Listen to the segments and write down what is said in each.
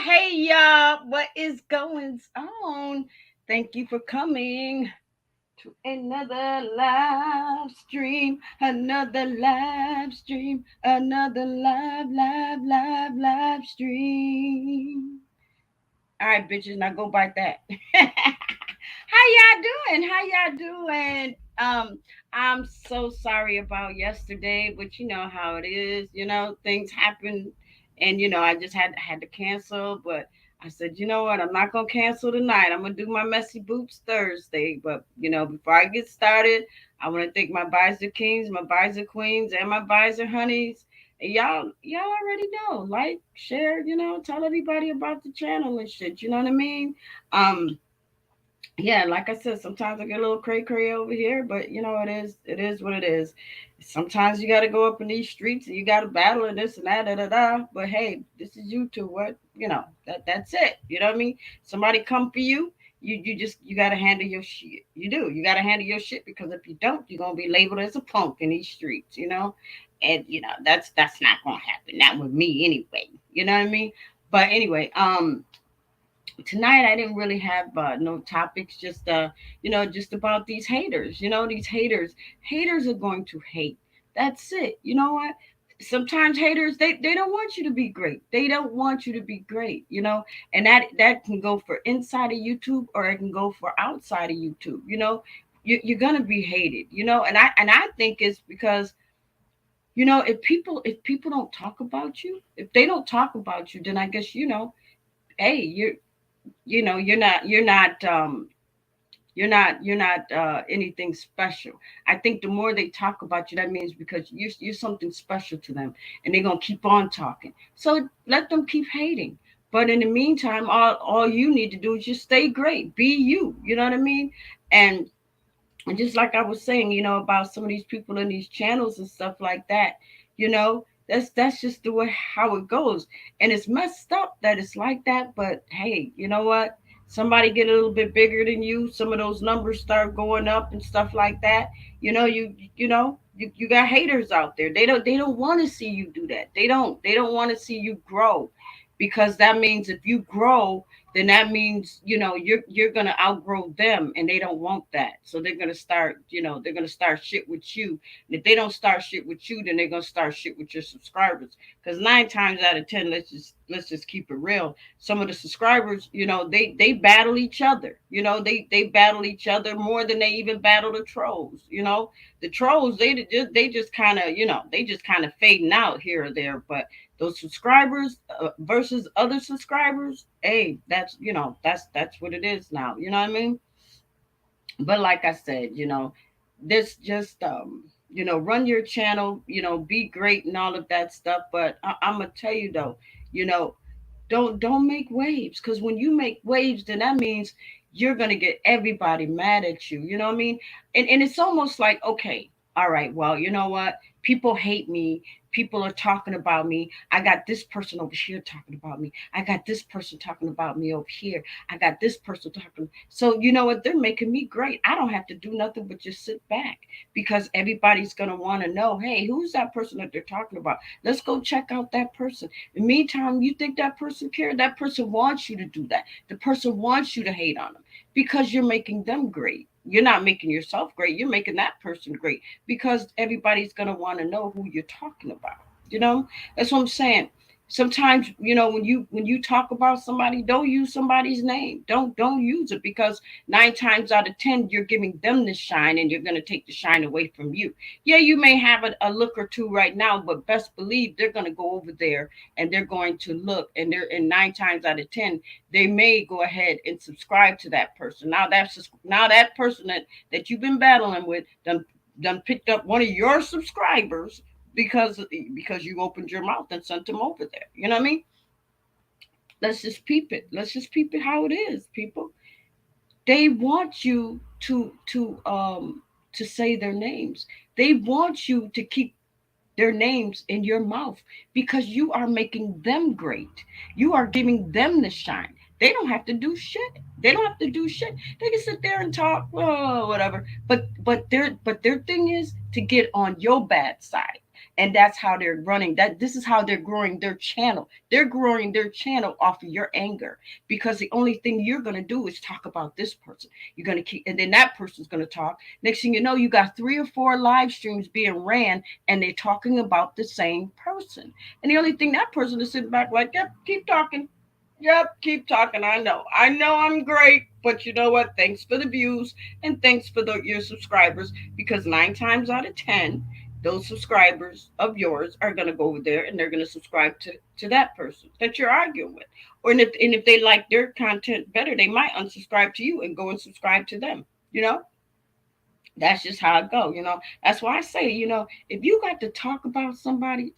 Hey y'all, what is going on? Thank you for coming to another live stream, another live stream. All right, bitches, now go bite that. How y'all doing? I'm so sorry about yesterday, but you know how it is. You know, things happen, and I just had to cancel. But I said, you know what? I'm not gonna cancel tonight. I'm gonna do my messy boops Thursday. But before I get started, I want to thank my Bizer Kings, my Bizer Queens, and my Bizer Honeys. And y'all already know. Like, share, tell everybody about the channel and shit. You know what I mean? Um yeah, like I said, sometimes I get a little cray over here, but it is what it is. Sometimes you got to go up in these streets and you got to battle and this and that, da da da. But hey, this is YouTube. That's it. You know what I mean? Somebody come for you. You got to handle your shit. You do. You got to handle your shit because if you don't, you're gonna be labeled as a punk in these streets. And that's not gonna happen. Not with me anyway. You know what I mean? But anyway, tonight I didn't really have no topics, just just about these haters. These haters are going to hate. That's it. You know what? Sometimes haters, they don't want you to be great. They don't want you to be great. And that can go for inside of YouTube, or it can go for outside of YouTube. You're gonna be hated. And I think it's because if people don't talk about you, if they don't talk about you, then I guess hey, you're not anything special. I think the more they talk about you, that means because you're something special to them, and they're gonna keep on talking. So let them keep hating. But in the meantime, all you need to do is just stay great, be you. You know what I mean? And just like I was saying, about some of these people in these channels and stuff like that, that's just the way how it goes. And it's messed up that it's like that, but hey, you know what? somebody get a little bit bigger than you, some of those numbers start going up and stuff like that. You got haters out there. They don't want to see you do that. They don't want to see you grow, because that means if you grow, then that means you're gonna outgrow them, and they don't want that. So they're gonna start shit with you. And if they don't start shit with you, then they're gonna start shit with your subscribers. Because 9 times out of 10, let's just keep it real. Some of the subscribers, they battle each other. They battle each other more than they even battle the trolls. The trolls, they just kind of they just kind of fading out here or there. But those subscribers versus other subscribers, hey, that's what it is now. You know what I mean? But like I said, this just run your channel, be great and all of that stuff. But I'm gonna tell you though, you know don't make waves, because when you make waves, then that means you're gonna get everybody mad at you. You know what I mean? And it's almost like, okay, all right, well, you know what? People hate me. People are talking about me. I got this person over here talking about me. I got this person talking about me over here. I got this person talking. So you know what? They're making me great. I don't have to do nothing but just sit back, because everybody's gonna want to know, hey, who's that person that they're talking about? Let's go check out that person. In the meantime, you think that person cares? That person wants you to do that. The person wants you to hate on them, because you're making them great. You're not making yourself great. You're making that person great, because everybody's going to want to know who you're talking about. You know, that's what I'm saying. Sometimes, when you talk about somebody, don't use somebody's name. Don't use it, because 9 times out of 10 you're giving them the shine, and you're going to take the shine away from you. Yeah, you may have a look or two right now, but best believe they're going to go over there, and they're going to look, and 9 times out of 10 they may go ahead and subscribe to that person. Now that person that you've been battling with done picked up one of your subscribers, because you opened your mouth and sent them over there. You know what I mean? Let's just peep it. Let's just peep it how it is, people. They want you to say their names. They want you to keep their names in your mouth, because you are making them great. You are giving them the shine. They don't have to do shit. They don't have to do shit. They can sit there and talk, whatever. But their thing is to get on your bad side. And that's how they're running. This is how they're growing their channel. They're growing their channel off of your anger, because the only thing you're gonna do is talk about this person. You're gonna keep, and then that person's gonna talk. Next thing you know, you got 3 or 4 live streams being ran, and they're talking about the same person. And the only thing that person is sitting back like, yep, keep talking. Yep, keep talking. I know I'm great, but you know what? Thanks for the views, and thanks for your subscribers, because 9 times out of 10, those subscribers of yours are gonna go over there, and they're gonna subscribe to that person that you're arguing with. And if they like their content better, they might unsubscribe to you and go and subscribe to them. You know, that's just how it go. That's why I say, if you got to talk about somebody,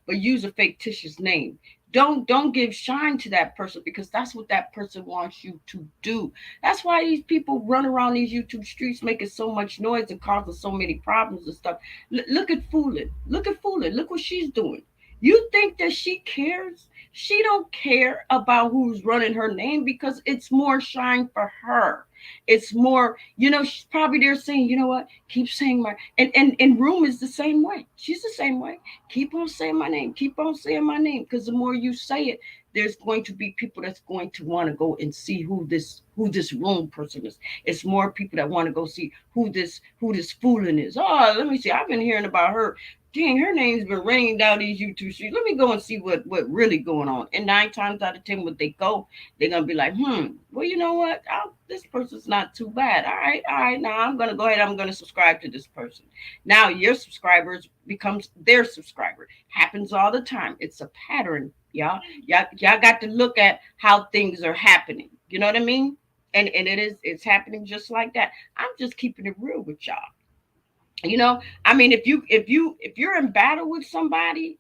but use a fictitious name. Don't give shine to that person, because that's what that person wants you to do. That's why these people run around these YouTube streets making so much noise and causing so many problems and stuff. Look at Foolin. Look at Foolin. Look what she's doing. You think that she cares? She don't care about who's running her name, because it's more shine for her. It's more, she's probably there saying, you know what, keep saying my, and Room is the same way. She's the same way. Keep on saying my name. Keep on saying my name. Because the more you say it, there's going to be people that's going to want to go and see who this Room person is. It's more people that want to go see who this Fooling is. Oh, let me see. I've been hearing about her. Dang, her name's been ringing down these YouTube streets. Let me go and see what really going on. And 9 times out of 10, when they go, they're gonna be like, well, you know what? This person's not too bad. All right. Now I'm gonna go ahead. I'm gonna subscribe to this person. Now your subscribers becomes their subscriber. Happens all the time. It's a pattern, y'all. Y'all got to look at how things are happening. You know what I mean? And it's happening just like that. I'm just keeping it real with y'all. I mean, if you're in battle with somebody,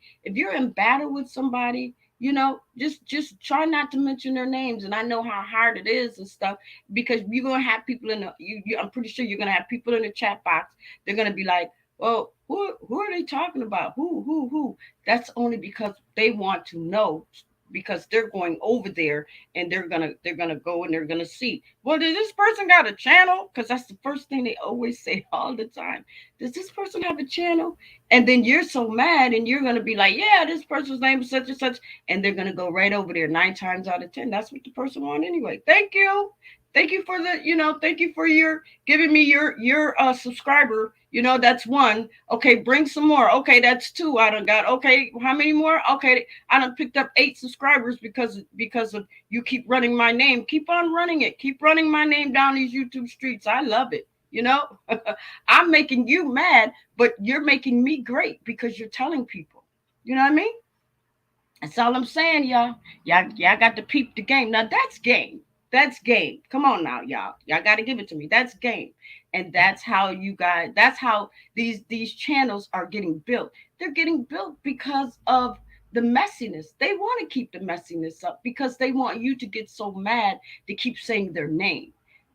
just try not to mention their names. And I know how hard it is and stuff, because you're gonna have people in I'm pretty sure you're gonna have people in the chat box. They're gonna be like, well, who are they talking about? Who? That's only because they want to know because they're going over there and they're gonna go and they're gonna see, well, does this person got a channel? Because that's the first thing they always say all the time. Does this person have a channel? And then you're so mad and you're gonna be like, yeah, this person's name is such and such, and they're gonna go right over there. 9 times out of 10, that's what the person want anyway. Thank you. Thank you for thank you for your giving me your subscriber. That's one. Okay, bring some more. Okay, that's two. I done got. Okay, how many more? Okay, I done picked up 8 subscribers because of you keep running my name. Keep on running it. Keep running my name down these YouTube streets. I love it. You know, I'm making you mad, but you're making me great because you're telling people. You know what I mean? That's all I'm saying, y'all. Y'all got to peep the game. Now that's game. That's game. Come on now, y'all. Y'all got to give it to me. That's game. And that's how you guys. That's how these channels are getting built. They're getting built because of the messiness. They want to keep the messiness up because they want you to get so mad to keep saying their name.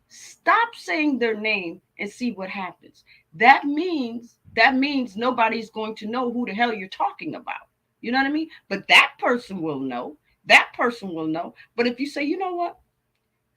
Stop saying their name and see what happens. That means nobody's going to know who the hell you're talking about. You know what I mean? But that person will know. That person will know. But if you say, you know what?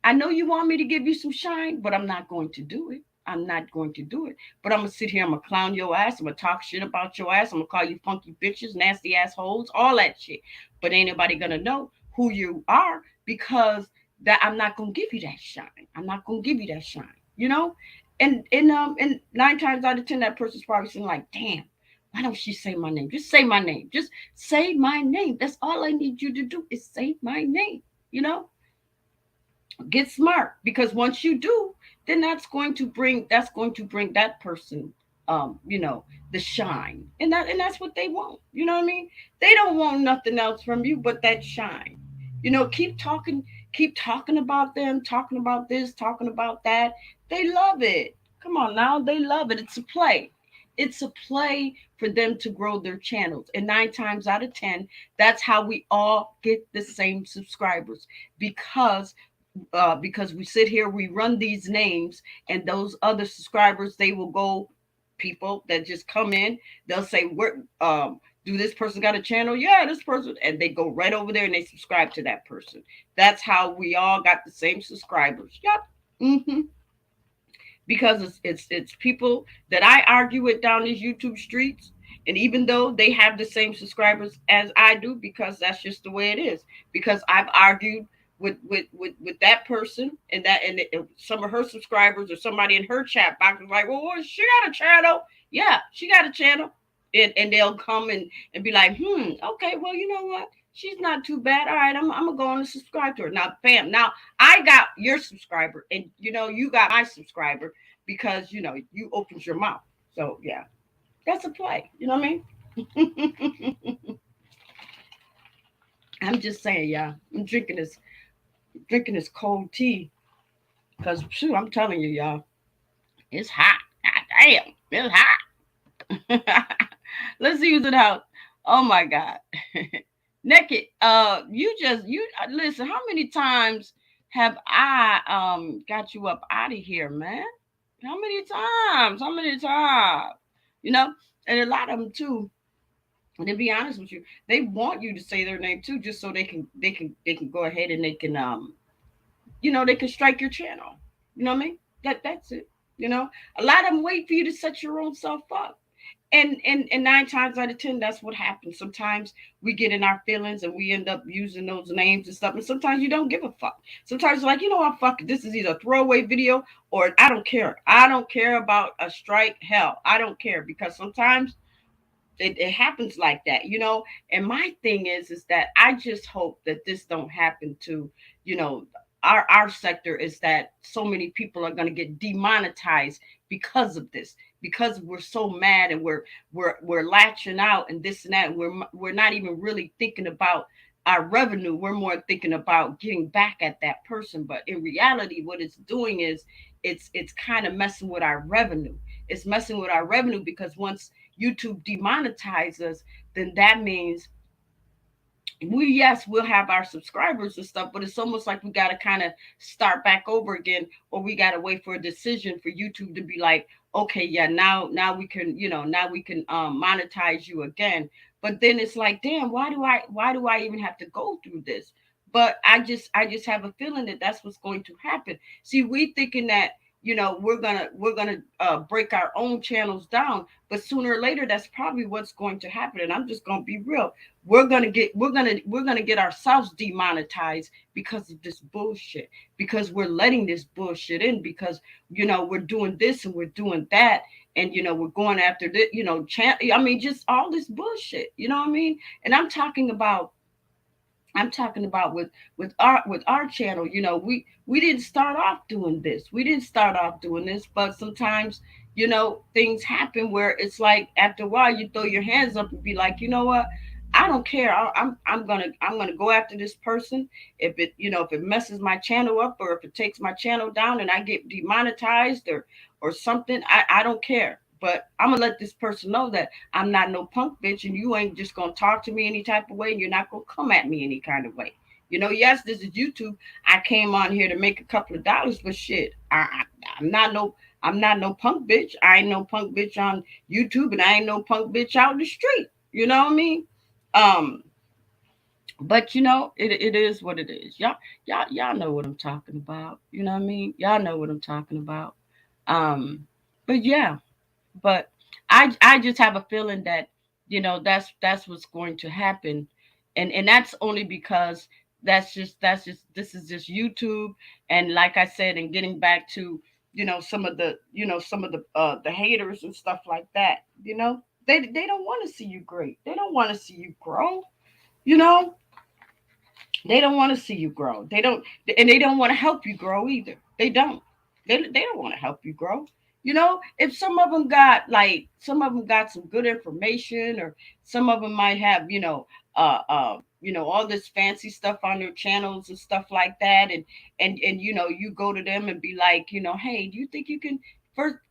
I know you want me to give you some shine, but I'm not going to do it. I'm not going to do it. But I'm gonna sit here, I'm gonna clown your ass, I'm gonna talk shit about your ass, I'm gonna call you funky bitches, nasty assholes, all that shit. But ain't nobody gonna know who you are because that I'm not gonna give you that shine. I'm not gonna give you that shine, you know? And 9 times out of 10 that person's probably saying like, damn, why don't she say my name? Just say my name. Just say my name. That's all I need you to do is say my name, you know? Get smart because once you do, then that's going to bring that person the shine, and that's what they want. You know what I mean? They don't want nothing else from you but that shine. Keep talking about them, talking about this, talking about that. They love it. Come on now, they love it. It's a play for them to grow their channels, and 9 times out of 10 that's how we all get the same subscribers because we sit here, we run these names, and those other subscribers, they will go, people that just come in, they'll say, "Where do this person got a channel? Yeah, this person," and they go right over there and they subscribe to that person. That's how we all got the same subscribers. Yep. Because it's people that I argue with down these YouTube streets. And even though they have the same subscribers as I do, because that's just the way it is. Because I've argued with that person and some of her subscribers or somebody in her chat box was like, well, she got a channel. Yeah, she got a channel. And they'll come and be like, okay, well, you know what? She's not too bad. All right, I'm gonna go on and subscribe to her. Now, bam, now I got your subscriber, and you got my subscriber because you opened your mouth. So yeah, that's a play. You know what I mean? I'm just saying, yeah. I'm drinking this cold tea because shoot, I'm telling you, y'all, it's hot. God damn, it's hot. Let's use it out. Oh my God. Naked. You listen. How many times have I got you up out of here, man? How many times? How many times? You know, and a lot of them too. And to be honest with you, they want you to say their name too, just so they can go ahead and they can strike your channel. You know what I mean? That's it. You know, a lot of them wait for you to set your own self up. And 9 times out of 10, that's what happens. Sometimes we get in our feelings and we end up using those names and stuff. And sometimes you don't give a fuck. Sometimes you're like, you know what, fuck it. This is either a throwaway video or I don't care. I don't care about a strike. Hell, I don't care because sometimes it happens like that. And my thing is that I just hope that this don't happen to you know our sector, is that so many people are going to get demonetized because of this, because we're so mad and we're latching out and this and that, and we're not even really thinking about our revenue. We're more thinking about getting back at that person, but in reality what it's doing is it's kind of messing with our revenue. It's messing with our revenue because once YouTube demonetizes us, then that means yes, we'll have our subscribers and stuff, but it's almost like we got to kind of start back over again, or we got to wait for a decision for YouTube to be like, okay, yeah, now we can monetize you again. But then it's like, damn, why do I even have to go through this? But I just have a feeling that that's what's going to happen. See, we thinking that, we're gonna break our own channels down, but sooner or later that's probably what's going to happen. And I'm just gonna be real. We're gonna get ourselves demonetized because of this bullshit, because we're letting this bullshit in, because we're doing this and we're doing that, and we're going after this, I mean, just all this bullshit, you know what I mean? And I'm talking about with our channel. We didn't start off doing this. We didn't start off doing this, but sometimes things happen where it's like after a while you throw your hands up and be like, you know what? I don't care. I'm gonna go after this person. If it messes my channel up, or if it takes my channel down and I get demonetized or something, I don't care. But I'm gonna let this person know that I'm not no punk bitch, and you ain't just gonna talk to me any type of way, and you're not gonna come at me any kind of way. Yes, this is YouTube. I came on here to make a couple of dollars, but shit, I'm not no punk bitch. I ain't no punk bitch on YouTube, and I ain't no punk bitch out in the street. You know what I mean? Um, but it is what it is. Y'all know what I'm talking about. You know what I mean? Y'all know what I'm talking about. Um, but yeah, but I just have a feeling that that's what's going to happen, and that's only because that's just this is just YouTube. And like I said, and getting back to some of the haters and stuff like that, they don't want to see you great. They don't want to see you grow. You know, they don't want to see you grow. They don't, and they don't want to help you grow either. They don't. They don't want to help you grow. If some of them got some good information, or some of them might have, all this fancy stuff on their channels and stuff like that, and you go to them and be like, hey, do you think you can?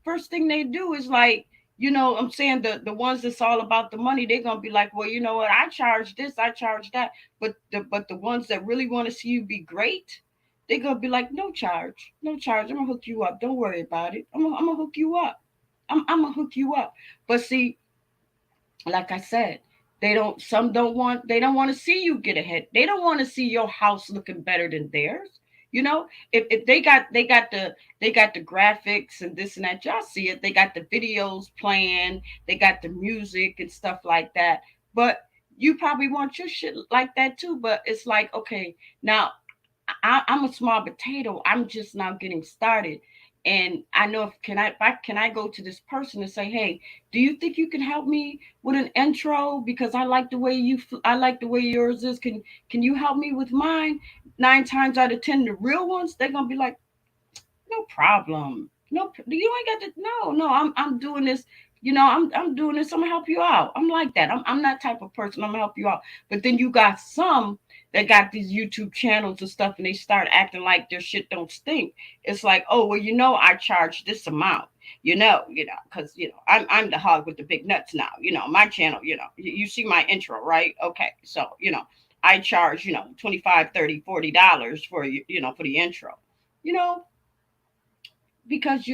First thing they do is like, I'm saying the ones that's all about the money, they're gonna be like, well, you know what, I charge this, I charge that. But the ones that really want to see you be great, they're gonna be like, no charge, no charge. I'm gonna hook you up. Don't worry about it. I'm gonna hook you up. I'm gonna hook you up. But see, like I said, they don't want to see you get ahead. They don't want to see your house looking better than theirs. If they got the graphics and this and that, y'all see it. They got the videos playing, they got the music and stuff like that. But you probably want your shit like that too. But it's like, okay, now I'm a small potato. I'm just now getting started, and I know if I go to this person and say, hey, do you think you can help me with an intro, because I like the way yours is. Can you help me with mine? 9 times out of 10, the real ones, they're gonna be like, no problem. No, you ain't got to. No, no. I'm doing this. I'm doing this. I'm gonna help you out. I'm like that. I'm that type of person. I'm gonna help you out. But then you got some that got these YouTube channels and stuff, and they start acting like their shit don't stink. It's like, oh well, I charge this amount. Because I'm the hog with the big nuts now. My channel. You see my intro, right? Okay, so I charge 25, 30, $40 for for the intro. You know, because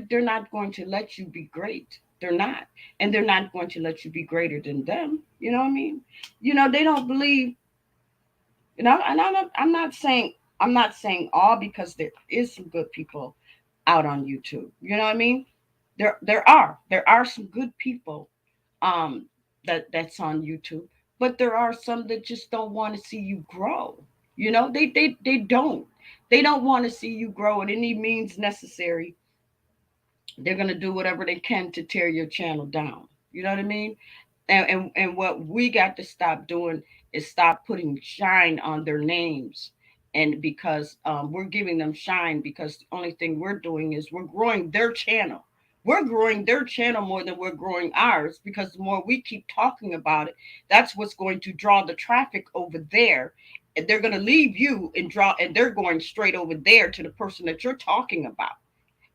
they're not going to let you be great. They're not. And they're not going to let you be greater than them. You know what I mean? They don't believe. And I'm not saying all, because there is some good people out on YouTube. You know what I mean? There are some good people um that's on YouTube, but there are some that just don't want to see you grow. They don't want to see you grow at any means necessary. They're going to do whatever they can to tear your channel down. You know what I mean? And what we got to stop doing is stop putting shine on their names. And because we're giving them shine, because the only thing we're doing is we're growing their channel. We're growing their channel more than we're growing ours, because the more we keep talking about it, that's what's going to draw the traffic over there. And they're going to leave you and they're going straight over there to the person that you're talking about.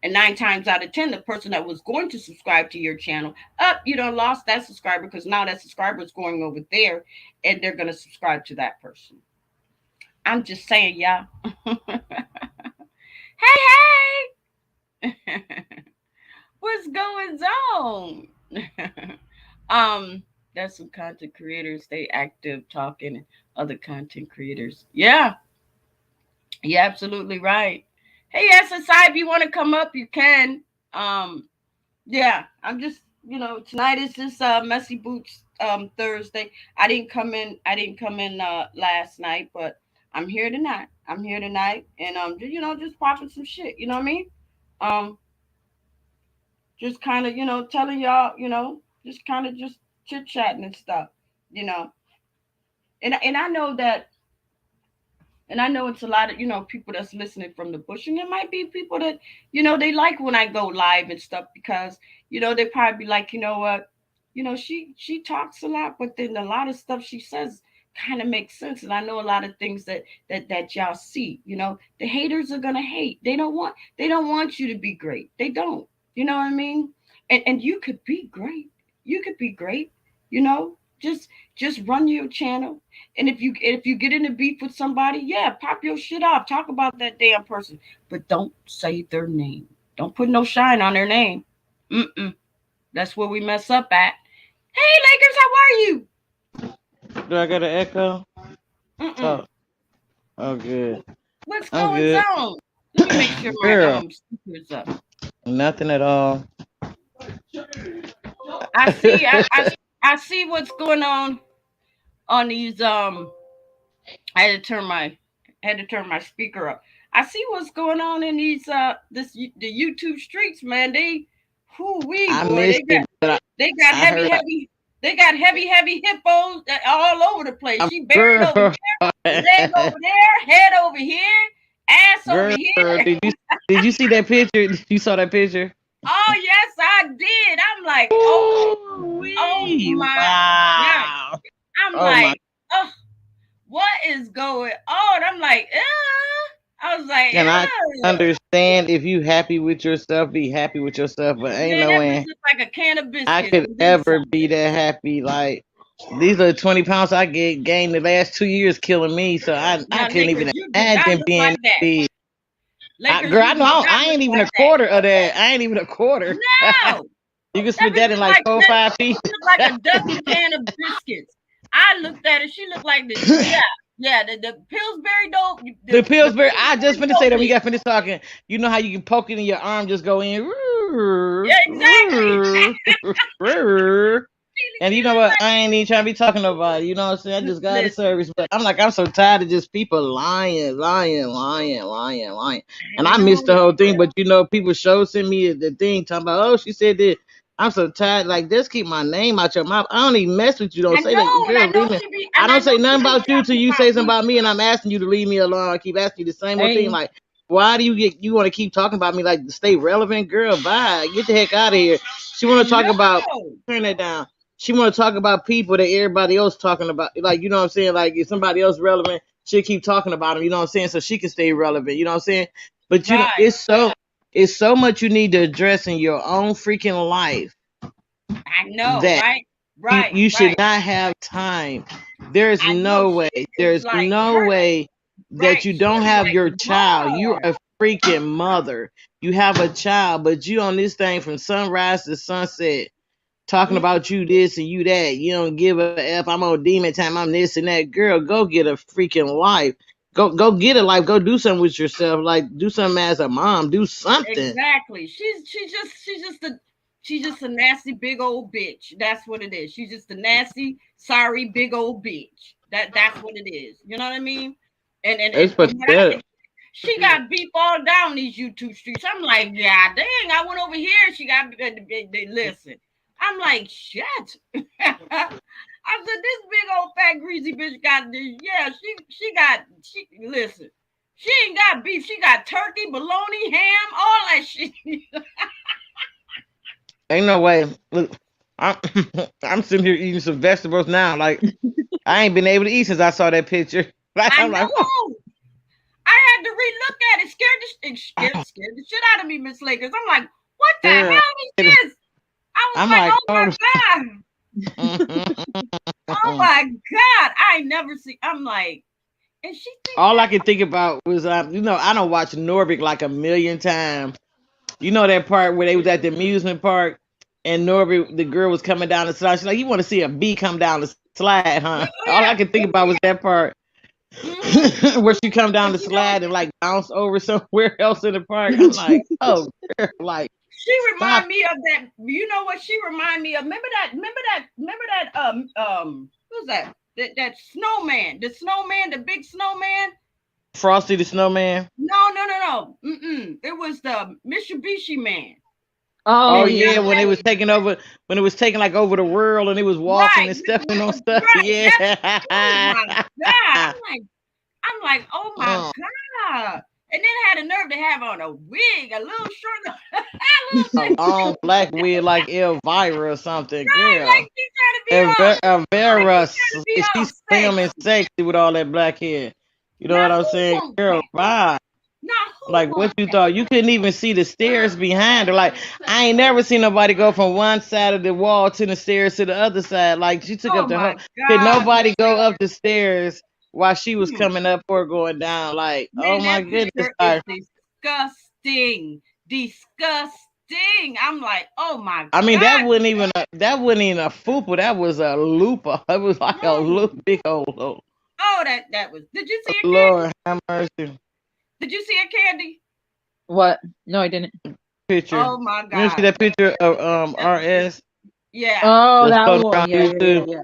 And 9 times out of 10, the person that was going to subscribe to your channel, you don't lost that subscriber, because now that subscriber is going over there, and they're going to subscribe to that person. I'm just saying, y'all. Hey, hey. What's going on? um, That's some content creators. Stay active, talking, and other content creators. Yeah, you're absolutely right. Hey, SSI, if you want to come up, you can. Um, yeah, I'm just, tonight is just messy boots Thursday. I didn't come in last night, but I'm here tonight. I'm here tonight, and just popping some shit. You know what I mean? Um, just kind of, telling y'all, just kind of just chit chatting and stuff. You know, and I know that. And I know it's a lot of, people that's listening from the bush. And there might be people that, they like when I go live and stuff because, they probably be like, you know what, she talks a lot, but then a lot of stuff she says kind of makes sense. And I know a lot of things that y'all see, the haters are gonna hate. They don't want you to be great. They don't. You know what I mean? And you could be great. You could be great, you know. Just just run your channel, and if you get in a beef with somebody, yeah, pop your shit off. Talk about that damn person, but don't say their name. Don't put no shine on their name. Mm-mm. That's where we mess up at. Hey, Lakers, how are you? Do I got an echo? Mm-mm. Talk. Oh, good. What's I'm going good. on? Let me make sure my Girl, speakers up. nothing at all. I see. I see what's going on these. I had to turn my speaker up. I see what's going on in these the YouTube streets, man. Whoo wee I boy, missed it, but they got I heard. they got heavy hippos all over the place. I'm She buried over girl. here, leg over there, head over here, ass over Girl, here. did you see that picture? You saw that picture? Oh yes, I did. I'm like, Ooh, oh my god. wow. I'm Oh my. like, oh, what is going on? I'm like, I was like, Can I understand if you happy with yourself, be happy with yourself, but ain't man, no that bitch way looked like a can of I biscuits could and then ever some. be that happy. Like these are 20 pounds I get gained the last 2 years killing me, so I Now, couldn't even Lakers, you do not imagine look being like that that. big. Lakers, Girl, you I do know not I look ain't even like a that. quarter of that. I ain't even a quarter. No, You can that split bitch that in looked like like 4 or 5 feet. she looked like a dozen can of biscuits. I looked at it. She looked like the Pillsbury dope, The the Pillsbury, I just Pillsbury finna say dope that when you mix. got finished talking. You know how you can poke it in your arm, just go in. Yeah, exactly. And you She know looked what? like I ain't even trying to be talking to nobody. You know what I'm saying? I just got the listen. service. But I'm like, I'm so tired of just people lying, lying, lying, lying, lying. I And I missed the know. whole thing. But people show send me the thing talking about, oh, she said that. I'm so tired. Like, just keep my name out your mouth. I don't even mess with you. Don't I say that, know, and I girl. know Leave me. she be, I and I don't know say she nothing be about you till talking you about say something about people. me, and I'm asking you to leave me alone. I keep asking you the same old thing. Hey, Like, why do you want to keep talking about me? Like, stay relevant, girl. Bye. Get the heck out of here. She I want to talk know. about. Turn that down. She want to talk about people that everybody else talking about. Like, you know what I'm saying? Like, if somebody else relevant, she'll keep talking about them. You know what I'm saying? So she can stay relevant. You know what I'm saying? But Right. it's so much you need to address in your own freaking life I know, that right? you Right, you should right. not have time. There's I know no way. she is There's like no her, way that right? you She don't is have like, your child. You're Lord. a freaking mother. You have a child, but you on this thing from sunrise to sunset talking Mm, about you this and you that. You don't give a F. I'm on demon time. I'm this and that. Girl, go get a freaking life. Go get a life. Go do something with yourself. Like do something as a mom. Do something. exactly. She's just a nasty big old bitch. That's what it is. She's just a nasty, sorry big old bitch. That's what it is. You know what I mean? It's And from what I pathetic. can, she got beef all down these YouTube streets. I'm like, yeah, dang. I went over here. She got they listen. I'm like, shit. I said, this big old fat greasy bitch got this. Yeah, she listen. She ain't got beef. She got turkey, bologna, ham, all that shit. Ain't no way. Look, I'm I'm sitting here eating some vegetables now. Like I ain't been able to eat since I saw that picture. Like I I'm like, whoa. know. I had to relook at it. Scared the shit out of me, Miss Lakers. I'm like, what the hell Girl. is this? I was I'm like, like, oh oh. my god, oh my god. I never see. I'm like, and she think All I that. could think about was, I don't watch Norbit like a million times. You know that part where they was at the amusement park and Norby, the girl was coming down the slide. She's like, "You want to see a bee come down the slide, huh?" Oh All I could think yeah. about was that part Mm-hmm. where she come down the But you know, slide and like bounce over somewhere else in the park. I'm like, "Oh, girl, like she stop." remind me of that. You know what she remind me of? Remember that? Remember that? Who's that? That snowman, the snowman, the big snowman. Frosty the Snowman. No, no, no, no. Mm-mm. It was the Mitsubishi man. Oh Oh Remember yeah, yeah, that? when it was taking over, when it was taking like over the world, and it was walking Right, and stepping on stuff. right. Yeah. That's oh my god. I'm like, oh my Oh, god. And then had a nerve to have on a wig, a little short, a a little thing. long black wig like Elvira or something, Right, girl. like she trying to be all, like Elvira, she trying to be all she's slim and sexy. sexy with all that black hair. You know what Now I'm who saying, wants girl? that? Bye. Now who Like what wants you that? thought? You couldn't even see the stairs behind her. Like I ain't never seen nobody go from one side of the wall to the stairs to the other side. Like she took Oh up the my whole. Could god, nobody go Michelle. up the stairs while she was Hmm. coming up or going down? Like oh Man, my that goodness, picture is like disgusting. Disgusting. I'm like, oh my I mean god. that wasn't even a fupa. That was a looper. It was like a Mm. big old. Oh, that was. Did you see a candy? Lord have mercy. Did you see a candy? what? No, I didn't. Picture. Oh my You see god. that picture of RS Yeah. Oh, that's that floating one. around Yeah, yeah, yeah, YouTube? yeah.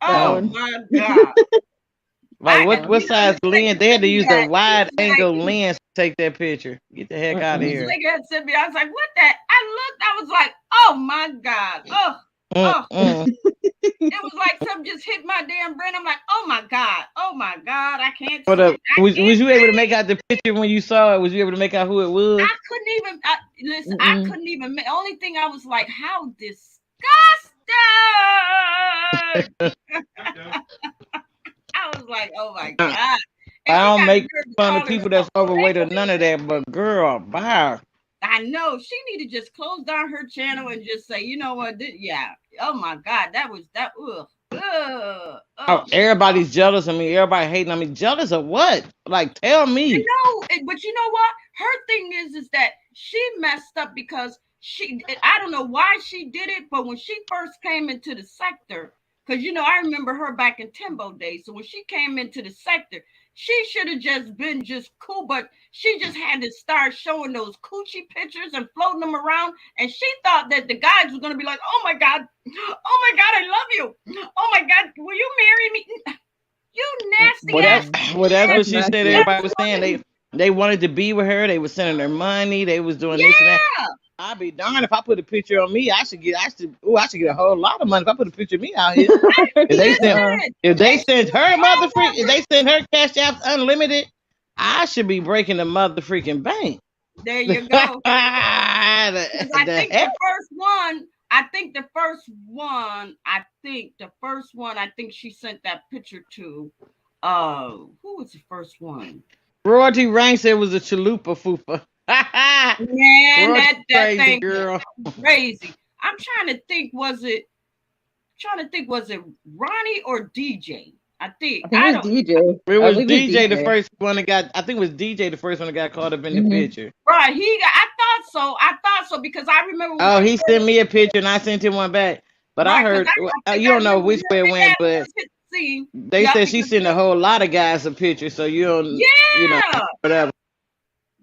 That Oh Oh, one. my god. like Yeah. what size lens? You They had sent to me use a that. wide angle lens to take that picture. Get the heck out of This Mm-mm. here. nigga had sent me. I was like, what that? I looked. I was like, oh my god. Oh, oh. Mm-mm. It was like something just hit my damn brain. I'm like, oh my god. Oh my god. I can't What see. up? I can't Was you able to see. make out the picture when you saw it? Was you able to make out who it was? I couldn't even. Listen. I Mm-mm. couldn't even. Only thing I was like, how disgusting. I was like, oh my god. And I she don't got the make nerve to fun of call people herself that's overweight or none sexy. of that, but girl, bye. I know she need to just close down her channel and just say, you know what? Yeah. Oh my God, that was that. Ugh. Ugh. Oh, Oh. everybody's jealous of me. Everybody hating on me. Jealous of what? Like, tell I me. know, but you know what? Her thing is that she messed up because I don't know why she did it, but when she first came into the sector, because you know, I remember her back in Timbo days. So when she came into the sector, she should have just been just cool, but she just had to start showing those coochie pictures and floating them around. And she thought that the guys were gonna be like, oh my God, oh my God, I love you. Oh my God, will you marry me? You nasty Well, that ass, Mm-mm. well, that's what That's she said. messy. Everybody ass was saying woman. they wanted to be with her. They was sending her money. They was doing this and that. Yeah. I'd be darned if I put a picture of me. I should get a whole lot of money if I put a picture of me out here. If they sent Uh-uh. Listen, if they and she sent was her mother free, if all they sent her cash apps unlimited, I should be breaking the mother freaking bank. there the, you go. Because I the think the heck? first one, I think the first one, I think the first one, I think she sent that picture to. Who was the first one? Royalty Rank said it was a chalupa fupa. Man, Royalty that crazy thing girl. was crazy. I'm trying to think. Trying to think? Was it Ronnie or DJ? I think I think it I was don't. DJ. It I was believe it was DJ the DJ. first one that got. I think it was DJ the first one that got caught up in the Mm-hmm. picture. Right, I thought so. I thought so because I remember when Oh, she he first. sent me a picture and I sent him one back. But I Right, because heard I think you I don't know remember when which her way it big went, ass but first hit the scene. they Yeah, said she because sent a whole lot of guys a picture. So yeah, whatever.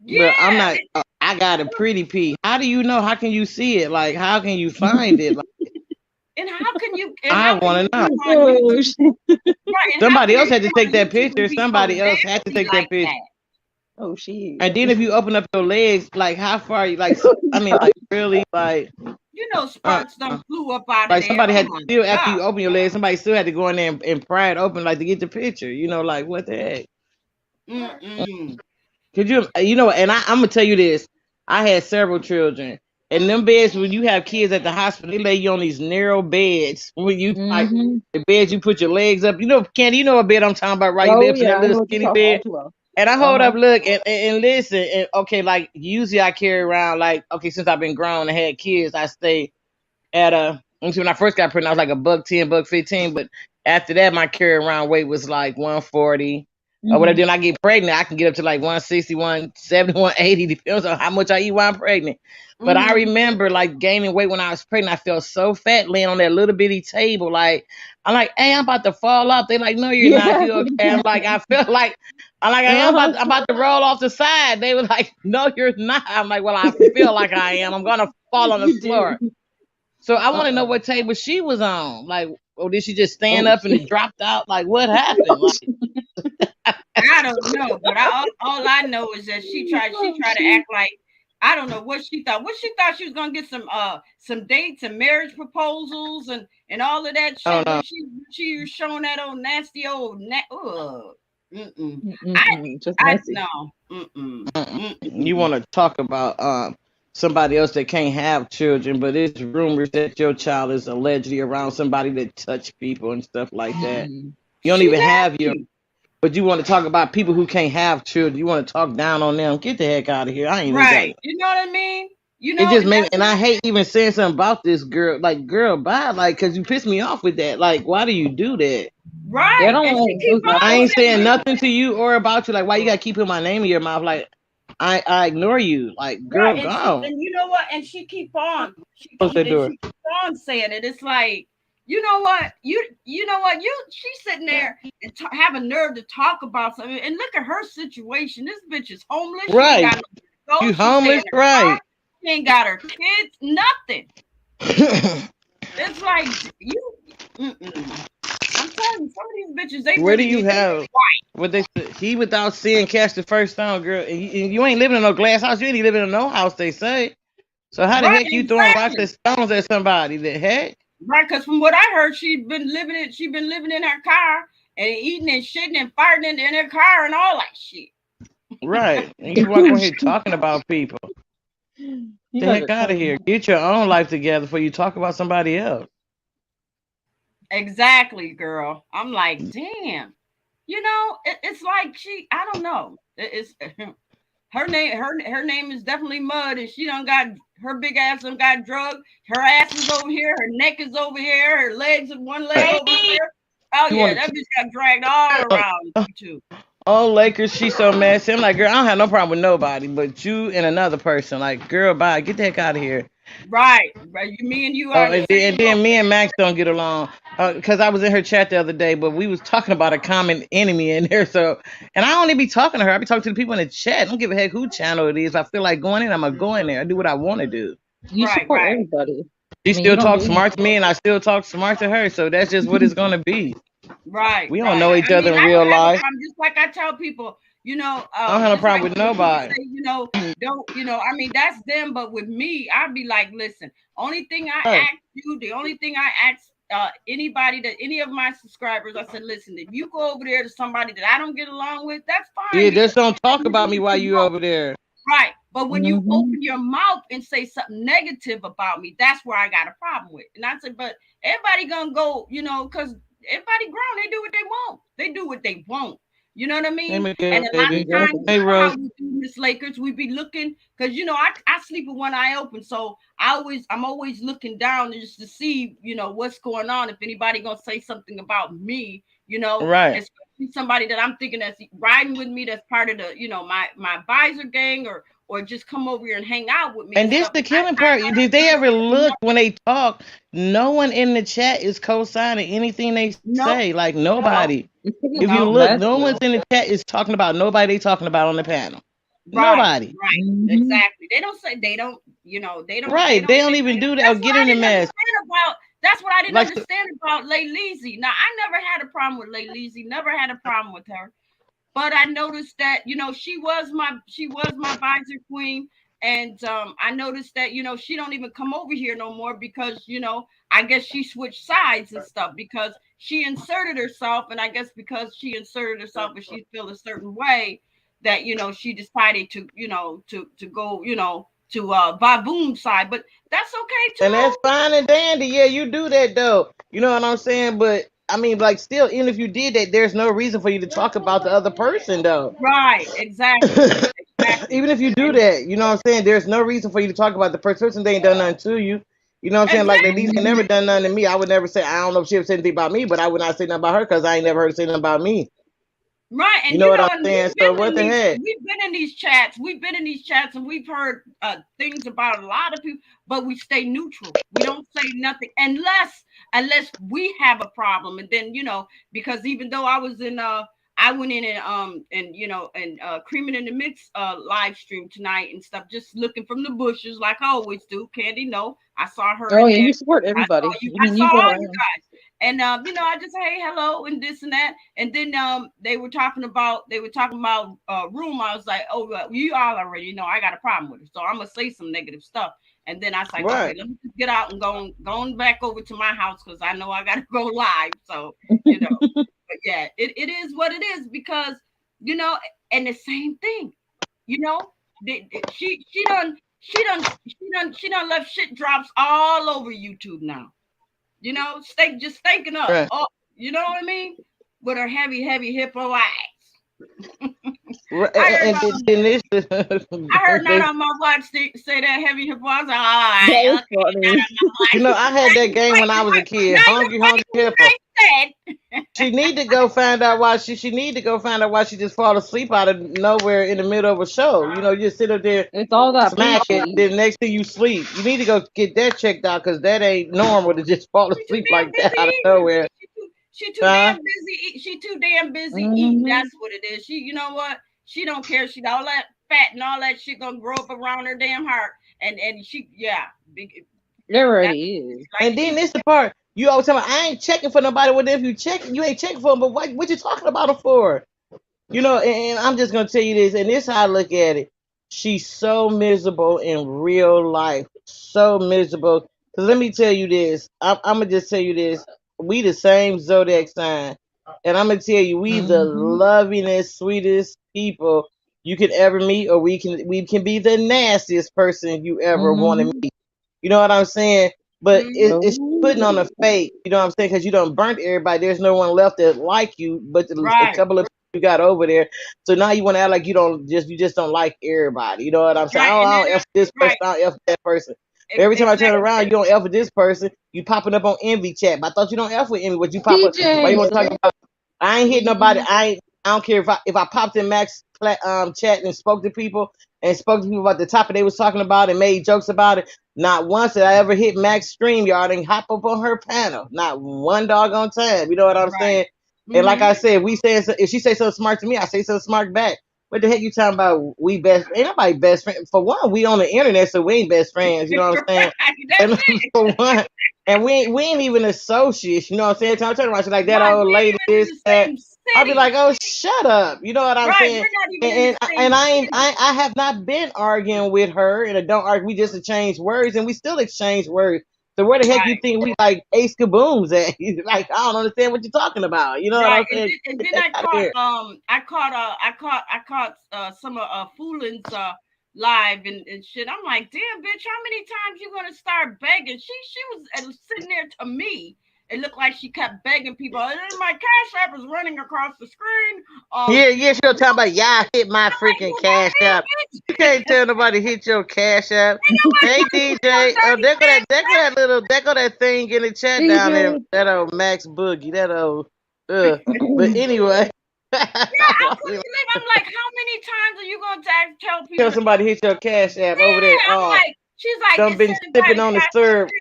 But I'm yeah. not. I got a pretty P. How do you know? How can you see it? Like, how can you find it? Like, And how can you? And I how can want you to know. come on Oh, YouTube? shit. Right, and how Somebody can else you had to come take on that YouTube and picture. be so Somebody else had to nasty take that like picture. that? Oh, shit. And then if you open up your legs, like how far you like? I mean, like really, like You know, uh, sparks done flew up out of like there. somebody Oh had to my still after God. you open your legs, somebody still had to go in there and pry it open, like to get the picture. Like what the heck? Mm-mm. Could you? And I'm gonna tell you this. I had several children, and them beds when you have kids at the hospital, they lay you on these narrow beds. When you like Mm-hmm. the beds, you put your legs up. Candy, you know what bed I'm talking about, right? You lay Oh, up in that yeah. I little know what you're skinny talking bed. about too well. And I hold Uh-huh. up, look, and listen, and okay, like usually I carry around like okay, since I've been grown and had kids, I stay at when I first got pregnant, I was like a buck 10, buck 15, but after that, my carry around weight was like 140. or whatever. Mhm. Then I get pregnant, I can get up to like 160, 170, 180, depends on how much I eat while I'm pregnant. But I Mm-hmm. remember like gaining weight when I was pregnant. I felt so fat laying on that little bitty table. Like I'm like, hey, I'm about to fall off. They like, no, you're not. Yeah. You okay? I'm like, I feel like Uh-huh. I'm about to roll off the side. They were like, no, you're not. I'm like, well, I feel like I am. I'm gonna fall on the You floor. do. So I want to know Uh-oh. what table she was on. Like, or did she just stand Oh up and shit. it dropped out? Like, what happened? Oh, Like, I don't know, but all I know is that she tried to shit. act like I don't know what she thought. What she thought she was gonna get some dates and marriage proposals and all of that I shit. don't know. She was showing that old nasty old mm-mm. I Mm-mm. Just I messy. no mm-mm. You Mm-mm. want to talk about somebody else that can't have children, but it's rumors that your child is allegedly around somebody that touched people and stuff like that. Mm-mm. You don't She even have your, nasty. but you want to talk about people who can't have children. You want to talk down on them. Get the heck out of here. I ain't even got Right. it. You know what I mean? You It know, just and made me, that's and I hate even saying something about this girl. Like, girl, bye. Like, cause you pissed me off with that. Like, why do you do that? They right. don't And she know keep who's not I on for ain't it. saying saying it. nothing to you or about you. Like, why you gotta keep putting my name in your mouth? Like, I ignore you. Like, Right, girl, and she go. and you know what? And she keep on, Close that door. she keep on saying it. It's like, you know what? You know what? She's sitting there and have a nerve to talk about something. And look at her situation. This bitch is homeless. She ain't Right. got no go. You She stay in homeless, her car. right? She ain't got her kids. Nothing. Where It's like you. Mm-mm. I'm telling you, some of these bitches they do really you need. They have what they said? He without seeing catch the first stone, girl. And you ain't living in no glass house. You ain't living in no house. They say. So how the right, heck you throwing rocks exactly. and stones at somebody? The heck? Right, because from what I heard, she been living in her car and eating and shitting and farting in her car and all that shit. Right. And you walk on here talking about people. You The guys heck are out of crazy. here. Get your own life together before you talk about somebody else. Exactly, girl. I'm like, damn. You know, it's like I don't know. It's her name is definitely Mud, and she done got her big ass done got drugged. Her ass is over here, her neck is over here, her legs and one leg over there. Oh You yeah, want that to? bitch got dragged all around too. Oh, Lakers, she so messy. I'm like, girl, I don't have no problem with nobody, but you and another person. Like, girl, bye, get the heck out of here. Right, right. Me and you Oh, are in the and same boat. then me and Max don't get along because I was in her chat the other day, but we was talking about a common enemy in there. So, and I only be talking to her. I be talking to the people in the chat. I don't give a heck who channel it is. If I feel like going in, I'm gonna go in there. I do what I want to do. You Right, support right, everybody. She I mean, you still don't do talks smart to anything. me, and I still talk smart to her. So that's just what it's gonna be. right, We don't right. know each I other mean, in I real don't have a life. problem. Just like I tell people, I don't have no just like problem with when people nobody. say, don't, I mean, that's them. But with me, I'd be like, listen, only thing I Right. ask you, the only thing I ask anybody that any of my subscribers, I said, listen, if you go over there to somebody that I don't get along with, that's fine Yeah, because just don't talk you do about me what while you you want. over there. Right. But when you Hmm. open your mouth and say something negative about me, that's where I got a problem with. And I said, but everybody gonna go, because everybody grown, they do what they want. They do what they want. You know what I Hey, mean? And Miguel, a lot of baby. Exactly. times, Hey, how Rose. we do Miss Lakers, we be looking because I sleep with one eye open. So I'm always looking down just to see, what's going on. If anybody gonna say something about me, Right. especially somebody that I'm thinking that's riding with me, that's part of the, my advisor gang or just come over here and hang out with me And and this stuff. the killing part. Did they ever look when they talk? No one in the chat is co-signing anything they Nope, say. Like nope, nobody. It's because If it's you just nope. look, no messy. one's in the chat is talking about nobody they talking about on the panel. Right, Nobody. right, Hmm. exactly. They don't say they don't, they Right. don't They say don't even do that or that's what get I in the didn't mess. understand about that's what I didn't Like understand about Lay Leezy. Now I never had a problem with Lay Leezy, never had a problem with her. But I noticed that she was my visor queen, and I noticed that she don't even come over here no more because I guess she switched sides and stuff because she inserted herself, and I guess because she inserted herself and she feel a certain way that she decided to to go to Vavoom side, but that's okay and too. that's fine and dandy. Yeah, you do that though. You know what I'm saying? But I mean, like, still, even if you did that, there's no reason for you to talk about the other person though. Right, exactly, exactly, Even if you do and that, you know what I'm saying? There's no reason for you to talk about the person. They ain't done nothing to you. You know what I'm saying? Like, at least they exactly. Hmm. never done nothing to me. I would never say, I don't know if she ever said anything about me, but I would not say nothing about her because I ain't never heard her say nothing about me. Right, You and know you what know, I'm and saying? So what the heck? we've been in these chats, and we've heard things about a lot of people, but we stay neutral. We don't say nothing unless we have a problem, and then because even though I went in and creaming in the mix live stream tonight and stuff, just looking from the bushes like I always do. Candy, no, I saw her Oh in yeah, there. you support I saw everybody. you. I I mean, saw you go all you around. guys. And I just hey hello and this and that, and then they were talking about room. I was like, oh, well, you all already know I got a problem with it, so I'm gonna say some negative stuff. And then I was like, okay, Right. let me just get out and going back over to my house because I know I gotta go live. So you know, but yeah, it is what it is because you know, and the same thing, you know, she done left shit drops all over YouTube now. Just thinking up. Right. Oh, you know what I mean? With her heavy hippo eyes. Right. I heard Then this, I heard not they, on my watch say that heavy hippo. I was like, all right, That is okay, not funny. on my you know, watch. I had that game when I was a kid. Now you're Hungry, hungry hippo. funny said. She need to go find out why she need to go find out why she just fall asleep out of nowhere in the middle of a show. You know, you just sit up there It's all that smack it, patience. then next thing you sleep. You need to go get that checked out because that ain't normal to just fall She too asleep damn like that busy out of eating. nowhere. She too Huh? damn busy. She too damn busy eating. Hmm. That's what it is. You know what? She don't care. She all that fat and all that shit gonna grow up around her damn heart. And she, yeah, big. It That's already what is. she like And to then eat. this the part you always tell me I ain't checking for nobody. Well, if you check, you ain't checking for them. But what you talking about them for? You know, and I'm just gonna tell you this, and this is how I look at it. She's so miserable in real life, so miserable. Cause let me tell you this, I'm gonna just tell you this. We the same zodiac sign, and I'm gonna tell you, we the Hmm. lovingest, sweetest people you could ever meet, or we can be the nastiest person you ever want to Hmm. meet. You know what I'm saying? But Hmm. it's putting on a Oh. fake. You know what I'm saying? Because you don't burnt everybody. There's no one left that like you, but a Right, couple of you got over there. So now you want to act like you just don't like everybody. You know what I'm saying? right, Oh, and I then don't F this person. right, I don't F that person. Every time I turn exactly. around, you don't F with this person. You popping up on envy chat. But I thought you don't F with envy, but you pop up. Why you TJ. want to talk about? I ain't hit nobody. Hmm. I don't care if I popped in Max chat and spoke to people about the topic they was talking about and made jokes about it. Not once did I ever hit Max stream yard and hop up on her panel. Not one doggone time. You know what I'm Right. saying? And like Hmm. I said, if she say something smart to me, I say something smart back. What the heck you talking about? We best ain't nobody best friend. For one, we on the internet, so we ain't best friends. You know what I'm saying? That's And it. for one, and we ain't even associates. You know what I'm saying? Turn around, she's like that Right. old We lady, ain't even in this that. the same I'll be city. like, oh, shut up. You know what I'm Right. saying? We're not even in the And same I ain't city. I have not been arguing with her, and I don't argue. We just exchange words, and we still exchange words. So where the heck you Right. think we like ace kabooms at? Like I don't understand what you're talking about. You know what Right. I'm saying? And Get then that out of here. I caught some of Foolin's live and shit. I'm like, damn bitch, how many times you gonna start begging? She was sitting there to me. It looked like she kept begging people. And then my cash app was running across the screen. Yeah, yeah, she'll talk about And yeah, I hit my I'm like, freaking you don't cash app. You can't tell nobody hit your cash app. ain't nobody Hey gonna hit no DJ, oh dirty cash app. there go that thing in the chat down there. TJ. That old Max Boogie, that old but anyway, Yeah, I couldn't believe. I'm like, how many times are you gonna tell tell people? somebody hit your cash app over there. Yeah, I'm Oh, like, she's like, done it's been sitting by sipping the on the cash syrup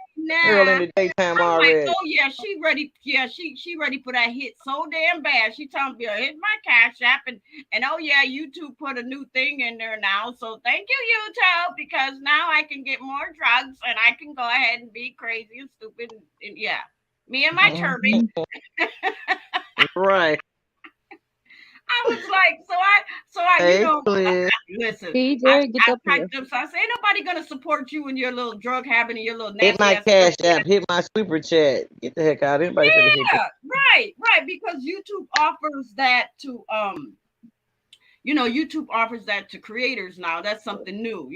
early in now. the daytime I'm like, already. oh yeah, she ready. Yeah, she ready for that hit so damn bad. She telling me hit my cash app and oh yeah, YouTube put a new thing in there now. So thank you, YouTube, because now I can get more drugs and I can go ahead and be crazy and stupid and yeah, me and my turban. Hmm. Right. I was like, Hey, please. listen, TJ, get I up here. typed up, so I said, ain't nobody gonna support you in your little drug habit and your little Hit nasty my ass cash crazy app, ass. hit my super chat. Get the heck out. Anybody finna hit Yeah, right, because YouTube offers that to YouTube offers that to creators now. That's something new,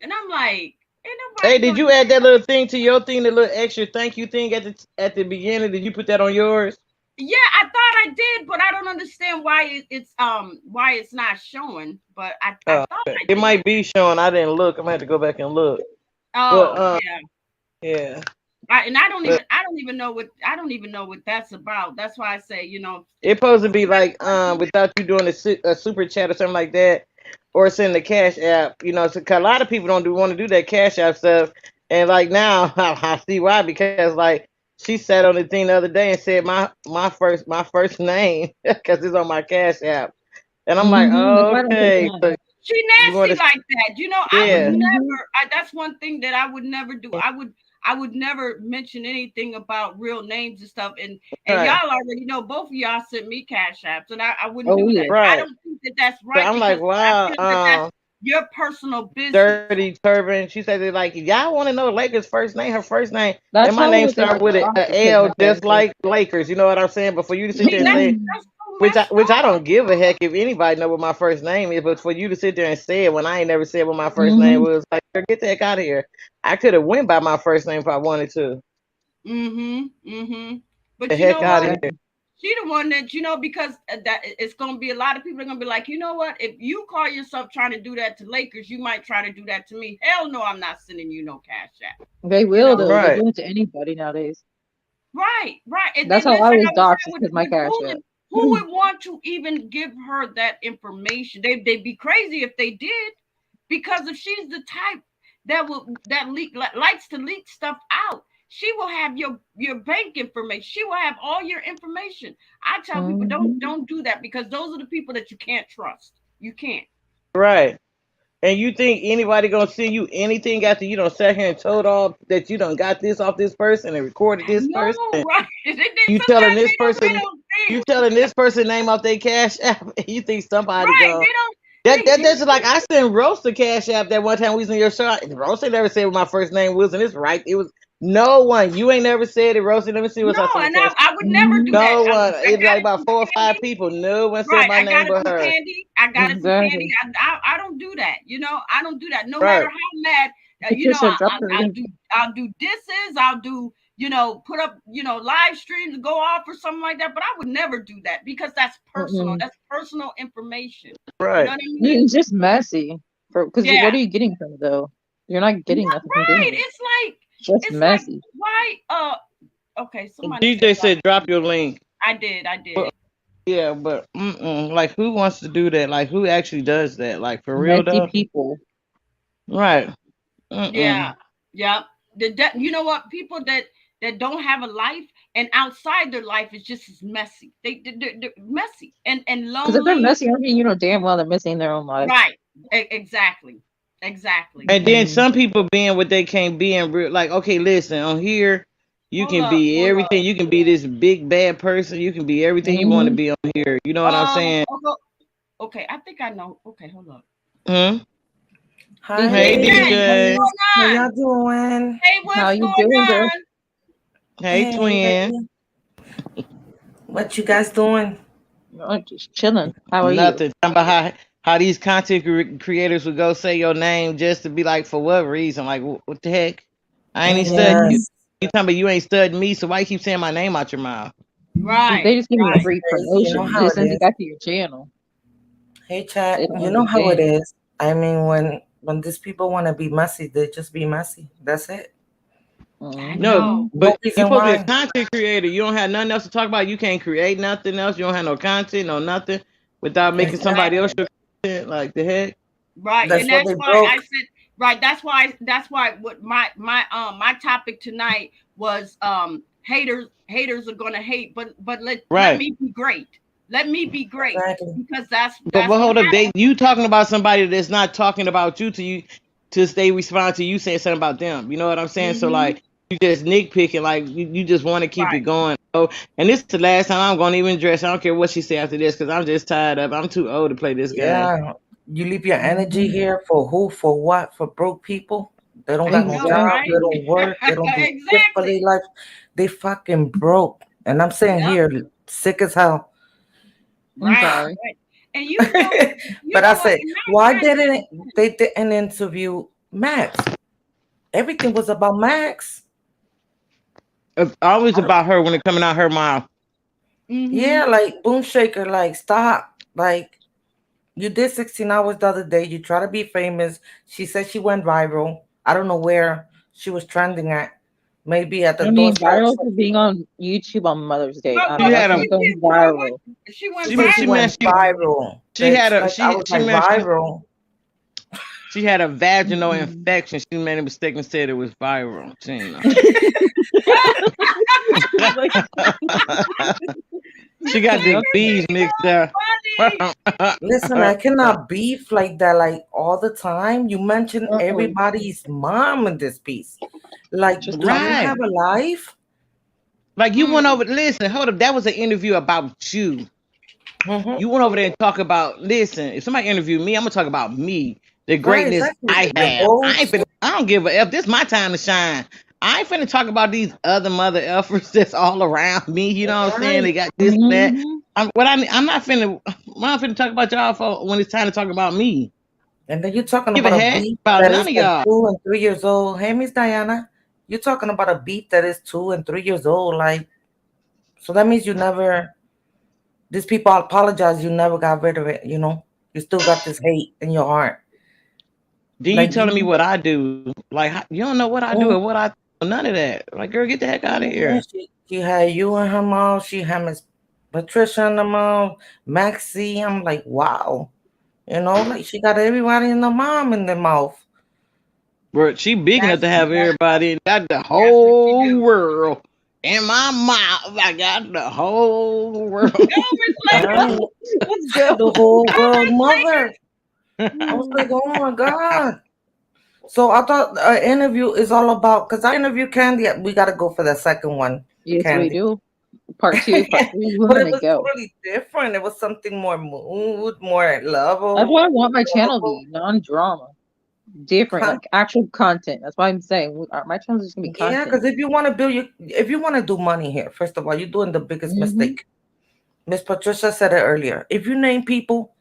and I'm like, ain't Hey, nobody did gonna. you add that little thing to your thing, the little extra thank you thing at the beginning? Did you put that on yours? Yeah, I thought I did, but I don't understand why why it's not showing. But I Oh, thought okay. I It did. might be showing. I didn't look. I'm gonna have to go back and look. But Oh yeah. yeah. And I don't But even I don't even know what that's about. That's why I say, it's supposed to be like without you doing a super chat or something like that, or sending the cash app. So 'cause a lot of people don't want to do that cash app stuff. And like now, I see why, because like she sat on the thing the other day and said my first name because it's on my cash app, and I'm like, That's oh, why I don't take okay, mine. so she you want nasty to, like that. I would yeah, Mm-hmm. never. That's one thing that I would never do. I would never mention anything about real names and stuff. And right, y'all already know. Both of y'all sent me cash apps, and I wouldn't Oh do yeah. that. I right. don't think that that's So right I'm like, because I wow, feel that that's your personal business. Dirty Turban. She said, like, y'all want to know Lakers' first name? Her first name, and That's my name how they started like with to a profit L, putting that just character. like Lakers. You know what I'm saying? But for you to sit there See, and that's say, Mm-hmm. that's so which messed I up. don't give a heck if anybody know what my first name is, but for you to sit there and say it when I ain't never said what my first name Mm-hmm. was, like, girl, get the heck out of here. I could have went by my first name if I wanted to. But The you heck know out what? of here. Exactly. She the one that because that it's gonna be a lot of people are gonna be like, you know what? If you call yourself trying to do that to Lakers, you might try to do that to me. Hell no, I'm not sending you no cash app. They You will know, though. They Right, do it to anybody nowadays. right, right. And That's then how this I like was I was doxxed saying because my with cash app. who would want to even give her that information? They'd be crazy if they did, because if she's the type that likes to leak stuff out, she will have your bank information. She will have all your information. I tell people Mm-hmm. don't do that because those are the people that you can't trust. You can't. right. And you think anybody gonna send you anything after you don't sat here and told all that you done got this off this person and recorded this person? No, right? You telling Sometimes this they person, don't say you it. telling this person name off their cash app, and you think somebody Right? going They don't. that's like I sent Roast the cash app that one time we was in your show. Roast ain't never said what my first name was, and it's right. It was no one. You ain't never said it, Roast. Let me see what's No, I sent the and cash. I would never do Mm-hmm. that. No one. I It's got like it about from four or five Candy. people. No one said Right. my I name got it but from her. Candy. I got it from Candy. Exactly. I don't do that. I don't do that. No matter Right. how mad, Patricia, drop the I'll link. do disses. I'll do, put up, live streams, go off or something like that. But I would never do that because that's personal. Mm-mm. That's personal information. You know Right. what I mean? It's just messy. Because Yeah. what are you getting from it though? You're not getting nothing from Right. doing it. It's just It's like messy. why okay, somebody said DJ said drop your link. I did. I Well, did. yeah, but like who wants to do that? Like who actually does that? Like for real Messy though? people. Right. Yeah. Mm-mm. Yeah. You know what? People that don't have a life and outside their life is just as messy. They're messy and Because if they're lonely. messy, I mean, you know damn well they're missing their own life. Right. Exactly. Exactly. And then Mm-mm. some people being what they can't be in real, like, okay, listen, on here, you Hold can up. be Hold up. everything. You can be this big bad person. You can be everything you want to Mm-hmm. be on here. You know what I'm saying? Okay. I think I know. Okay. Hold up. Hmm? DJ, Hi, Hey, DJ, what's DJ. ladies. How going on? y'all doing? Hey, how what's you going doing, girl? on? Hey, Hey, twin. what you guys doing? Oh, just chilling. How are you? Nothing. Talking about how these content creators would go say your name just to be like, for what reason? Like, what the heck? I ain't even studying Mm-hmm. you. Yes, You talking about you ain't studying me, so why you keep saying my name out your mouth? Right. They just give you Right. that's free crazy. You know promotion. how It it sends you is. back to your channel. Hey, They chat. don't You know how it understand. is. I mean, when these people want to be messy, they just be messy. That's it. I No, know. Mm-hmm. but No you reason supposed to be a why. content creator. You don't have nothing else to talk about. You can't create nothing else. You don't have no content, no nothing without making somebody else Exactly. your content. Like the heck? Right. That's And why that's they why I broke. said right. That's why what my topic tonight was haters are gonna hate, but let Right. me be great. Let me be great Exactly. because that's But that's what hold up, happened. you talking about somebody that's not talking about you to they respond to you saying something about them. You know what I'm saying? So Hmm. like you just nitpicking, like you just want to keep it Right. going. Oh, and this is the last time I'm gonna even dress. I don't care what she say after this because I'm just tired of. I'm too old to play this game. Yeah. You leave your energy Mm-hmm. here for who? For what? For broke people? They don't I got no know, job. right? They Exactly. don't work. They don't do shit for Exactly. their life. They fucking broke. And I'm sitting Yep. here sick as hell. I'm Right. sorry. Right. And you But I know what? say, And why nine times didn't they didn't interview Max? Everything was about Max. It's always I don't- about her when it coming out her mouth. mm-hmm. Yeah, like Boom Shaker, like stop. Like you did 16 hours the other day. You try to be famous. She said she went viral. I don't know where she was trending at, maybe at the I mean, doorstep. viral for being on YouTube on Mother's Day. Well, I She don't know. well, had That's a not going well, what viral. she went she So she she viral. went mentioned viral. she had a Like I was she like mentioned viral. she had a vaginal Mm-mm. infection. She made a mistake and said it was viral. She ain't know. Like, She Miss got the Lakers bees is mixed so up. funny. Listen, I cannot beef like that like all the time. You mention uh-oh. everybody's mom in this piece. Like, Just do you Right. have a life? Like you went Mm, over. Listen, hold up. That was an interview about you. Mm-hmm. You went over there and talk about. Listen, if somebody interviewed me, I'm gonna talk about me, the Right, greatness exactly. I The have. I ain't goals. finna. I don't give a f. This my time to shine. I ain't finna talk about these other mother effers that's all around me. You know what I'm saying? Right. They got this and that. hmm I'm not finna. I'm not finna talk about y'all for when it's time to talk about me. And then you're talking Give a about a heck beef about that none is of like y'all. 2 and 3 years old. Hey, Miss Diana, you're talking about a beef that is 2 and 3 years old. Like, so that means you never, these people apologize, you never got rid of it, you know? You still got this hate in your heart. Then you Like, telling me you, what I do? Like you don't know what I do or mm, what I none of that. Like girl, get the heck out of mm, here. she had you in her mouth, she had Miss Patricia in the mouth, Maxie. I'm like, wow. You know, like she got everybody in the mom in their mouth. Bro, she big enough to have that's everybody and got the that's what you whole do. world in my mouth. I got the whole world. Go, Miss Lakers. I Let's go. the whole Go, world Miss mother. Lakers. I was like, oh my God. So I thought an interview is all about because I interviewed Candy. We got to go for the second one, Yes, we Candy. do. Part two, part three. We're But it gonna was go. totally different. It was something more mood, more That's what level, I want my channel to lovable. be. Non-drama. Different, like actual content. That's why I'm saying my channel is just gonna be Yeah, content. because if you want to build your, if you want to do money here, first of all, you're doing the biggest hmm mistake. Miss Patricia said it earlier. If you name people,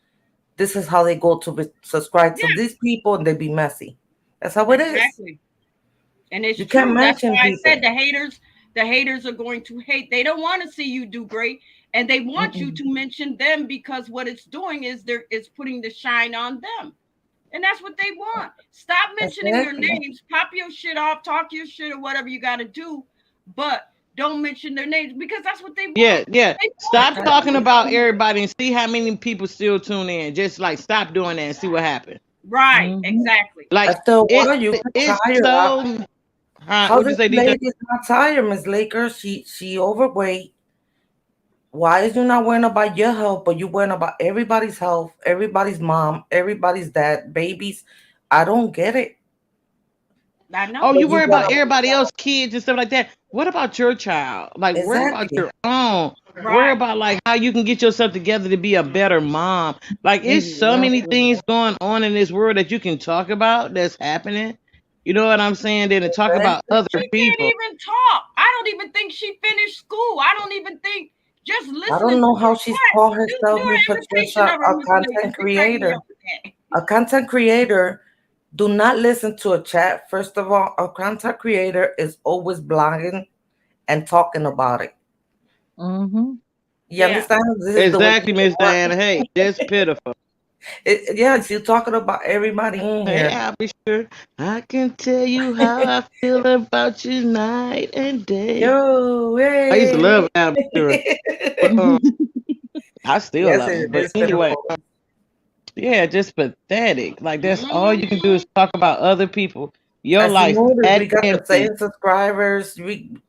this is how they go to subscribe to Yeah, these people and they be messy. That's how it is. exactly. And it's You can't true. That's mention why I said people. the haters are going to hate. They don't want to see you do great, and they want you Mm-mm. to mention them because what it's doing is it's putting the shine on them. And that's what they want. Stop mentioning their Exactly. names. Pop your shit off, talk your shit or whatever you got to do, but don't mention their names because that's what they Yeah, want. yeah. They want Stop you to talking Exactly. about mention everybody and see how many people still tune in. Just like stop doing that and see what happens. them. Right, hmm exactly. Like After a it while, you get it's tired. so How what'd you this say, DJ? lady is not tired, Miss Laker? She overweight. Why is you not worrying about your health, but you worrying about everybody's health, everybody's mom, everybody's dad, babies? I don't get it. I Oh, know. But you you worry about wanna everybody else, kids and stuff like that. What about your child? Like, worry about exactly. your own. Worry Right. about like how you can get yourself together to be a better mom. Like, it's so many Exactly. things going on in this world that you can talk about that's happening. You know what I'm saying? Then to talk about Exactly. other She can't people. even talk. I don't even think she finished school. I don't even think just I don't listening to know how her. she's What? called Do herself, an Miss imitation Patricia, of her, a Miss Lakers. content You crack me creator. up with that. A content creator, do not listen to a chat. First of all, a content creator is always blogging and talking about it. hmm You Yeah. understand? This is the way Exactly, people Miss work. Diana. Hey, that's pitiful. Yes, you're talking about everybody in Hey, here. I'll be sure. I can tell you how I feel about you night and day. Yo, I used to love hey. I'll be sure. But I still Yes, love it him. But is anyway, pitiful. yeah, just pathetic. Like that's all you can do Hmm. is talk about other people. Your As you life notice, that we got the empty. same subscribers. We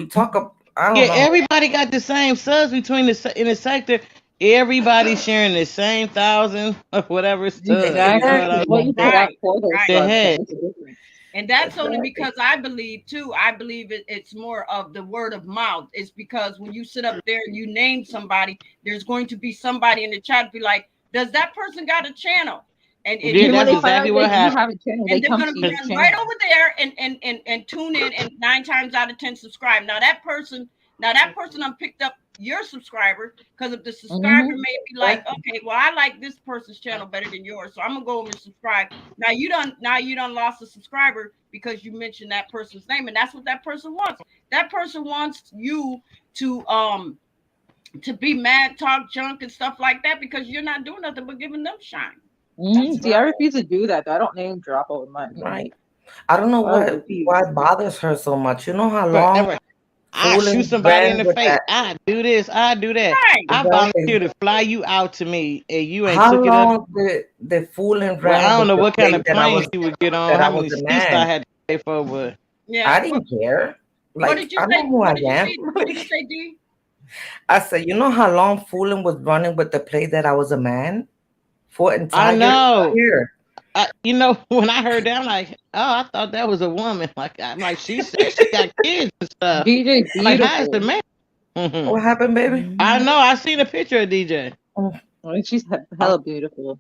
talk up. I Yeah, don't know. everybody got the same subs between in the sector. Everybody sharing the same thousand or whatever subs. You know Exactly. what Because I'm what Exactly. you put saying? out Right. for those Right. The subs that heck. makes a difference. And that's only Exactly. because I believe too. I believe it's more of the word of mouth. It's because when you sit up there and you name somebody, there's going to be somebody in the chat be like, "Does that person got a channel?" And Yeah, you Then when know that's they what? find exactly out what that you happened. have a channel, they And they're come gonna to your run right channel. over there and tune in. And 9 times out of 10 subscribe. Now that person done picked up your subscriber because if the subscriber hmm may be like, Exactly. okay, well I like this person's channel better than yours, so I'm gonna go over and subscribe. Now you done lost a subscriber because you mentioned that person's name, and that's what that person wants. That person wants you to be mad, talk junk and stuff like that because you're not doing nothing but giving them shine. That's See, I Right. refuse to do that. Though. I don't name drop over my. Right. I don't know I what refuse. why bothers her so much. You know how long Forever. I shoot fooling somebody in ran the with face. that I do this. I do that. Right. I exactly. volunteer to fly you out to me, and you ain't How took it up. long did the fooling Well, I ran don't with know the what kind play of plane she would get on, that how I was many a seats I man? had to pay for, but Yeah. I didn't care. What Like did you I say? know who What I did you am. say? What did you say, D? I said, you know how long fooling was running with the play that I was a man for I entire know. year. When I heard that, I'm like, oh, I thought that was a woman. Like, I'm like, she said she got kids and stuff. DJ's I'm like, how is the beautiful. man? Hmm. What happened, baby? I Hmm. know. I seen a picture of DJ. Mm. She's hella beautiful.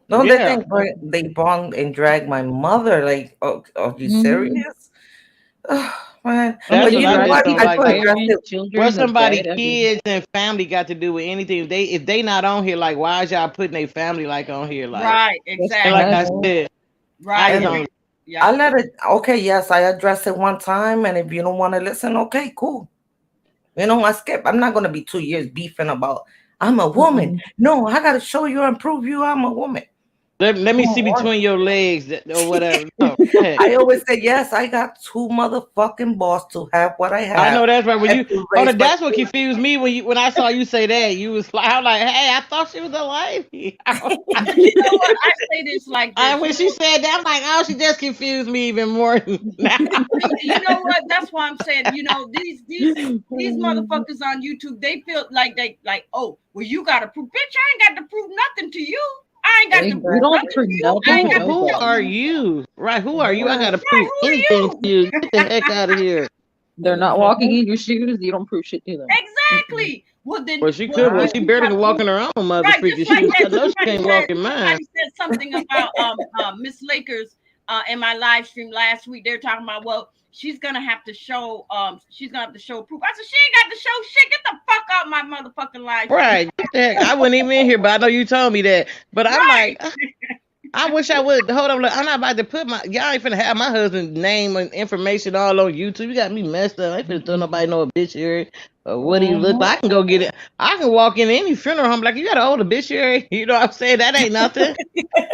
No, they Yeah. think they bond and drag my mother. Like, oh, are you Hmm. serious? Man, I mean, That's but what they you I know drag just what? don't I people's like. could Like, address it. parents, what children, the somebody dead, everyone. kids and family got to do with anything? If they not on here, like, why is y'all putting their family like on here? Like, Right. That's and like Exactly. I messy. Mhm. said, I Right. just And don't. Yeah. I let it. Okay, yes, I address it one time, and if you don't want to listen, okay, cool. You know, I skip. I'm not gonna be 2 years beefing about I'm a woman. Mm-mm. No, I gotta show you and prove you I'm a woman. Let me Come see on. between your legs or whatever. No, hey, I always say yes. I got two motherfucking balls to have what I I have know that's right. When and you, to oh, raise my that's what kids. confused me when I saw you say that. You was like, I'm like, hey, I thought she was a lady. You know what? I say this like this. When You she know, said that, I'm like, oh, she just confused me even more now. you know what? That's why I'm saying. You know, these motherfuckers on YouTube. They feel like oh, well, you gotta prove. Bitch, I ain't got to prove nothing to you. I ain't got to We prove don't Exactly. nothing prove to you. I nothing ain't to got to Who show nobody. are you. you? Right? Who are you? I Right. gotta Right? prove Who are anything to you? you. Get the heck out of here. They're not walking Mhm. in your shoes. You don't prove shit to them. Mm-mm. Exactly. Well, then, Well, she well, could. Well, you, Right. she you barely gotta can walk prove. in her own mother Right, just freaking like shoes. that. I know she can't walk in mine. Somebody said something about Miss Lakers in my live stream last week. They're talking about, well, she's gonna have to show proof. I said she ain't got to show shit. Get the fuck out my motherfucking live stream. Right. Get the heck. I wasn't even in here, but I know you told me that. But I'm Right. like, I wish I would. Hold on, look, I'm not about to put y'all ain't finna have my husband's name and information all on YouTube. You got me messed up. I ain't finna throw nobody no obituary or what he look Mhm. like. I can go get it. I can walk in any funeral home like you got an old obituary. You know what I'm saying? That ain't nothing.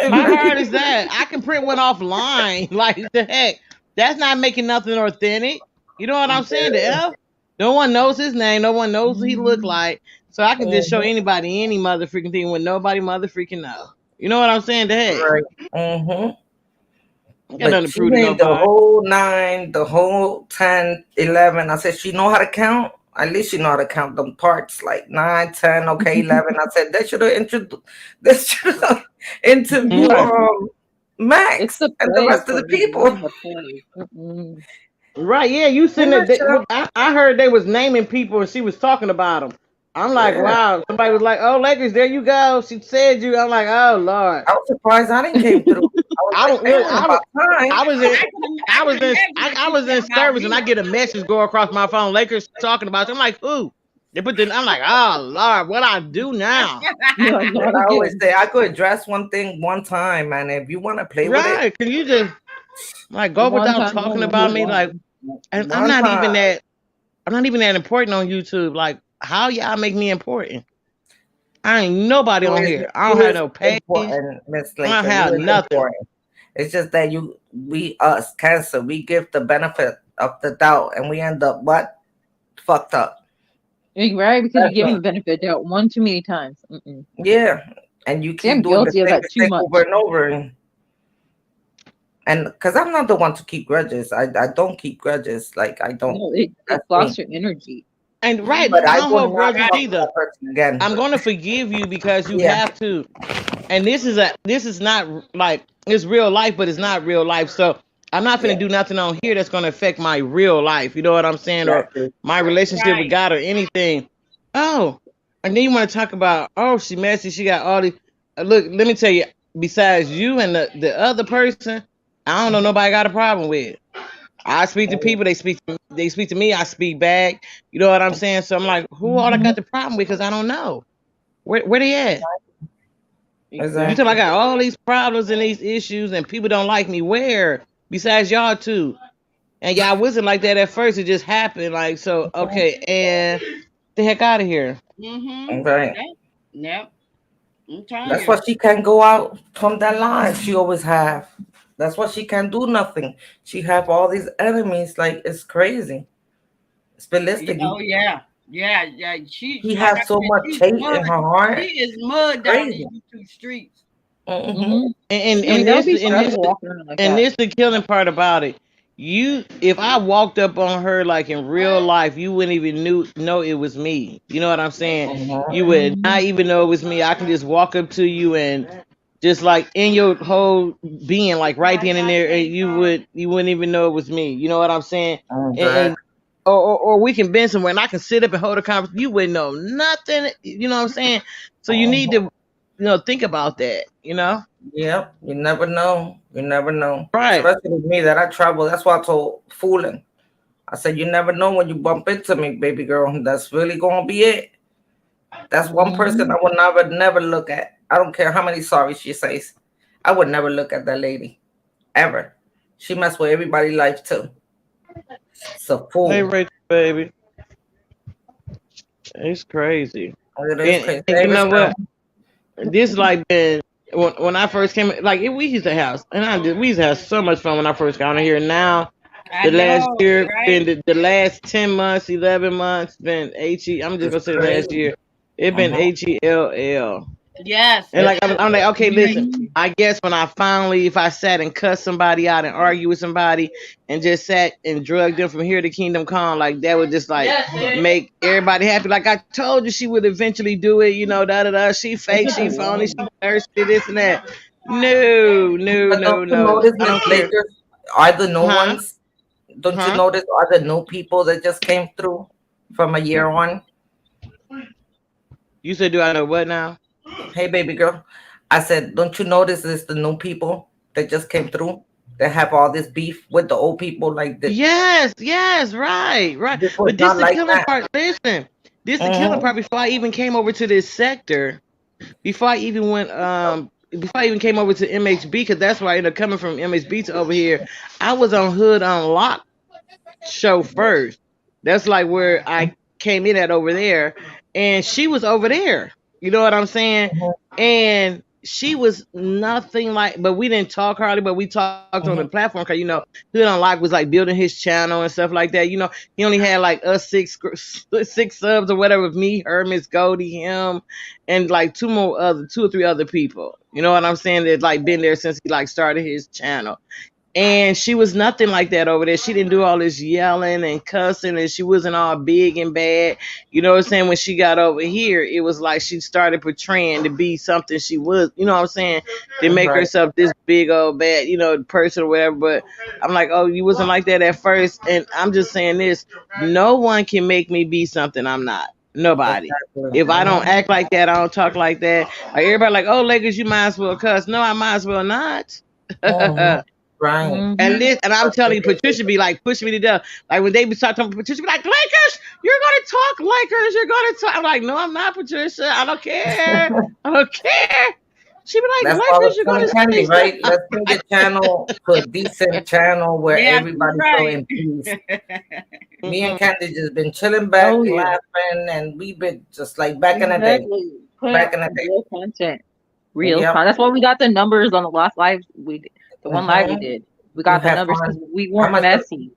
How hard is that? I can print one offline. Like the heck. That's not making nothing authentic. You know what I'm saying? The F. No one knows his name. No one knows what he look like. So I can just show Mhm. anybody any mother freaking thing when nobody mother freaking know. You know what I'm saying? The heck. Right. Mhm. I got But nothing to she prove to made the nobody. whole 9, the whole 10, 11. I said, she know how to count? At least she know how to count them parts, like 9, 10, okay, 11. I said, they should have introduced, they should have interviewed Right. It's Max the and the plays rest of for the me. people. The plays. Mm-mm. Right, yeah, you Hey, sitting there. Michelle. I heard they was naming people and she was talking about them. I'm like, Yeah. wow. Somebody was like, "Oh, Lakers, there you go." She said you. I'm like, "Oh Lord." I was surprised I didn't came through. I was I like, don't really. damn, about time. I was in. I can imagine what I she was said in about service and I me. get a message go across my phone. Lakers talking about you. I'm like, who? They put the. I'm like, oh Lord, what I do now? You're like, But not I always again. say I could address one thing one time, and if you want to play with it, Right? Can you just like go One without time talking only. about Move me? Like, on. and I'm one not time. even that. I'm not even that important on YouTube. Like, how y'all make me important? I ain't nobody You on is here. I don't you have is no page. important, Miss I don't Laker. You have is nothing. important. It's just that we us cancer, we give the benefit of the doubt, and we end up what fucked up. You're right, because you That's give them me. the benefit of doubt one too many times. Mm-mm. Yeah, and you See, keep I'm doing the guilty of same that too mistake over much. and over, and because I'm not the one to keep grudges. I don't keep grudges. Like I don't. No, it That's blocks me. your energy. And right, But I I Mhm. don't will hold not grudges Right. talk to either. that person again. I'm gonna forgive you because you Yeah. have to. And this is not like it's real life, but it's not real life. So I'm not Yeah. gonna do nothing on here that's gonna affect my real life. You know what I'm saying? Or Exactly. my relationship with Right. God or anything. Oh, and then you want to talk about she messy. She got all these. Look, let me tell you. Besides you and the other person, I don't know nobody got a problem with. I speak to people. They speak to me. I speak back. You know what I'm saying? So I'm like, who all I Mhm. got the problem with? Because I don't know where they at. You tell me I Exactly. Exactly. got all these problems and these issues, and people don't like me. Where? Besides y'all two, and y'all wasn't like that at first. It just happened. Like so. Okay, and the heck out of here. Mhm. Right. Yep. Yep. I'm telling That's you. why she can't go out from that line. She always have. That's why she can't do nothing. She have all these enemies. Like it's crazy. It's ballistic. Yeah, yeah. She, He like I has so said, much she's hate mud. in her She heart. is mud down these Crazy. YouTube streets. Hmm. Mm-hmm. And I mean, and that would this be and this stressful walking around like and that. this the killing part about it. You, if I walked up on her like in real life, you wouldn't even know it was me. You know what I'm saying? Hmm. You would Mm-hmm. not even know it was me. I can just walk up to you and just like in your whole being, like right then and there, and you wouldn't even know it was me. You know what I'm saying? And Exactly. or we can bend somewhere and I can sit up and hold a conversation. You wouldn't know nothing. You know what I'm saying? So you need to, think about that. Yep. You never know. You never know. Right. Especially with me that I travel. That's why I told Fooling. I said, you never know when you bump into me, baby girl. That's really gonna be it. That's one person Mm-hmm. I would never look at. I don't care how many sorry she says. I would never look at that lady. Ever. She messed with everybody's life too. It's a Hey, fool. Rachel, baby, it's crazy. It is And, crazy. and Hey, you know Michelle. what? This like been when I first came. Like we used to have, and we used to have so much fun when I first got on here. Now I the last know, year right? been the last 10 months, 11 months been he. I'm just It's gonna say the last crazy. year. It been Uh-huh. Hell. Yes, And it's like I'm like, okay, listen. Mm-hmm. I guess when if I sat and cussed somebody out and argued with somebody and just sat and drugged them from here to Kingdom Come, like that would just like make everybody happy. Like I told you, she would eventually do it. Da da da. She Some fake, she people phony, she won't. thirsty, this and that. No, no, But don't no, you no. notice I these don't care. Lakers are the new Huh? ones? Don't you Huh? notice are the new people that just came through from a year on? You said, do I know what now? Hey, baby girl. I said, don't you notice it's the new people that just came through that have all this beef with the old people? Like that, Yes, right. this was But this not the like killing that. part. Listen, this the killing Hmm. part. Before I even came over to this sector, before I even before I even came over to MHB, because that's why I ended up coming from MHB to over here. I was on Hood Unlocked show first. That's like where I came in at over there, and she was over there. You know what I'm saying? And she was nothing like, but we didn't talk hardly, but we talked on the Hmm. platform because Hood Unlocked was like building his channel and stuff like that. He only had like us six subs or whatever with me, her, Miss Goldie, him, and like two or three other people. You know what I'm saying? That like been there since he like started his channel. And she was nothing like that over there. She didn't do all this yelling and cussing, and she wasn't all big and bad. You know what I'm saying? When she got over here, it was like she started portraying to be something she was, you know what I'm saying? To make Right. herself this big old bad, person or whatever. But I'm like, oh, you wasn't like that at first. And I'm just saying this, no one can make me be something I'm not. Nobody. Exactly. If I don't Hmm. act like that, I don't talk like that. Like everybody like, oh, Lakers, you might as well cuss. No, I might as well not. Hmm. Right. And Mm-hmm. this, and I'm telling you, Patricia be like pushing me to death. Like when they be talking, Patricia be like, Lakers, you're gonna talk Lakers, you're gonna talk. I'm like, no, I'm not, Patricia. I don't care. I don't care. She be like, That's why I Lakers, was you're telling gonna Candy, say right? something. Let's bring the channel to a decent channel where yeah, she's everybody feel right. in peace. Me and Mm-mm. Candy just been chilling back, Oh yeah. laughing, and we been just like back in the day. Exactly. Put Back out in the day. real content. Real Yep. content. That's why we got the numbers on the last live the one live we Hmm. did. We We got the have numbers because fun. we How weren't much? messy.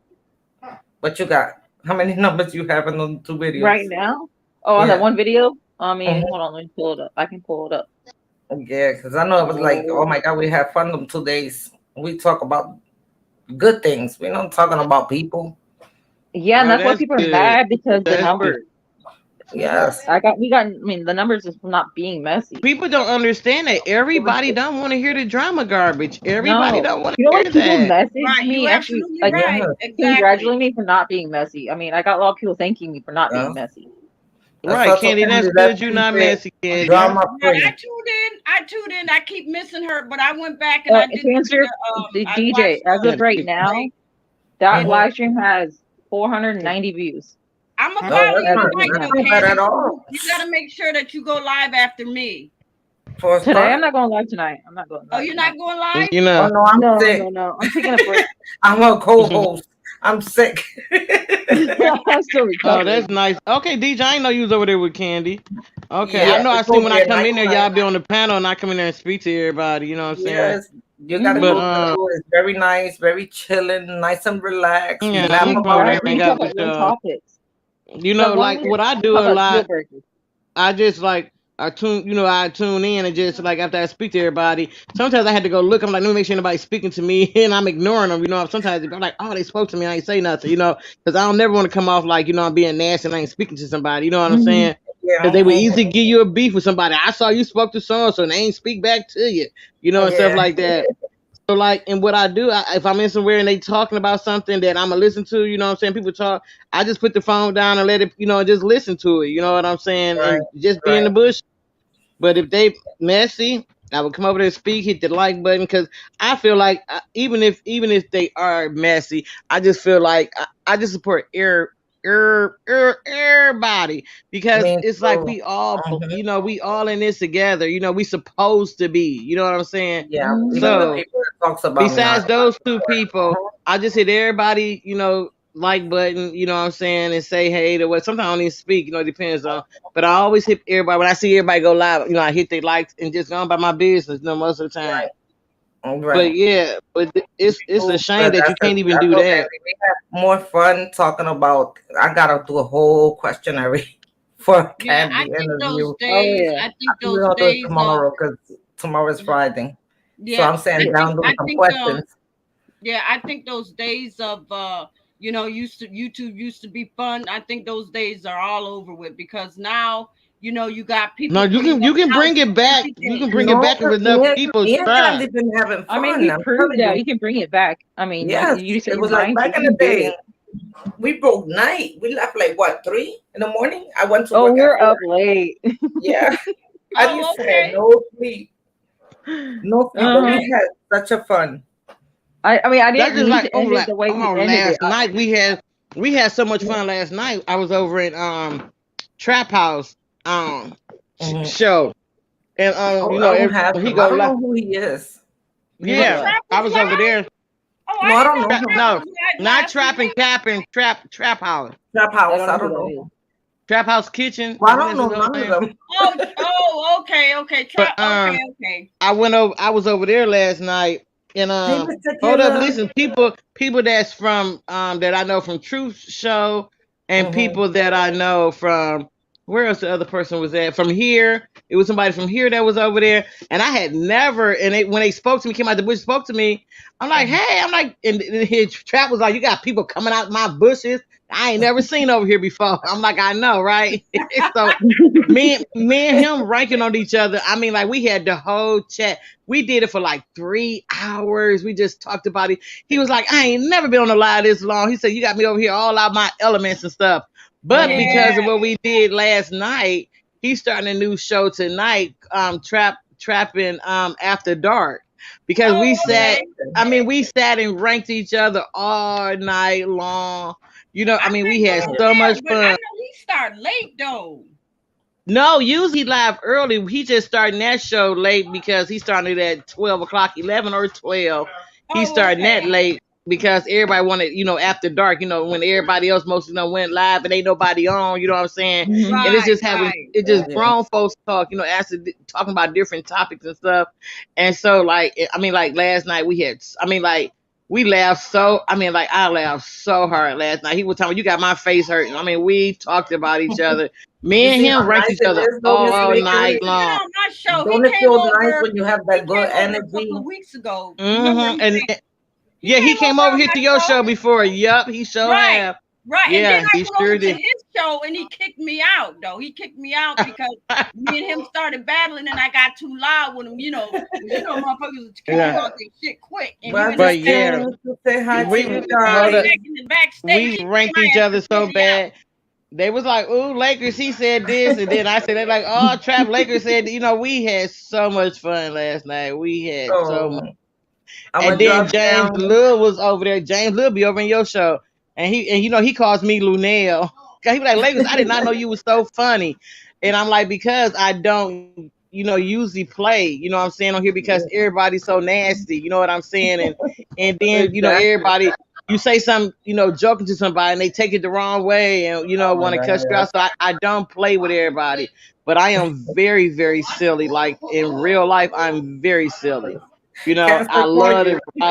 What you got? How many numbers you have in those two Right videos? now. Oh, on that Yeah. one video? I mean, Hmm. hold on, let me pull it up. I can pull it up. Yeah, because I know it was like, oh Oh, my God, we had fun them 2 days. We talk about good things. We don't talking about people. yeah, and Oh, that's why that's people are good. mad because the That's good. numbers. Yes. I mean, the numbers is from not being messy. People don't understand that everybody don't want to hear the drama garbage. Everybody No. don't want You know, to like hear people that. message Right, me you actually absolutely like right. Yeah. Exactly. congratulating me for not being messy. I mean, I got a lot of people thanking me for not Yeah. being messy. That's Right, what I told Candy, that's Candy. Let's good. You're keep not it messy, Candy. drama Right, I free. tuned in. I tuned in. I keep missing her, but I went back and I did To answer the the I DJ, watched as Yeah, of right the now, replay. that And Hmm. live stream has 490 views I'm gonna No, follow that's you as of not. right tonight That's now. though, not bad at Candy. all. You gotta make sure that you go live after me. For a Today, I'm start. not going live tonight. I'm not going Oh, live you're tonight. not going live? you Oh know. no, I'm No, sick. no, no. I'm taking a break. I'm a co-host. I'm sick. I'm still Oh, that's recovering. nice. Okay, DJ, I didn't know you was over there with Candy. Okay, Yeah, I know I it's see gonna when be I a come nice in there, night. y'all be on the panel and I come in there and speak to everybody, you know what I'm saying? Yes, You gotta Mm-hmm. But go through. It's very nice, very chilling, nice and relaxed. We yeah, laugh I'm about over there Exactly. and You got talk with about real y'all. topics. You The know, one like we what I do talk a about deal lot. breakers. I just like I tune in and just like after I speak to everybody. Sometimes I had to go look. I'm like, let me make sure nobody's speaking to me, and I'm ignoring them. You know, sometimes I'm like, oh, they spoke to me. I ain't say nothing. You know, because I don't never want to come off like I'm being nasty and I ain't speaking to somebody. You know what I'm Mm-hmm. saying? Yeah, Because they would easily give you a beef with somebody. I saw you spoke to so and so, and they ain't speak back to you. You know, and stuff yeah, like that. So like, and what I do, if I'm in somewhere and they talking about something that I'm gonna listen to, you know what I'm saying? People talk, I just put the phone down and let it, and just listen to it. You know what I'm saying? right, And just be in right. the bush. But if they messy, I would come over there and speak, hit the like button, because I feel like even if they are messy, I just feel like I just support everybody, because Me it's like too. Mhm. we all in this together. We supposed to be. You know what I'm saying? Yeah, even the Mm-hmm. So people that talks about me are besides my those two support. people, I just hit everybody, like button, you know what I'm saying, and say hey to what. Sometimes I don't even speak, it depends on. But I always hit everybody when I see everybody go live, I hit their likes and just go on by my business, most of the time. But Right. yeah, but it's a Cool, shame but that you can't even do that's okay. that. We have more fun talking about. I gotta do a whole questionnaire for a Yeah, I Candy think those interview. Oh days. yeah. I I think think we're those gonna do it days of. tomorrow because tomorrow is Friday. So Yeah, I'm I sitting Yeah. think. down doing I some think. questions. Yeah, I think those days of used to YouTube used to be fun. I think those days are all over with because now you got No, people you putting can up you can bring houses it back. every You day. can bring it No, back if 'cause enough people me and try. Candy been having I mean, fun. he I'm proved telling that you. he can bring it back. I mean, like Yes, you said, it you're was like back 90. in He the did day. it. We broke night. We left like what 3 in the morning. I went to Oh, work at we're 4. up late. Yeah, I didn't Oh, say okay. no sleep, no sleep. But we Uh-huh. Okay. had such a fun. I mean, I That's didn't just mean like to end it the way he ended it. last night we had so much fun last night. I was over at Trap House Mhm. show, and Oh, I don't have he him. I go don't like, know who he is. Neither Oh, do I. yeah, trap I was was over live. there. Oh, No, I I didn't don't know know him. trap No, was live not last trapping, night. capping, trap house, Trap I House. don't know I who don't that know is. him. trap house kitchen. Well, I I think don't that's his know whole none of name. them. Oh, okay, okay. But Trap. Okay, okay. I was over there last night, and Hey, Mr. hold up, Killer. listen, people that's from that I know from Truth Show, and Mm-hmm. people that I know from, where else the other person was at, from here. It was somebody from here that was over there, and I had never, and when they spoke to me, came out the bush, spoke to me. I'm like, hey, I'm like, and his trap was like, you got people coming out my bushes I ain't never seen over here before. I'm like, I know, right? So me and him ranking on each other. I mean, like we had the whole chat. We did it for like 3 hours. We just talked about it. He was like, I ain't never been on the live this long. He said, you got me over here all out my elements and stuff. But Mm-hmm. because of Yeah. what we did last night, he's starting a new show tonight, trapping after dark. Because Oh, we Oh, sat, okay. I mean, we sat and ranked each other all night long. I I mean, we might go had over so there, much but I fun. know he start late though. No, usually live early. He just starting that show late because he started at 12 o'clock, 11 or 12. He Oh, starting that okay. late because everybody wanted, after dark, when everybody else most went live and ain't nobody on, you know what I'm saying? Hmm. And it's Right, just having right. it just Yeah. grown folks talk, talking about different topics and stuff. And so like I mean like last night we had I mean like we laughed so I mean like I laughed so hard last night. He was telling me you got my face hurting. I mean we talked about each other. You Me and see how him ranked nice each it other is, though, Miss all Yeah, Lakers? night he's been long. on my show. Don't it feel nice when you have He that good came over a couple energy? of weeks ago. Remember Hmm. he And came he yeah, he came came over over on here my to your show. show before. Yup, he sure Right. have. Right. And then Yeah, I he went sure over to did. his show and he kicked me out though. He kicked me out because me and him started battling and I got too loud with him, motherfuckers was kick you Yeah, out their shit quick. And But him I and his but just back yeah, came to say hi to we you hold going up. guys. back in the backstage. We He kicked ranked my each ass other and threw so me out. bad. They was like, "Ooh, Lakers." He said this, and then I said, "They like, oh, Trap Lakers said." We had so much fun last night. We had so So much. I'm And gonna then drop James down. Lil was over there. James Lil be over in your show, and he calls me Lunel. He be like, Lakers, I did not know you was so funny, and I'm like, because I don't, usually play, what I'm saying, on here because everybody's so nasty, you know what I'm saying, and then Exactly. everybody. You say something, joking to somebody, and they take it the wrong way, and want to cuss you Yeah. out. So I don't play with everybody, but I am very, very silly. Like in real life, I'm very silly. You know, Cancer I for love you. it. We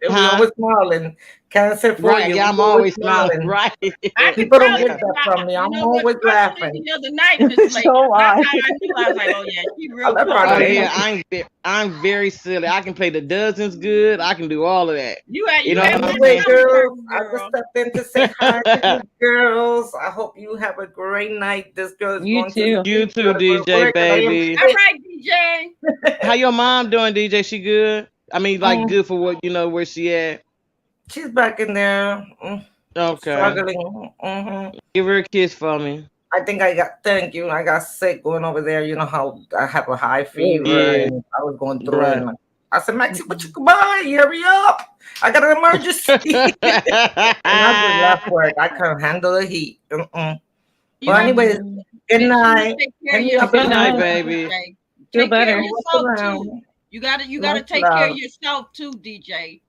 Huh? always smiling. Cancer for Right. you. Yeah, We I'm always always smiling. smiling. Right. I could People don't probably, Yeah. get that from me. you I'm know what, always especially laughing. the other night, Miss Lake. So That's I. how I knew. I was like, oh yeah, she I real love her Oh funny. yeah, name. I'm very silly. I can play the dozens good. I can do all of that. You You know at what I'm one Anyway, saying? comedy girls, person, I just girl. stepped in to say hi to you girls. I hope you have a great night. This girl is You going to too. You sleep. too, Gotta go to DJ work because I am baby. All sick. right, DJ. How your mom doing, DJ? She good? I mean, like Mm, good for what you know where she at. she's back in there, Okay. struggling. Give her a kiss for me. I think thank you. I got sick going over there. You know how I have a high Oh fever yeah. Yeah. and I was going through it. Right. And I said, Maxie, what you come by? Hurry up. I got an emergency. And I just left work. I couldn't handle the heat. You But know, anyways, Mm-hmm. good make sure you night. take care Hit of me up Good Good again. yourself night, night. too, baby. DJ. Feel Take care of better. Don't mess yourself too. around. You gotta Much take care of love. yourself too, DJ.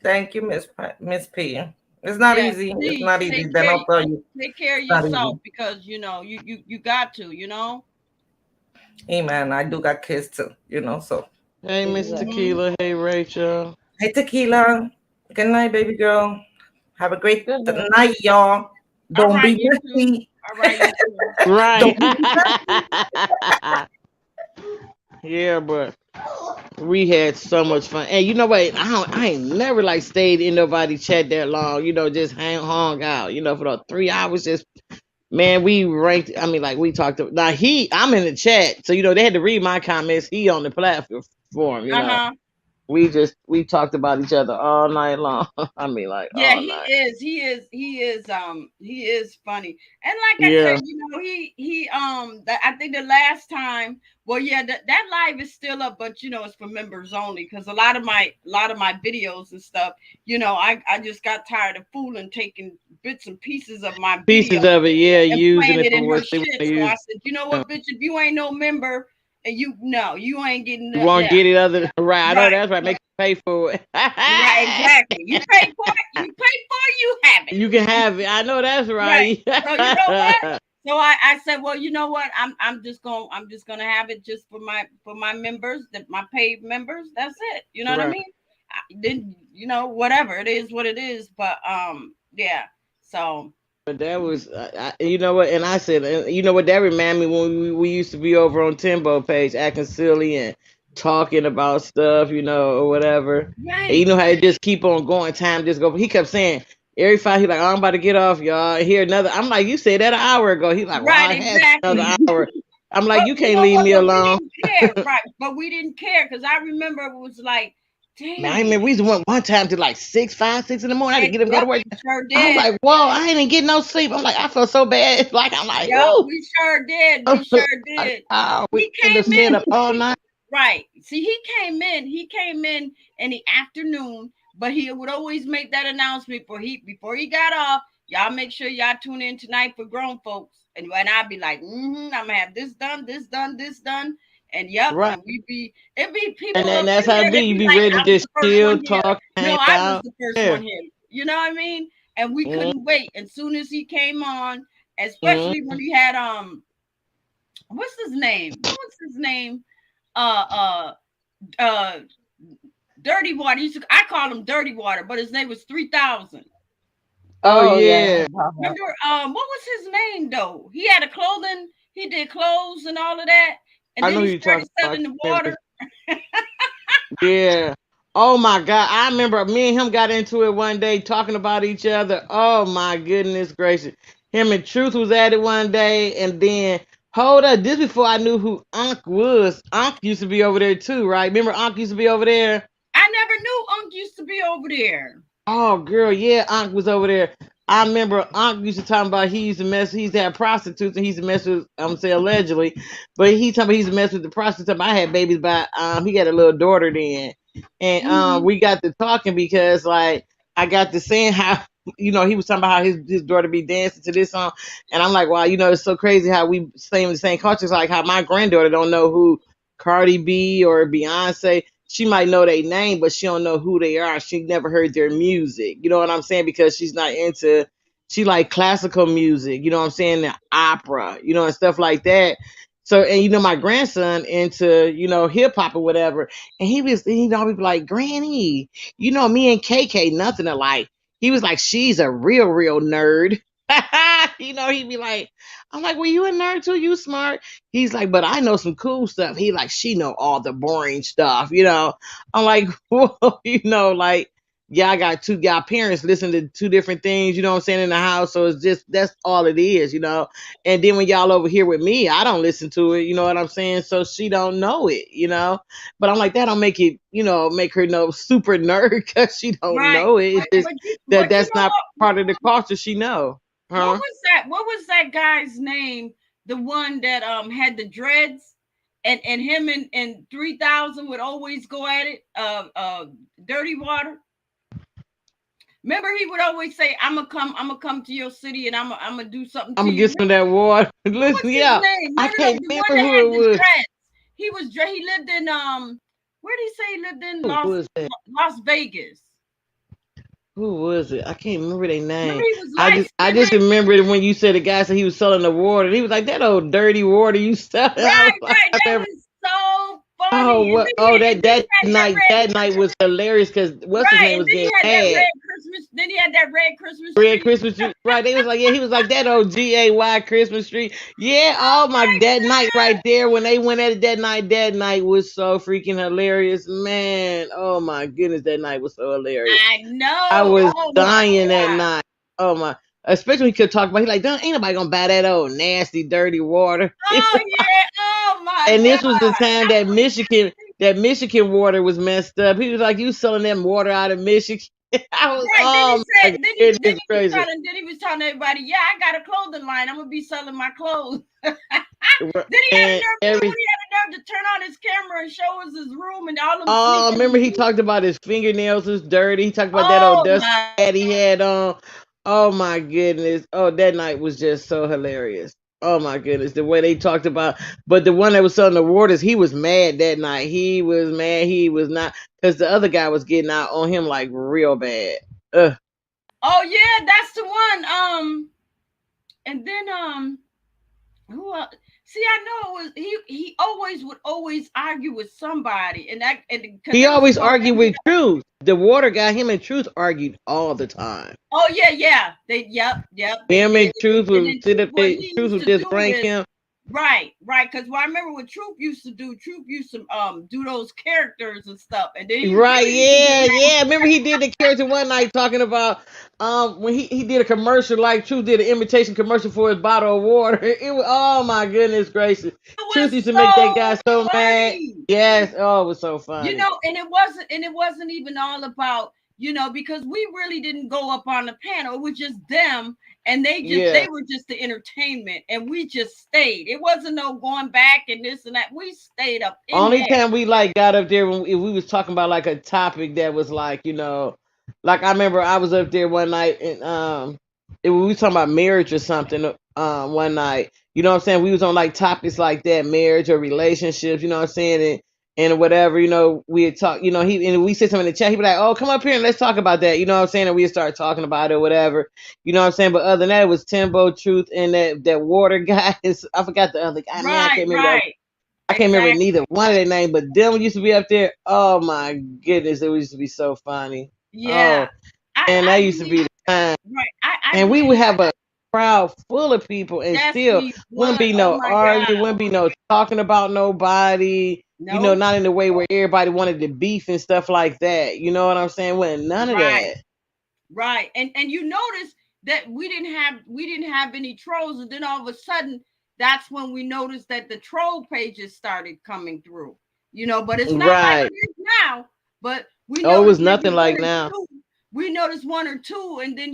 Thank you, Miss P. It's not Yes, easy. It's please not easy. take Then care I'll tell you, take care of it's not easy. yourself because you got to. Hey man, I do got kids too, so Hey, Miss Exactly. Hmm. Tequila. Hey, Rachel. hey tequila. Good night, baby girl. Have a great Good night. night, y'all. All Don't right, be you too. messy. All right, you too. Right. Don't be messy. Yeah, but we had so much fun. And you know what? I ain't never like stayed in nobody chat that long. You know, just hung out. You know, for the 3 hours. Just man, we ranked. I mean, like we talked. Now I'm in the chat, so you know they had to read my comments. He on the platform. You know, Uh-huh. we talked about each other all night long. I mean, like Yeah, all he night. is. He is funny. And like I said, Yeah, I think the last time, well, yeah, that live is still up, but it's for members only because a lot of my videos and stuff, I just got tired of fooling taking bits and pieces of my video pieces of it. Yeah, and using playing it it for in her what they want shit. to So use. I said, you know what, bitch, if you ain't no member and you ain't getting You that. won't Yeah, get it other right. I know right. that's right. Make you pay for it. Right, exactly. You pay for it, you have it. You can have it. I know that's Right. right. So you know what? So I said, well, you know what? I'm just gonna have it just for my members, that my paid members. That's it. You know what I Right. mean? Then whatever it is, what it is. But yeah. So But that was, you know what? And I said, you know what? That reminded me when we used to be over on Timbo page acting silly and talking about stuff, you know, or whatever. And you right, know how it just keep on going, time just go. He kept saying every five, he like, oh, I'm about to get off, y'all. Here another. I'm like, you said that an hour ago. He like, well, right, I had another exactly. hour. I'm like, But you you can't know leave what? me But we alone. didn't care, right? But we didn't care because I remember it was like, Man, I dang. remember we used to went one time to like 6, 5, 6 in the morning. I had to get him go to Yep, work. we sure I was did. like, whoa, I didn't get no sleep. I'm like, I felt so bad. Like, I'm like, Yep, whoa. we sure did. We sure Like, did. oh, we He end up came staying in. up all night. Right. See, he came in in the afternoon, but he would always make that announcement before he got off. Y'all make sure y'all tune in tonight for grown folks. And when I'd be like, I'm gonna have this done, this done, this done. And yep, Right. and it'd be And people then up that's in how there it be. that You be be like, ready to I was just the first chill, one here. talk, No, hang I was out. the first Yeah. one here. You know what I mean? And we Mm-hmm. couldn't wait. As soon as he came on, especially Mm-hmm. when he had what's his name? What was his name? Uh uh uh Dirty Water. I call him Dirty Water, but his name was 3000. Oh, Oh yeah. yeah. Remember, what was his name though? He had a clothing, he did clothes and all of that, and I then know he who you're started talking about. I selling can't the remember. water. Yeah. Oh my God. I remember me and him got into it one day talking about each other. Oh my goodness gracious. Him and Truth was at it one day, and then hold up. This before I knew who Unc was. Unc used to be over there too, right? Remember Unc used to be over there? I never knew Unc used to be over there. Oh girl, yeah, Unc was over there. I remember Unc used to talk about he used to mess, he used to have prostitutes and he used to mess with I'm say allegedly, but he talking about he used to mess with the prostitutes. I had babies by he got a little daughter then. And Hmm. we got to talking because like I got to saying how he was talking about how his daughter be dancing to this song and I'm like, wow, it's so crazy how we same the same cultures, like how my granddaughter don't know who Cardi B or Beyonce. She might know their name, but she don't know who they are. She never heard their music. You know what I'm saying? Because she's not into. She like classical music. You know what I'm saying? The opera. And stuff like that. So, and my grandson into, hip hop or whatever. And he'd always be like, Granny, me and KK, nothing alike. He was like, she's a real, real nerd. He'd be like, I'm like, well, you a nerd too? You smart. He's like, but I know some cool stuff. He like, she know all the boring stuff. I'm like, well, like, yeah, I got y'all parents listen to two different things, what I'm saying, in the house. So it's just, that's all it is. And then when y'all over here with me, I don't listen to it, you know what I'm saying? So she don't know it. But I'm like, that don't make it, make her no super nerd because she don't Right. know it. It's just But you that's know not what? part of the culture she know. What Huh? was that? What was that guy's name? The one that had the dreads, and him and 3000 would always go at it. Dirty Water. Remember, he would always say, I'm gonna come to your city, and I'm gonna do something I'm to gonna you." get some of that water. What Listen, was his yeah. name? No, I no, no. can't The one remember that had who the it was. dreads. He lived in where did he say he lived in? Who was that? Las Vegas. Who was it? I can't remember their Remember, name. he was I light just I just skinned. remember when you said the guy said he was selling the water. And he was like, that old dirty water you selling. I was Right, like, right. I That remember. was so Oh funny. what? Oh, And then he that had that red night was hilarious because what's his right, name and was then he getting had that mad. red Christmas. Then he had that red Christmas Red tree. Christmas tree, right? They was like, yeah, he was like that old GAY Christmas tree. Yeah, Oh oh my, my that night right god! there when they went at it that night was so freaking hilarious, man. Oh my goodness, that night was so hilarious. I I know. was Oh my dying that god! night. Oh my, especially when he could talk about. He like, don't ain't nobody gonna buy that old nasty, dirty water. Oh yeah! Oh my And god! this was the time that Michigan water was messed up. He was like, you selling them water out of Michigan. I was, Right. Then he oh my said. goodness gracious. Then he was telling everybody, "Yeah, I got a clothing line. I'm gonna be selling my clothes." Then he had a And nerve. Remember every when he had a nerve to turn on his camera and show us his room and all them oh, sneakers remember and he boots? talked about his fingernails was dirty. He talked about that old Oh dust my! hat he had on. Oh my goodness. Oh, that night was just so hilarious. Oh my goodness, the way they talked about, but the one that was selling the waters, he was mad that night. He was mad. He was not because the other guy was getting out on him like real bad. Ugh. Oh yeah, that's the one. And then who else? See, I know it was he always would always argue with somebody, and because He they was always supposed to argued meet with up. Truth. The water guy, him and Truth argued all the time. Oh yeah, yeah. Yep, they Him did. and Truth And would then sit Truth, up what there. he Truth used would to just do rank is him. right, because I remember what Truth used to do. Truth used to do those characters and stuff, and then he Right, really used to get yeah, mad. yeah. Remember he did the character one night talking about when he did a commercial like Truth did an imitation commercial for his bottle of water. It was oh my goodness gracious. It Truth was used to make that so guy so mad. funny. Yes, oh it was so funny. And it wasn't even all about, because we really didn't go up on the panel. It was just them, and they Yeah. were just the entertainment, and we just stayed. It wasn't no going back and this and that. We stayed up in Only there. time we like got up there when we was talking about like a topic that was like, like I remember I was up there one night and we was talking about marriage or something one night. You know what I'm saying? We was on like topics like that, marriage or relationships, you know what I'm saying? And whatever, we had talked, he and we said something in the chat, he'd be like, oh, come up here and let's talk about that. You know what I'm saying? And we start talking about it or whatever. You know what I'm saying? But other than that, it was Timbo, Truth, and that water guy. I forgot the other guy, man. I Right, can't remember that. right. I can't remember Exactly. neither one of their names, but them used to be up there. Oh my goodness, it used to be so funny. Yeah. Oh, and that I used to believe be the time. right. I And we would believe have a crowd full of people, and yes still we wouldn't would. be Oh no my God. arguing, wouldn't be no talking about nobody. Nope. Not in the way where everybody wanted to beef and stuff like that. You know what I'm saying? When none of Right. that. Right. And you notice that we didn't have any trolls, and then all of a sudden that's when we noticed that the troll pages started coming through. But it's not like Right. it is now. But we Oh, it was noticed maybe nothing one like or now. two. We noticed one or two, and then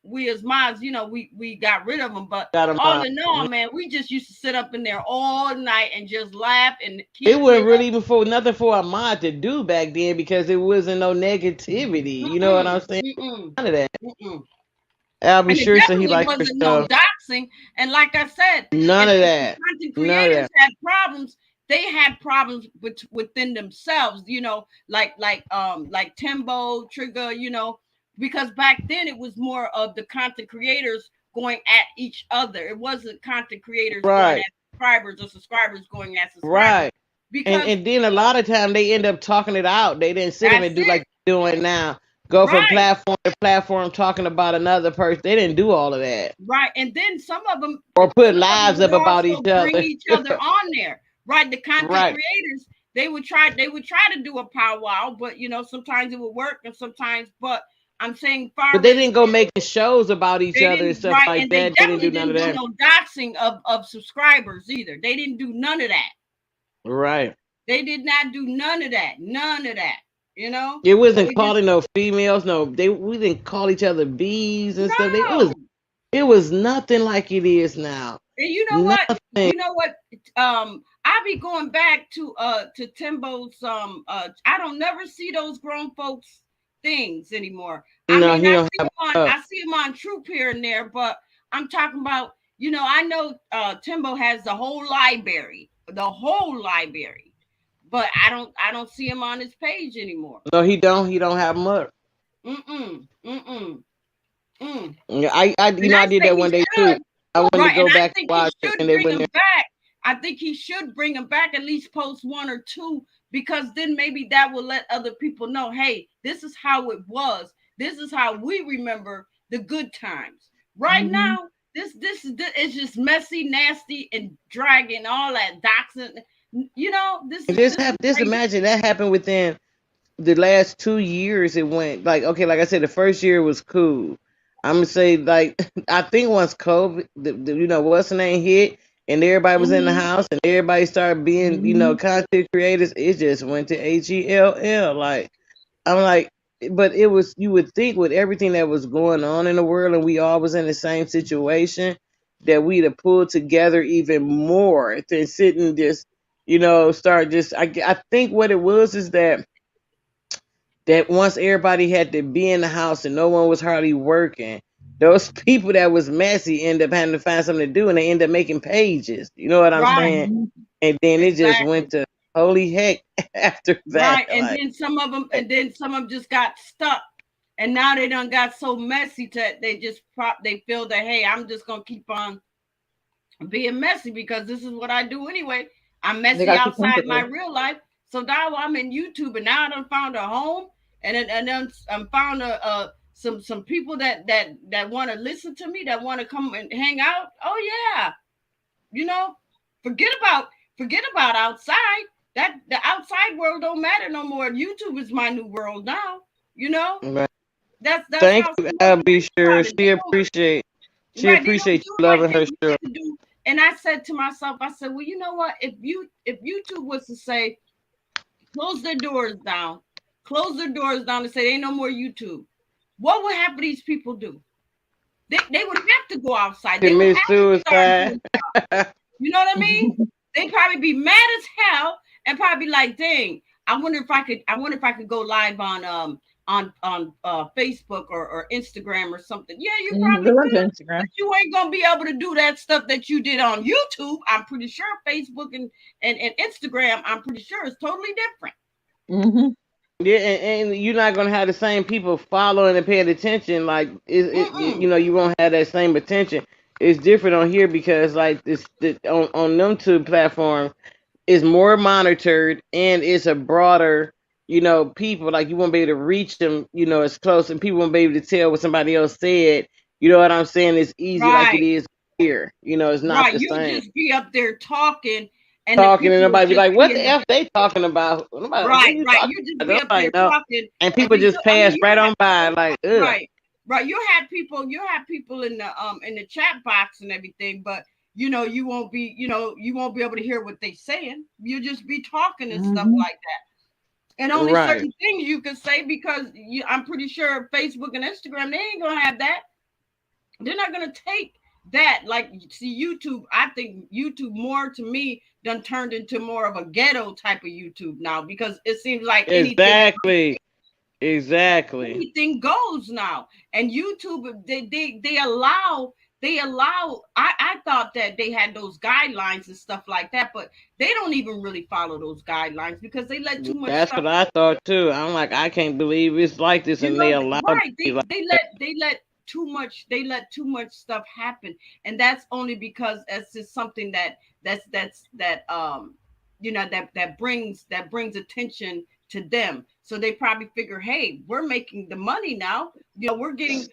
we as mods, we got rid of them. But Got 'em all out. in all, man, we just used to sit up in there all night and just laugh and It keep wasn't it up. really even for nothing for a mod to do back then because it wasn't no negativity. You know what Mm-mm, I'm saying? mm-mm, None of that. mm-mm. I'll be And it sure so he definitely liked her wasn't no stuff. doxing. And like I said, None of if the that. content None of creators that. had problems, they had problems within themselves, like Timbo, Trigger, because back then it was more of the content creators going at each other. It wasn't content creators going Right. at subscribers going at subscribers Right. because And then a lot of time they end up talking it out. They didn't sit them that's and do it. like they're doing now. Go from Right, platform to platform talking about another person. They didn't do all of that. right. And then Or put some of them lives up would about each also bring other. each other on there. Right, the content Right. creators, they would try to do a powwow, but sometimes it would work and sometimes, but I'm saying But far they as didn't go making shows about each they other and didn't, stuff right, like and they that. They didn't definitely do none didn't of do that. no doxing of subscribers either. They didn't do none of that. Right. They did not do none of that. None of that. You know? It wasn't They just calling no females. No, we didn't call each other bees and stuff. no. It was nothing like it is now. And you know what? Nothing. You know what? I be going back to Timbo's I don't never see those grown folks things anymore. I No, mean he don't have up. I see him on Troop here and there, but I'm talking about, I know Timbo has the whole library. The whole library. But I don't see him on his page anymore. No, he don't. He don't have much. Mm-mm. Mm-mm. Mm. Yeah, I And I I did say that he one day too. should, I wanted to right? And go I back and think he watch it, should and they bring went him there. back. I think he should bring him back, at least post one or two, because then maybe that will let other people know, hey, this is how it was. This is how we remember the good times. Right Mm-hmm. now, this is just messy, nasty, and dragging all that doxing. This And is this this is this crazy. imagine that happened within the last 2 years. It went like okay, like I said, the first year was cool. I'm gonna say like I think once COVID, what's the name hit, and everybody was in the Mm-hmm. house, and everybody started being Mm-hmm. content creators. It just went to HELL. Like I'm like, but it was you would think with everything that was going on in the world, and we all was in the same situation, that we'd have pulled together even more than sitting just start just. I think what it was is that once everybody had to be in the house and no one was hardly working, those people that was messy end up having to find something to do and they end up making pages. You know what I'm Right. saying? Mm-hmm. And then it just Exactly. went to holy heck after that. Right. And then some of them just got stuck. And now they done got so messy that they feel that, hey, I'm just gonna keep on being messy because this is what I do anyway. I'm They messy gotta keep outside my comfortable. real life. So now I'm in YouTube and now I done found a home and then found some people that want to listen to me, that want to come and hang out. Oh yeah. You know, forget about outside. That the outside world don't matter no more. YouTube is my new world now. You know, Right. that's Thank how you. some of I'll them be think sure. about it. They don't, She right? They don't appreciate do you it like loving they her show. used to do. And I said to myself, I said, well, you know what? If YouTube was to say close their doors down, and say ain't no more YouTube, what would half of these people do? They would have to go outside. They would Commit have to start suicide. doing stuff. You know what I mean? They probably be mad as hell and probably be like, dang, I wonder if I could go live on Facebook or Instagram or something. Yeah, you Mm-hmm. They probably went to could, Instagram. but you ain't gonna be able to do that stuff that you did on YouTube. I'm pretty sure Facebook and Instagram, I'm pretty sure is totally different. Mm-hmm. Yeah, and you're not gonna have the same people following and paying attention. Like Mm-mm. you won't have that same attention. It's different on here because like on them two platforms is more monitored and it's a broader people. Like you won't be able to reach them as close, and people won't be able to tell what somebody else said. You know what I'm saying? It's easy like it Right, is here. It's not right. the You'll same. just be up there talking, and the Talking and people will nobody be just like, be "What in the the f they talking about? Nobody, what are right, you right. talking You just be about?" up Nobody there know. talking, And and people then just I mean, pass right on by like, ugh. right, right. You have people in the chat box and everything, but you won't be able to hear what they saying. You'll just be talking and stuff Mm-hmm. like that. And only Right. certain things you can say because I'm pretty sure Facebook and Instagram they ain't gonna have that. They're not gonna take that. Like, see, YouTube, I think YouTube more to me done turned into more of a ghetto type of YouTube now because it seems like Exactly. Exactly. anything goes now. And YouTube, they allow. I thought that they had those guidelines and stuff like that, but they don't even really follow those guidelines because they let too much That's stuff. what I thought too. I'm like, I can't believe it's like this, and they allowed it to Right? be like They that. let they let too much. They let too much stuff happen, and that's only because that's just something that brings attention to them. So they probably figure, hey, we're making the money now. We're getting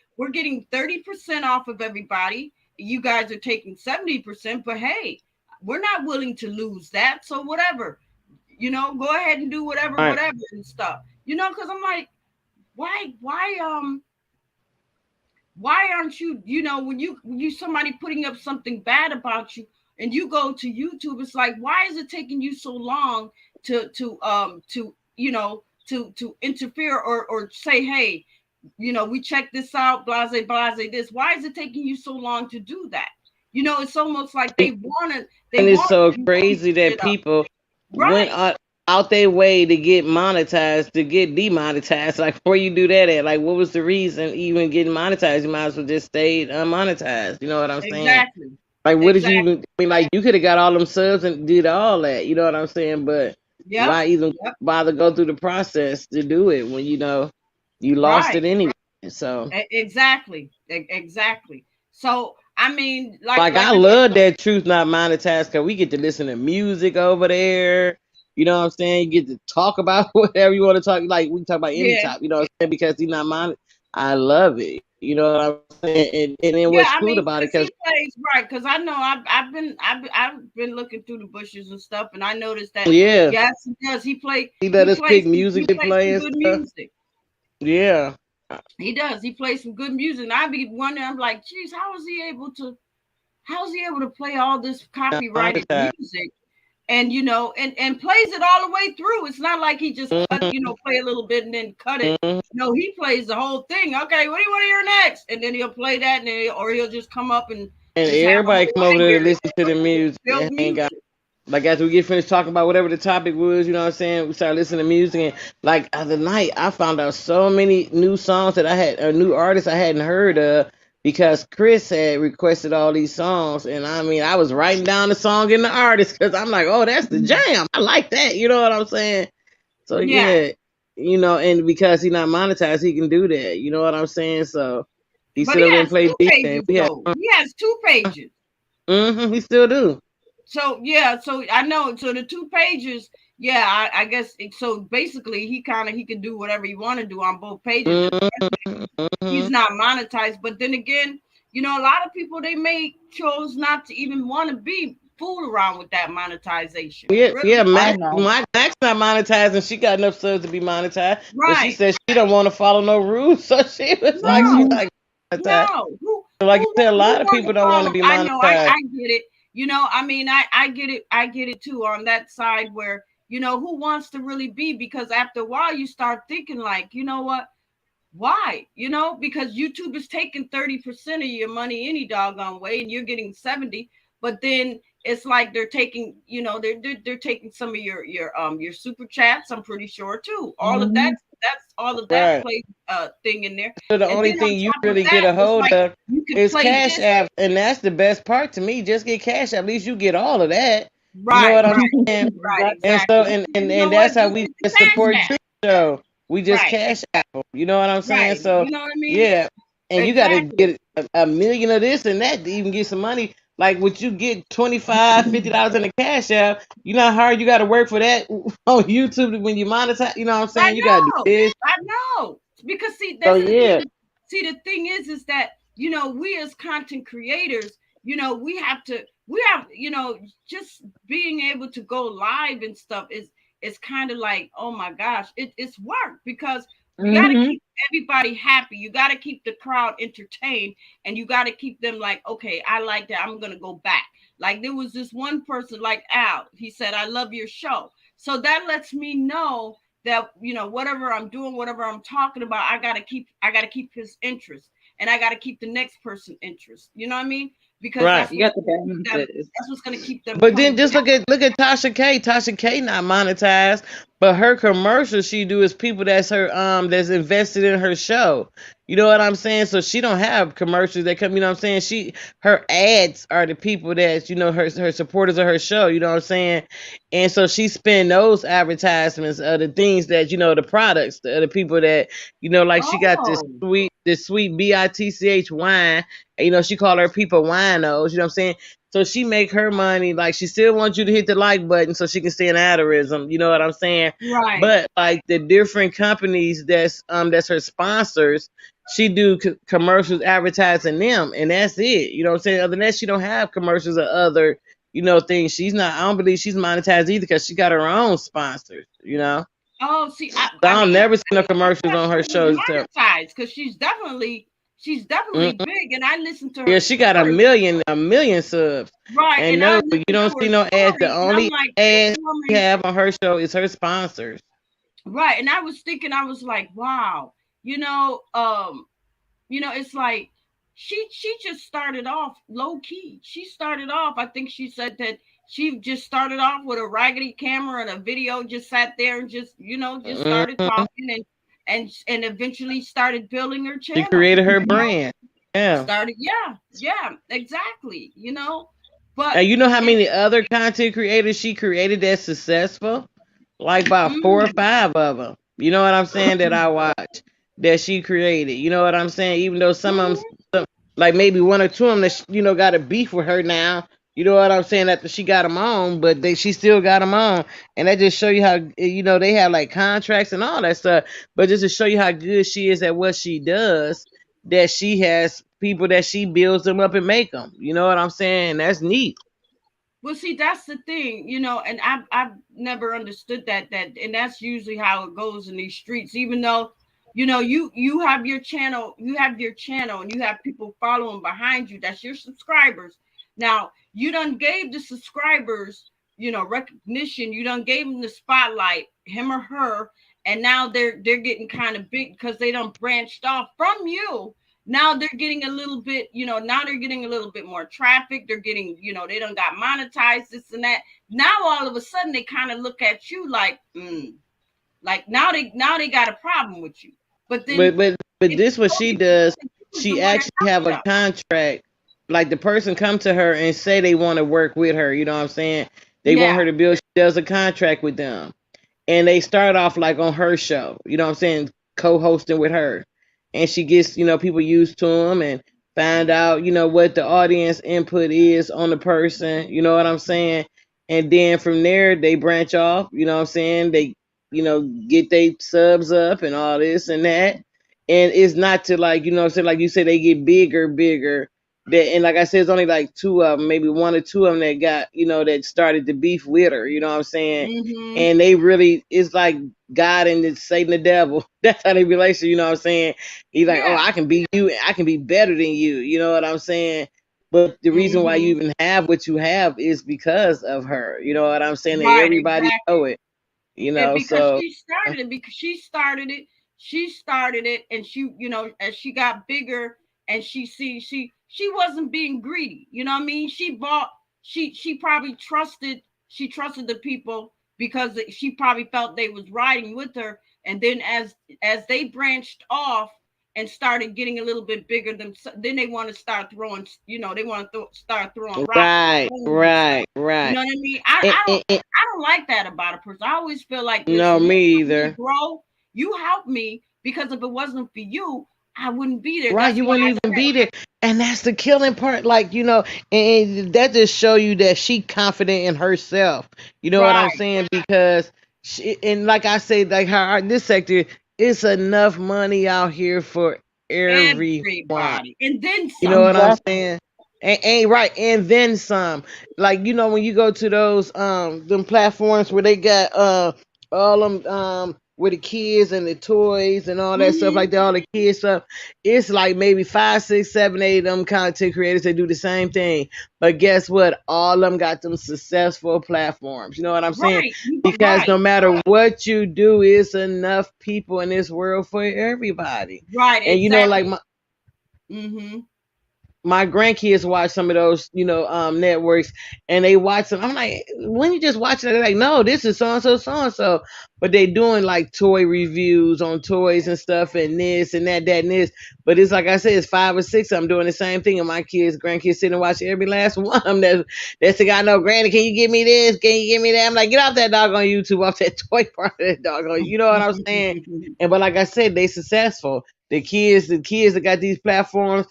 30% off of everybody. You guys are taking 70%, but hey, we're not willing to lose that. So whatever, go ahead and do whatever, Right. whatever and stuff. Because I'm like, why aren't you, when you somebody putting up something bad about you and you go to YouTube, it's like, why is it taking you so long to interfere or say, hey, we check this out, blase, blase, this. Why is it taking you so long to do that? It's almost like they And it's want so you to keep crazy that it up. people went Right. out their way to get monetized, to get demonetized. Like, where you do that at? Like, what was the reason even getting monetized? You might as well just stay unmonetized. You know what I'm saying? Exactly. Like, what did you Exactly. even? I mean, like, you could have got all them subs and did all that. You know what I'm saying? But Yep. why even Yep. bother go through the process to do it when you lost Right. it anyway? So, Exactly. Exactly. So I mean, like like, like I I said, love that Truth Not Monetized because we get to listen to music over there. You know what I'm saying? You get to talk about whatever you want to talk. Like, we can talk about any yeah. topic. You know what I'm saying? Because he's not monetized. I love it. You know what I'm saying? And then what's Yeah, cool I about mean, it? Because because he plays right. Because I know I've been looking through the bushes and stuff, and I noticed that yeah, yes, he does. He play he let he us plays pick some, music he to plays play some and good stuff. music. Yeah, He does. He plays some good music. And I be wondering, I'm like, geez, how is he able to play all this not copyrighted monetized. music and and plays it all the way through? It's not like he just cut, Mhm, play a little bit and then cut it. mhm. No, he plays the whole thing. Okay, what do you want to hear next? And then he'll play that, and or he'll just come up and And just have a everybody whole come over there to library listen to the music filled and hang out. music. Like, after we get finished talking about whatever the topic was, you know what I'm saying? We start listening to music, and like, other night I found out so many new songs that I had, new artists I hadn't heard of, because Chris had requested all these songs, and I mean, I was writing down the song and the artist because I'm like, oh, that's the jam. I like that. You know what I'm saying? So Yeah, yeah, and because he's not monetized, he can do that. You know what I'm saying? So he but sit he over there and has play two beat, and pages we had, though. He has two pages. he still do. So yeah, so I know. So the two pages, yeah, I guess. So basically, he can do whatever he want to do on both pages. He's Mm-hmm. not monetized. But then again, a lot of people they may chose not to even want to be fooled around with that monetization. Yeah, Really? yeah. I Max, know. Max not monetized, and she got enough subs to be monetized. But she Right. said she don't want to follow no rules, so she was like, she's No, Hmm. not monetized. no. Who So, like who you said, a who lot of want to people don't want to follow? be I know. I monetized. get it. I mean, I get it. I get it too on that side where who wants to really be, because after a while you start thinking like, you know what? Why? Because YouTube is taking 30% of your money any doggone way, and you're getting 70. But then it's like they're taking, they're taking some of your super chats. I'm pretty sure too. All of Hmm. that's all of that Right. plays thing in there. So the And only then on thing you top of really get that, a it's hold like of you could is play Cash this. App, and that's the best part to me. Just get Cash App. At least you get all of that. You know Right, what I'm right, saying? right, And so, exactly. and What? that's how Just we get the just cash support app. Truth Show. We just Right, Cash App 'em. You know what I'm saying? right. So You know what I mean? yeah, and you got to Exactly. get a million of this and that to even get some money. Like, would you get 25, $50 in the Cash App? You know how hard you got to work for that on YouTube when you monetize. You know what I'm I saying? You got to do know. this. I know. Because see, So that's the thing. yeah, See, the thing is that we as content creators, we have just being able to go live and stuff is kind of like, oh my gosh, it's work, because you got to Hmm. keep everybody happy. You got to keep the crowd entertained, and you got to keep them like, okay, I like that. I'm gonna go back. Like there was this one person, like Al. He said, "I love your show." So that lets me know that whatever I'm doing, whatever I'm talking about, I got to keep his interest, and I got to keep the next person interest. You know what I mean? Because right. that's You what's got the going to keep them. balances. That's what's going to keep them But then coming just back. look at Tasha K. Tasha K not monetized, But her commercials she do is people that's invested in her show. You know what I'm saying? So she don't have commercials that come, you know what I'm saying? Her ads are the people that, her supporters of her show, you know what I'm saying? And so she spend those advertisements of the things that, the products, the people that, like she got Oh, this sweet bitch wine, and, she call her people winos, you know what I'm saying? So she make her money. Like she still wants you to hit the like button so she can stay in adorism. You know what I'm saying? right. But like the different companies that's her sponsors, she do commercials advertising them, and that's it. You know what I'm saying? Other than that, she don't have commercials or other things. She's not. I don't believe she's monetized either because she got her own sponsors. Oh, see, So I I'll mean, never see no I commercials thought on she her was shows. monetized because she's definitely big, and I listened to Yeah, her she got a story. million subs. Right, And and I no, you listened don't to her see no ads. The story, and I'm only like, this ads she woman, have on her show is her sponsors. right? And I was thinking, I was like, wow, you know, um, it's like she just started off low key. She started off, I think she said that she just started off with a raggedy camera and a video, just sat there and just started Hmm. talking and eventually started building her She channel. created her brand. Yeah. Started, yeah, yeah, exactly. But And you know how it, many other content creators she created that's successful? Like about four or mm, five of them. You know what I'm saying? That I watch that she created. You know what I'm saying? Even though some of mhm. them, like maybe one or two of them, that got a beef with her now. You know what I'm saying? After she got them on, but she still got them on, and that just show you how they have like contracts and all that stuff. But just to show you how good she is at what she does, that she has people that she builds them up and make them. You know what I'm saying? That's neat. Well, see, that's the thing, and I've never understood that, and that's usually how it goes in these streets. Even though, you have your channel, and you have people following behind you. That's your subscribers. Now, you done gave the subscribers, recognition. You done gave them the spotlight, him or her, and now they're getting kind of big because they done branched off from you. Now they're getting a little bit, now they're getting a little bit more traffic. They're getting, they done got monetized, this and that. Now all of a sudden they kind of look at you like now they got a problem with you. But But then but but if you this what go she to does. the She where their actually have mouth a shut. contract. Like the person come to her and say they want to work with her. You know what I'm saying? They want Yeah. her to build. She does a contract with them, and they start off like on her show. You know what I'm saying? Co-hosting with her, and she gets people used to them and find out what the audience input is on the person. You know what I'm saying? And then from there they branch off. You know what I'm saying? They get they subs up and all this and that. And it's not to like what I'm saying, like you said, they get bigger. That, and like I said, it's only like two of them, maybe one or two of them that got that started the beef with her. You know what I'm saying? Mm-hmm. And they really, it's like God and Satan the devil. That's how they relate. You know what I'm saying? He's like, oh, Yeah. I can be you, I can be better than you. You know what I'm saying? But the reason why you Mm-hmm. even have what you have is because of her. You know what I'm saying? And Right, everybody know exactly. it. And So because she started it, and as she got bigger, and she wasn't being greedy. You know what I mean? She probably trusted the people because she probably felt they was riding with her. And then as they branched off and started getting a little bit bigger, then they want to start throwing, they want to start throwing rocks and right, stones and stuff. right, You right. know what I mean? I, And, I don't and, and, I don't like that about a person. I always feel like, no, listen, you me helped me to either. grow. You helped me, because if it wasn't for you, I wouldn't be there. Right, That's you why wouldn't I even said, be there, and that's the killing part. Like and that just show you that she confident in herself. You know what I'm right, saying? Because and like I say, like her this sector, it's enough money out here for everyone. everybody, and then You know some. what I'm Exactly. saying? Ain't right, and then some. Like when you go to those them platforms where they got all them with the kids and the toys and all that stuff like Hmm. that, all the kids stuff. It's like maybe five, six, seven, eight of them content creators that do the same thing. But guess what? All of them got them successful platforms. You know what I'm saying? Right, Because no right, matter what you do, it's enough people in this world for everybody. right, And like exactly. Hmm. my grandkids watch some of those, networks, and they watch them. I'm like, when you just watching it, they're like, no, this is so and so, so and so. but they doing like toy reviews on toys and stuff and this and that and this. But it's like I said, it's 5 or 6 of them doing the same thing, and my kids, grandkids sitting and watching every last one of them. That's the guy. No, Granny, can you give me this? Can you give me that? I'm like, get off that dog on YouTube, off that toy part of that dog on. You know what I'm saying? And but like I said, they successful. The kids that got these platforms,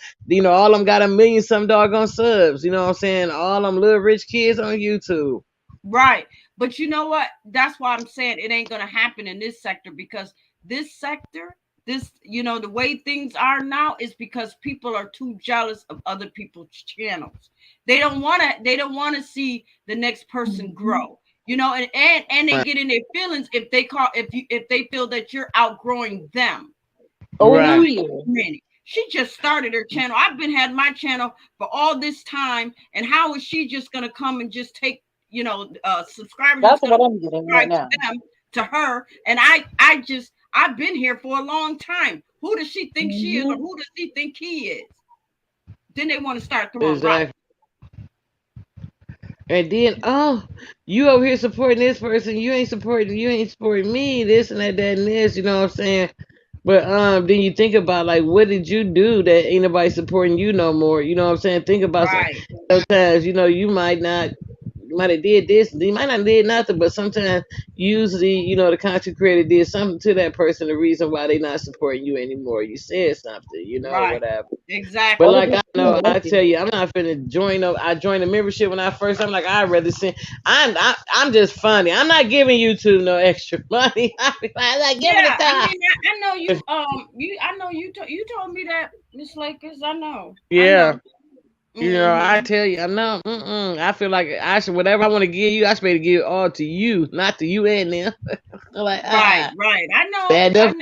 all of them got a million some doggone subs. You know what I'm saying? All them little rich kids on YouTube. Right. But you know what? That's why I'm saying it ain't going to happen in this sector, because this sector, the way things are now is because people are too jealous of other people's channels. They don't want to see the next person grow. And they Right. get in their feelings if they feel that you're outgrowing them. Oh, No, Right. do wait you? a minute. She just started her channel. I've been had my channel for all this time, and how is she just gonna come and just take, subscribers That's just gonna what I'm getting right subscribe to now. them, to her? And I've been here for a long time. Who does she think she is, or Hmm. who does he think he is? Then they want to start throwing rocks. Exactly. And then, oh, you over here supporting this person, you ain't supporting me, this and that and this, you know what I'm saying? But then you think about like what did you do that ain't nobody supporting you no more? You know what I'm saying? Think about Right, sometimes, you might have did this, you might not did nothing, but sometimes usually, the content creator did something to that person, the reason why they not supporting you anymore. You said something, right, whatever. But exactly. What did like they I do know, and I make tell you, I'm not finna join up. I joined the membership when I first. I'm like, I'd rather send. I'm just funny. I'm not giving YouTube no extra money. I'm not giving Yeah, it to I her. mean, I know I know you told me that, Miss Lakers. I know. Yeah, I Hmm. tell you, I know. I feel like I should whatever I want to give you. I should be able to give it all to you, not to you and them. I'm like Right, right. I know. bad enough.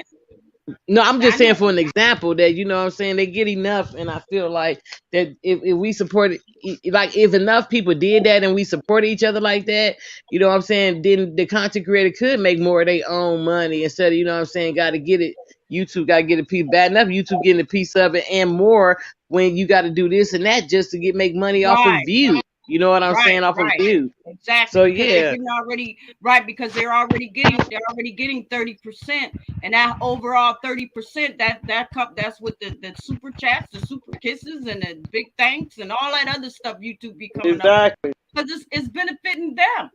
No, I'm I just saying know. for an example that what I'm saying, they get enough, and I feel like that if we support like if enough people did that and we supported each other like that, what I'm saying, then the content creator could make more of their own money instead of what I'm saying, got to get it. YouTube got to get a piece. Bad enough, YouTube getting a piece of it and more when you got to do this and that just to get make money off of Right, views. You know what I'm right, saying, off of right. views. Exactly, So because they're yeah, getting already right, because they're already getting 30%, and that overall 30%, that's with the super chats, the super kisses, and the big thanks, and all that other stuff YouTube be coming up with, exactly. because it's benefiting them,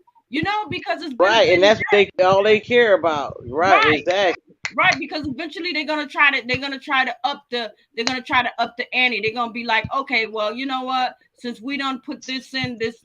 because it's Right, and benefiting that's what them. they all they care about. Right, Right. exactly. Right, because eventually they're gonna try to up the ante. They're gonna be like, okay, well, you know what? Since we don't put this in this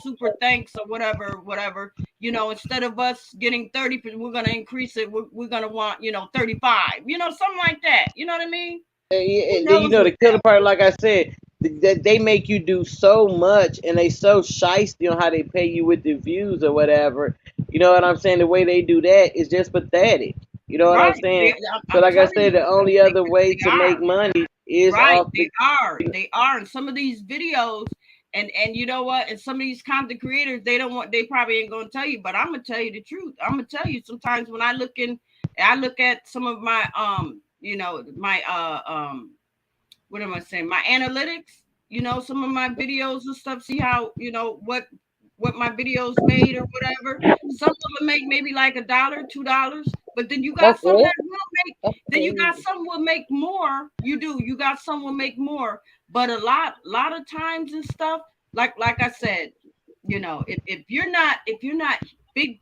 super thanks or whatever, instead of us getting 30, we're gonna increase it. We're gonna want 35, something like that. You know what I mean? Who And then knows with the killer part, like I said, that they make you do so much, and they so shysty on how they pay you with the views or whatever. You know what I'm saying? The way they do that is just pathetic. You know that? what I'm Right. saying? So, I'm like I telling said, you, the only they other way they to make are. money is Right, off they the. are. They are. And some of these videos, and you know what? And some of these content creators, they probably ain't gonna tell you, but I'm gonna tell you the truth. I'm gonna tell you, sometimes when I look at some of my my what am I saying? My analytics, some of my videos and stuff, see how, what my videos made or whatever. Some of them make maybe like $1, $2, but then you got That's some it. that will make, That's then you got crazy. some will make more. You got some will make more, but a lot of times and stuff, like I said, if you're not big,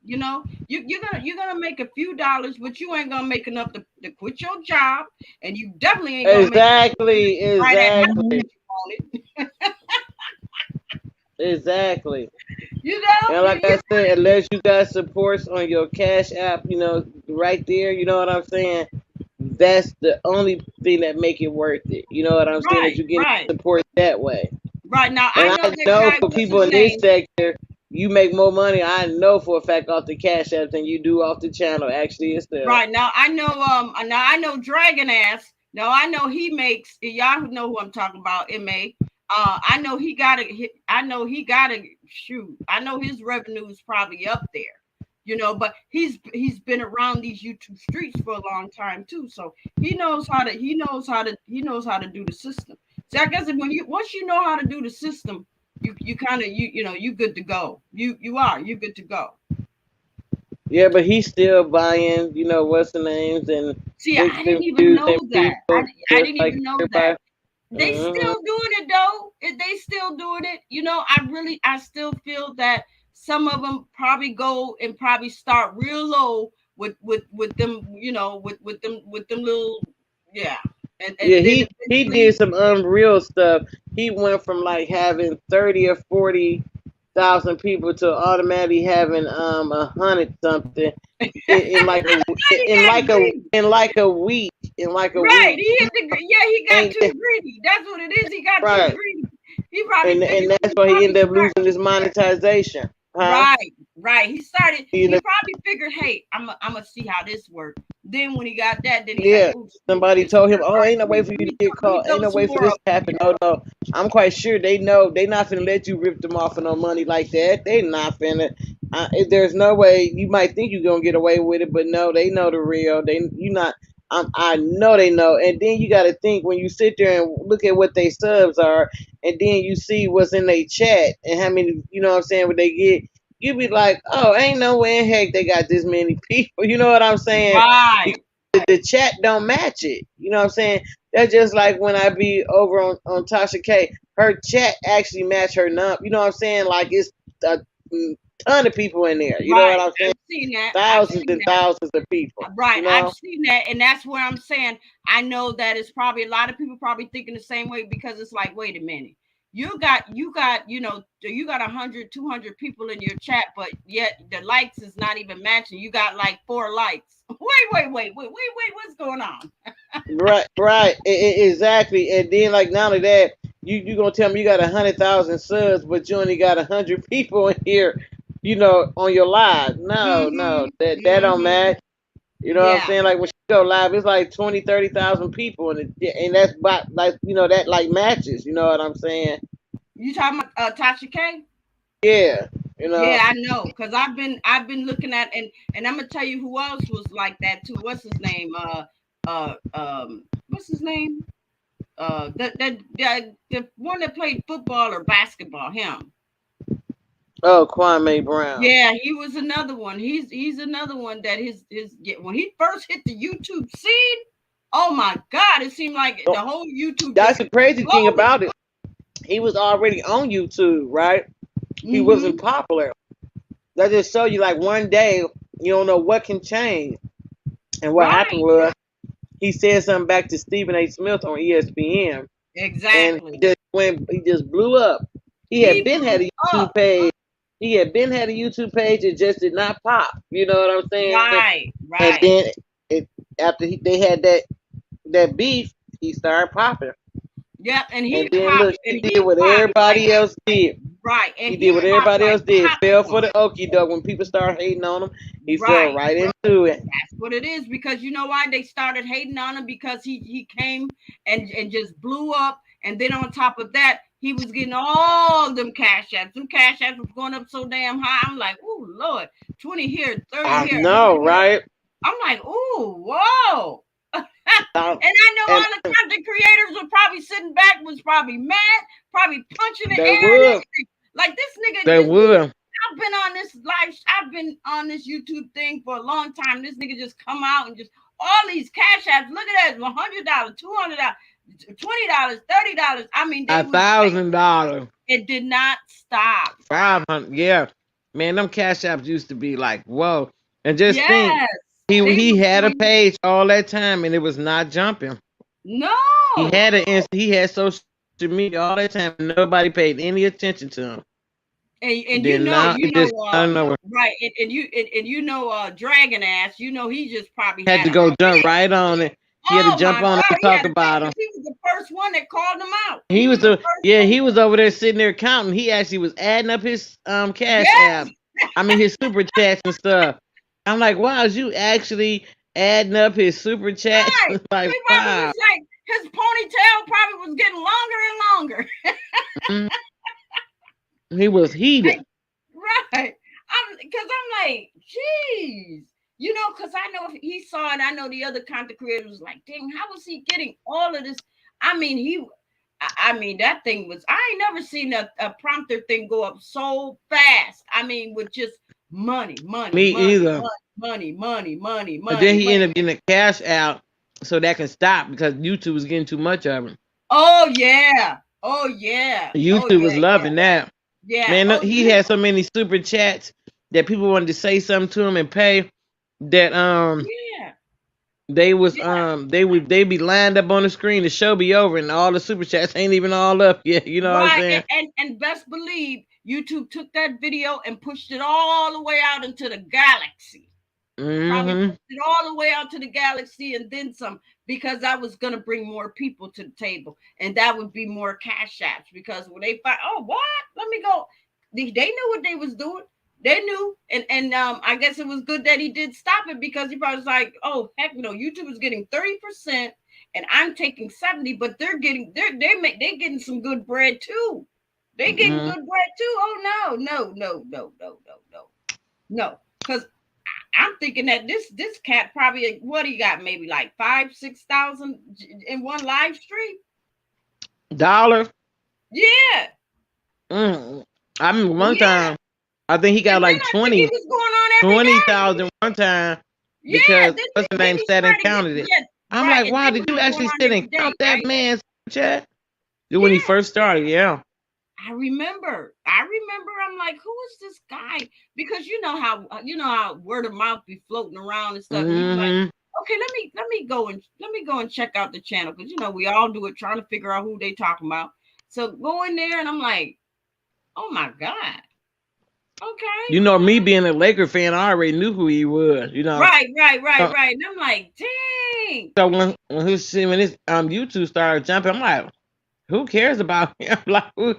you're gonna make a few dollars, but you ain't gonna make enough to quit your job, and you definitely ain't gonna make Exactly, right at how exactly, much you want it. exactly. You know, And like I said, unless you got supports on your Cash App, right there, you know what I'm saying? That's the only thing that make it worth it. You know what I'm saying? That right, you get right, support that way. right. Now I And know I that know guy. for What's people his in this name? sector, you make more money. I know for a fact off the Cash App than you do off the channel actually itself. Right now I know. Now I know Dragon Ass. Now I know he makes. Y'all know who I'm talking about. Ma. I know he got to. I know he got to shoot. I know his revenue is probably up there. But he's been around these YouTube streets for a long time too, so he knows how to do the system. See, I guess when you once you know how to do the system, you kind of you good to go. You good to go. Yeah, but he's still buying, what's the names and See, I fixing didn't even views know and that. I, people I just didn't like even know that. everybody. They Hmm. still doing it though. They still doing it. I still feel that some of them probably go and probably start real low with them, with them little, yeah, and Yeah, then he eventually, did some unreal stuff. He went from like having 30 or 40,000 people to automatically having 100 something in like a he got greedy. in like a Right, week. he hit the yeah, he got Ain't too greedy. That's what it is. He got too right, greedy. He probably and figured that's he why he probably ended up start. losing his monetization, huh? Right, right. He started. You know, He probably figured, "Hey, I'm gonna see how this works." Then when he got that, then he's like, yeah. "Oh shoot, Somebody this is told him, good. "Oh, All right, ain't no way for you to get let me caught. Ain't throw no some way for more this up to in happen." here." No, no. I'm quite sure they know they not finna let you rip them off for no money like that. They not finna. There's no way. You might think you're gonna get away with it, but no, they know the real. You not. I know they know. And then you got to think when you sit there and look at what they subs are, and then you see what's in their chat and how many. You know what I'm saying? What they get. You be like, oh, ain't no way in heck they got this many people. You know what I'm saying? Right, The chat don't match it. You know what I'm saying? That's just like when I be over on Tasha K. Her chat actually match her You know what I'm saying? Like it's a ton of people in there. You know what right. I'm saying? I've seen that. I've Thousands seen and that. thousands of people. Right, You I've know? seen that, and that's where I'm saying I know that it's probably a lot of people probably thinking the same way because it's like, wait a minute, you got 100, 200 people in your chat, but yet the likes is not even matching. You got like 4 likes. Wait, what's going on? Right, right, exactly. And then like not only that, you gonna tell me you got 100,000 subs, but you only got 100 people in here. On your live. No, Mm-hmm. no, that don't Mm-hmm. match. You know what I'm Yeah. saying? Like when she go live, it's like 20, 30,000 people, and that's about like that like matches. You know what I'm saying? You talking about Tasha K? Yeah, you know. Yeah, I know, cause I've been looking at, and I'm gonna tell you who else was like that too. What's his name? What's his name? The one that played football or basketball. Him. Oh, Kwame Brown. Yeah, he was another one. He's another one that his yeah, when he first hit the YouTube scene. Oh my God! It seemed like the whole YouTube That's just the crazy thing exploded. about it. He was already on YouTube, right? He wasn't Mm-hmm. popular. That just show you like one day you don't know what can change. And what happened Right. was he said something back to Stephen A. Smith on ESPN, and Exactly. he just blew up. He had He been had blew a YouTube up. page. He had been had a YouTube page. It just did not pop. You know what I'm saying? Right. And Right. then it after they had that beef, he started popping. Yep. And And he then popped. look, And he did he what popped like everybody else did. right. And He did he what popped everybody like else did. Fell for popcorn. the okie doke. When people started hating on him, he fell Right. right into it. That's what it is, because you know why they started hating on him, because he came and just blew up, and then on top of that he was getting all them cash apps. Them cash apps was going up so damn high. I'm like, oh Lord, 20 here, 30 I here, 100 know, here. right? I'm like, oh whoa. And Um, I know and all the content creators were probably sitting back, was probably mad, probably punching the they air and would. everything. Like this nigga, They would. I've been on this YouTube thing for a long time. This nigga just come out and just all these cash apps. Look at that, $100, $200, $20, $30. I mean, they A was like, $1,000. it did not stop. 500. Yeah. Man, them cash apps used to be like, whoa. And just think, Yes, he they he was had a going page all that time and it was not jumping. no. He had social media all that time and nobody paid any attention to him. And Then now it just I don't know. right, and Dragon Ass, he just probably Had had to a go jump fit. right on it. He had to Oh jump my on it God, and he talk had a fit about him. because he was the first one that called him out. He He was was the the first yeah, one. he was over there sitting there counting. He actually was adding up his cash Yes, app. I mean his super chats and stuff. I'm like, wow, is you actually adding up his super chats? right. Like, He probably wow. was like, his ponytail probably was getting longer and longer. Mhm. He was heated. Right. I'm like, geez. Because I know if he saw it, I know the other content creators was like, dang, how was he getting all of this? I mean, that thing was, I ain't never seen a prompter thing go up so fast. I mean, with just money, money, Me money, either. money, money, money, But then money, he money. ended up getting a cash out so that can stop because YouTube was getting too much of him. Oh yeah. Oh yeah. Oh YouTube was yeah. loving that. Yeah. Man, Oh he yeah. had so many super chats that people wanted to say something to him and pay that Yeah. they was Yeah. they be lined up on the screen, the show be over and all the super chats ain't even all up yet, you know what I'm Right. saying? And best believe YouTube took that video and pushed it all the way out into the galaxy. Probably Mm-hmm. pushed it all the way out to the galaxy and then some, because that was going to bring more people to the table, and that would be more cash apps, because when they find, oh what, let me go, they knew what they was doing. They knew. And I guess it was good that he did stop it, because he probably was like, oh heck no, YouTube is getting 30% and I'm taking 70, but they're getting, they're getting some good bread too. They getting Mm-hmm. good bread too. Oh no, because I'm thinking that this cat probably, what he got, maybe like 5,000-6,000 in one live stream. Dollar. Yeah, Mm. I mean one yeah. time I think he got And then like I think he 20 was going on every day. 20,000 one time Yeah, because then what's the then name he sat and started counted getting, it. yeah, I'm right. like, And wow, then did he you was going actually on sit and every day, count that right? man's chat? When he Yeah. first started, yeah. I remember. I'm like, who is this guy? Because you know how word of mouth be floating around and stuff, and you be like, Mm-hmm. okay, let me go and check out the channel, because we all do it, trying to figure out who they talking about. So go in there, and I'm like, oh my god, okay, You know, me being a Laker fan, I already knew who he was. You know, right, so, right. And I'm like, dang, so when his YouTube started jumping, I'm like, who cares about him? Like, who?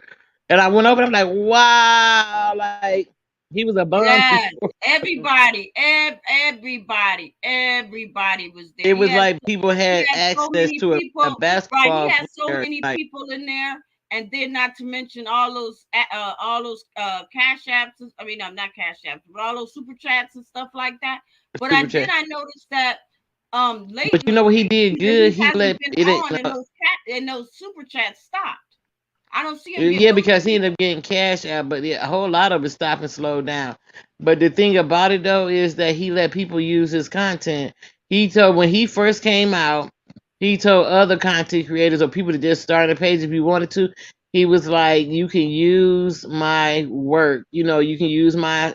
And I went over, I'm like, wow, like he was a bum yes, before. everybody was there. It was like people He had had so access many to a people, right? He basketball had so player. many Like people in there, and then not to mention all those cash apps. I mean, no, not cash apps, but all those super chats and stuff like that. But super chat. I noticed that But you know lately what he did either he good? He hasn't let been it. on, and those super chats stopped. I don't see him getting Yeah, those. because he ended up getting cash out, but yeah, a whole lot of it stopped and slowed down. But the thing about it though is that he let people use his content. He told when he first came out, he told other content creators or people to just start a page if you wanted to. He was like, you can use my work, you can use my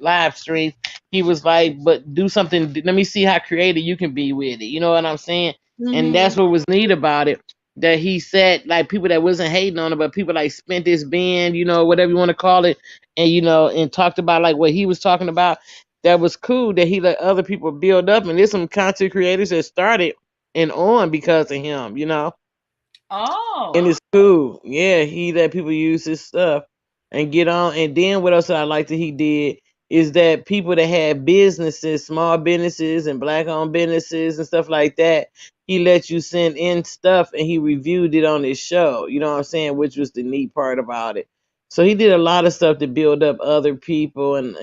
live stream. He was like, but do something. Let me see how creative you can be with it. You know what I'm saying? And that's Mm-hmm. what was neat about it that he said like people that wasn't hating on him, but people like spent this band, whatever you want to call it, and and talked about like what he was talking about. That was cool that he let other people build up, and there's some content creators that started and on because of him. And Oh, it's cool. Yeah, he let people use his stuff and get on. And then what else I like that he did is that people that had businesses, small businesses and black owned businesses and stuff like that, he let you send in stuff and he reviewed it on his show. You know what I'm saying? Which was the neat part about it. So he did a lot of stuff to build up other people and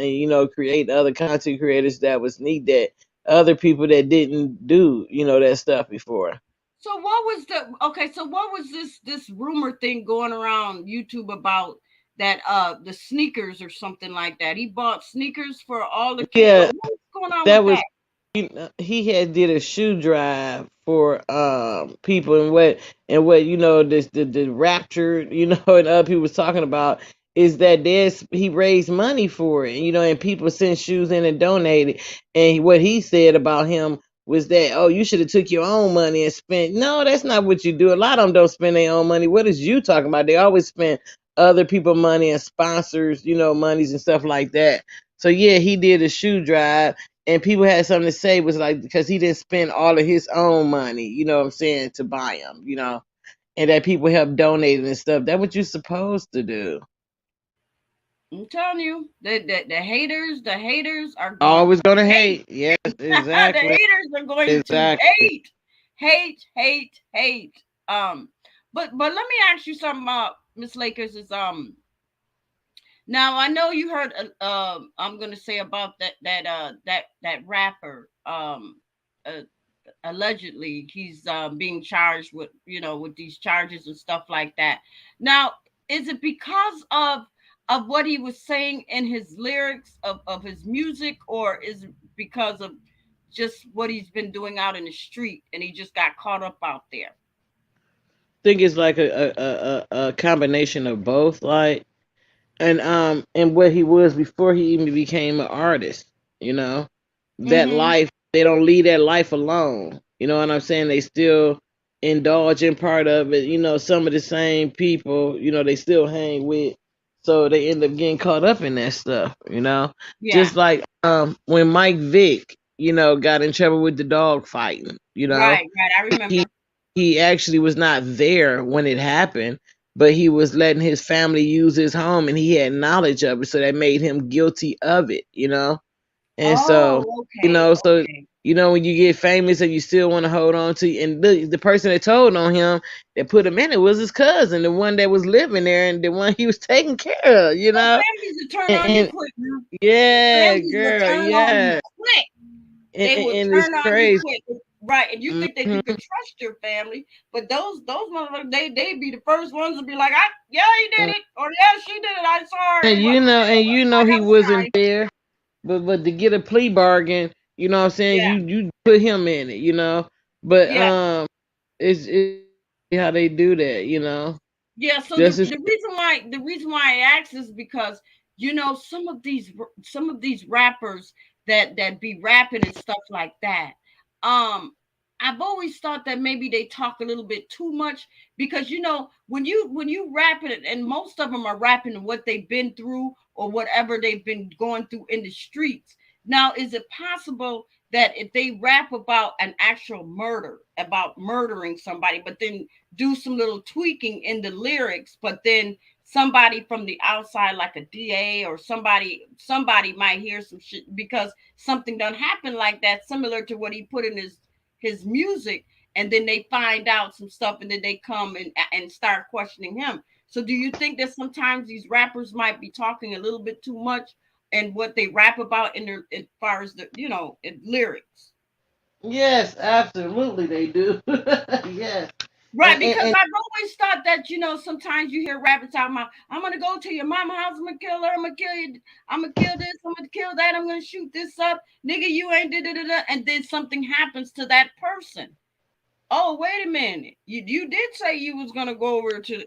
create other content creators that was neat that other people that didn't do, that stuff before. so what was the okay? So what was this rumor thing going around YouTube about that the sneakers or something like that? He bought sneakers for all the kids. Yeah, What's going on that with was that? he had did a shoe drive for people and what the rapture and other people was talking about is that he raised money for it and people sent shoes in and donated and what he said about him was that oh you should have took your own money and spent. No, that's not what you do. A lot of them don't spend their own money. What is you talking about? They always spend other people money and sponsors monies and stuff like that. So yeah, he did a shoe drive and people had something to say was like because he didn't spend all of his own money, what I'm saying, to buy them, and that people helped donate and stuff. That's what you're supposed to do. I'm telling you, the haters are going Always gonna to hate. hate. Yes, The exactly. haters are going to Exactly. hate. But let me ask you something about Miss Lakers is now I know you heard I'm gonna say about that rapper uh, allegedly he's being charged with with these charges and stuff like that. Now, is it because of of what he was saying in his lyrics of his music, or is it because of just what he's been doing out in the street and he just got caught up out there? think it's like a combination of both, like and what he was before he even became an artist. You know, that Mm-hmm. life, they don't leave that life alone. You know what I'm saying? They still indulge in part of it. You know, some of the same people, you know, they still hang with, so they end up getting caught up in that stuff. You know, Yeah. just like when Mike Vick, you know, got in trouble with the dog fighting. You know, Right, right. I he remember. he actually was not there when it happened, but he was letting his family use his home, and he had knowledge of it, so that made him guilty of it. You know, and so, Oh, you okay, know, okay. when you get famous and you still want to hold on to, and the person that told on him, that put him in it, was his cousin, the one that was living there and the one he was taking care of. You Well, know, families will turn on you and quick, man. yeah, Families will girl, turn on you yeah, quick. They will and it's turn on you crazy. quick. Right. And you think that you Hmm. could trust your family, but those motherfuckers, they be the first ones to be like, yeah, he did it, or yeah, she did it. I saw her. And you know Like, he I'm wasn't sorry. there, but to get a plea bargain, you know what I'm saying, Yeah, you put him in it, you know. But yeah. it's crazy how they do that, you know. Yeah, so Just as the reason why I ask is because some of these rappers that be rapping and stuff like that. Um, I've always thought that maybe they talk a little bit too much, because when you rap it, and most of them are rapping what they've been through or whatever they've been going through in the streets. Now, is it possible that if they rap about an actual murder, about murdering somebody, but then do some little tweaking in the lyrics, but then somebody from the outside, like a DA or somebody might hear some shit because something done happened like that, similar to what he put in his music, and then they find out some stuff, and then they come and start questioning him. So do you think that sometimes these rappers might be talking a little bit too much and what they rap about in their, as far as the in lyrics? yes, absolutely they do. Yes, Right, because and I've always thought that sometimes you hear rappers talking about, I'm gonna go to your mama house, I'm gonna kill her, I'm gonna kill you, I'm gonna kill this, I'm gonna kill that, I'm gonna shoot this up, nigga, you ain't da da da da, and then something happens to that person. Oh, wait a minute, you did say you was gonna go over to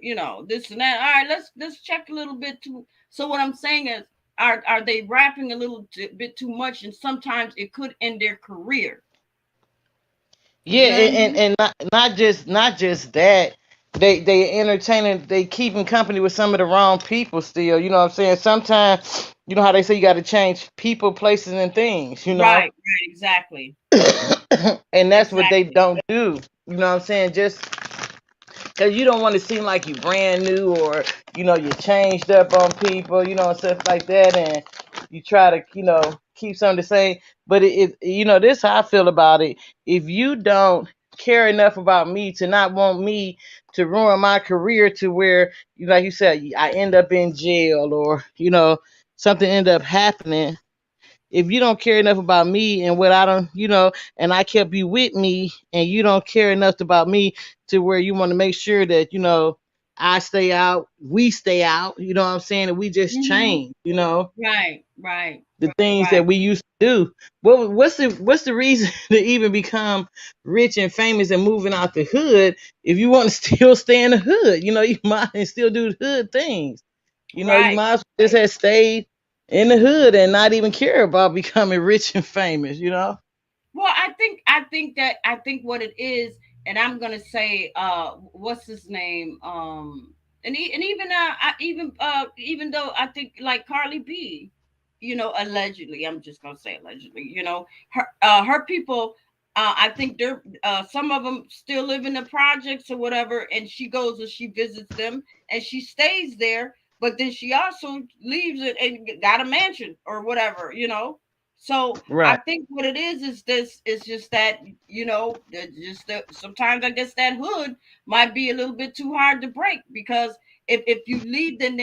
this and that. All right, let's check a little bit too. So what I'm saying is, are they rapping a little bit too much, and sometimes it could end their career. yeah, You know what I mean? and not just that. They entertaining, they keeping company with some of the wrong people still. You know what I'm saying? Sometimes, you know how they say you got to change people, places, and things. You know, Right, right, exactly, and that's what they exactly. don't do. You know what I'm saying? Just because you don't want to seem like you brand new, or you changed up on people, stuff like that, and you try to keep something the same. But this how I feel about it. If you don't care enough about me to not want me to ruin my career to where, like you said, I end up in jail, or something end up happening. If you don't care enough about me and what I don't, and I kept you with me, and you don't care enough about me to where you want to make sure that, I stay out, we stay out, you know what I'm saying? And we just Hmm. change, Right, right, the things right. that we used to do. What's the reason to even become rich and famous and moving out the hood if you want to still stay in the hood? You might and still do hood things. You Right. might as well just have stayed in the hood and not even care about becoming rich and famous. Well, I think what it is, and I'm gonna say, what's his name? And even even though I think like Carly B, allegedly, I'm just gonna say allegedly, her people, I think they're some of them still live in the projects or whatever, and she goes and she visits them and she stays there, but then she also leaves it and got a mansion or whatever. So I Right. think what it is this is just that just that sometimes I guess that hood might be a little bit too hard to break, because if you leave, then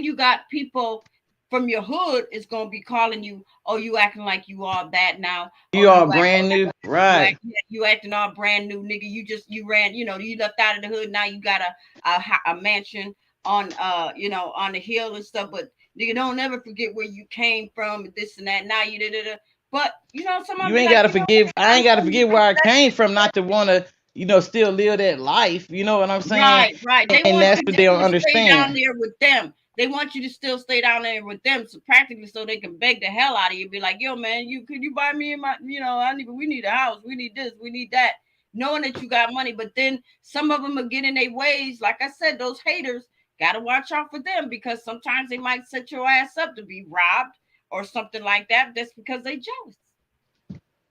you got people from your hood is gonna be calling you, oh, you acting like you all that now, oh, You all brand new. Right. you acting all brand new, nigga. You ran, you left out of the hood. Now you got a mansion. on on the hill and stuff, but you don't never forget where you came from and this and that. Now you did. But someone You be ain't like, gotta forgive. I I'm ain't gotta telling you, forget where I came from, not to want to, still live that life. You know what I'm saying? right, right. They And want that's you what they don't to stay down understand. there with them. They want you to still stay down there with them, so practically so they can beg the hell out of you. Be like, yo, man, could you buy me and my, we need a house, we need this, we need that, knowing that you got money. But then some of them are getting their ways. Like I said, those haters, gotta watch out for them because sometimes they might set your ass up to be robbed or something like that. That's because they jealous.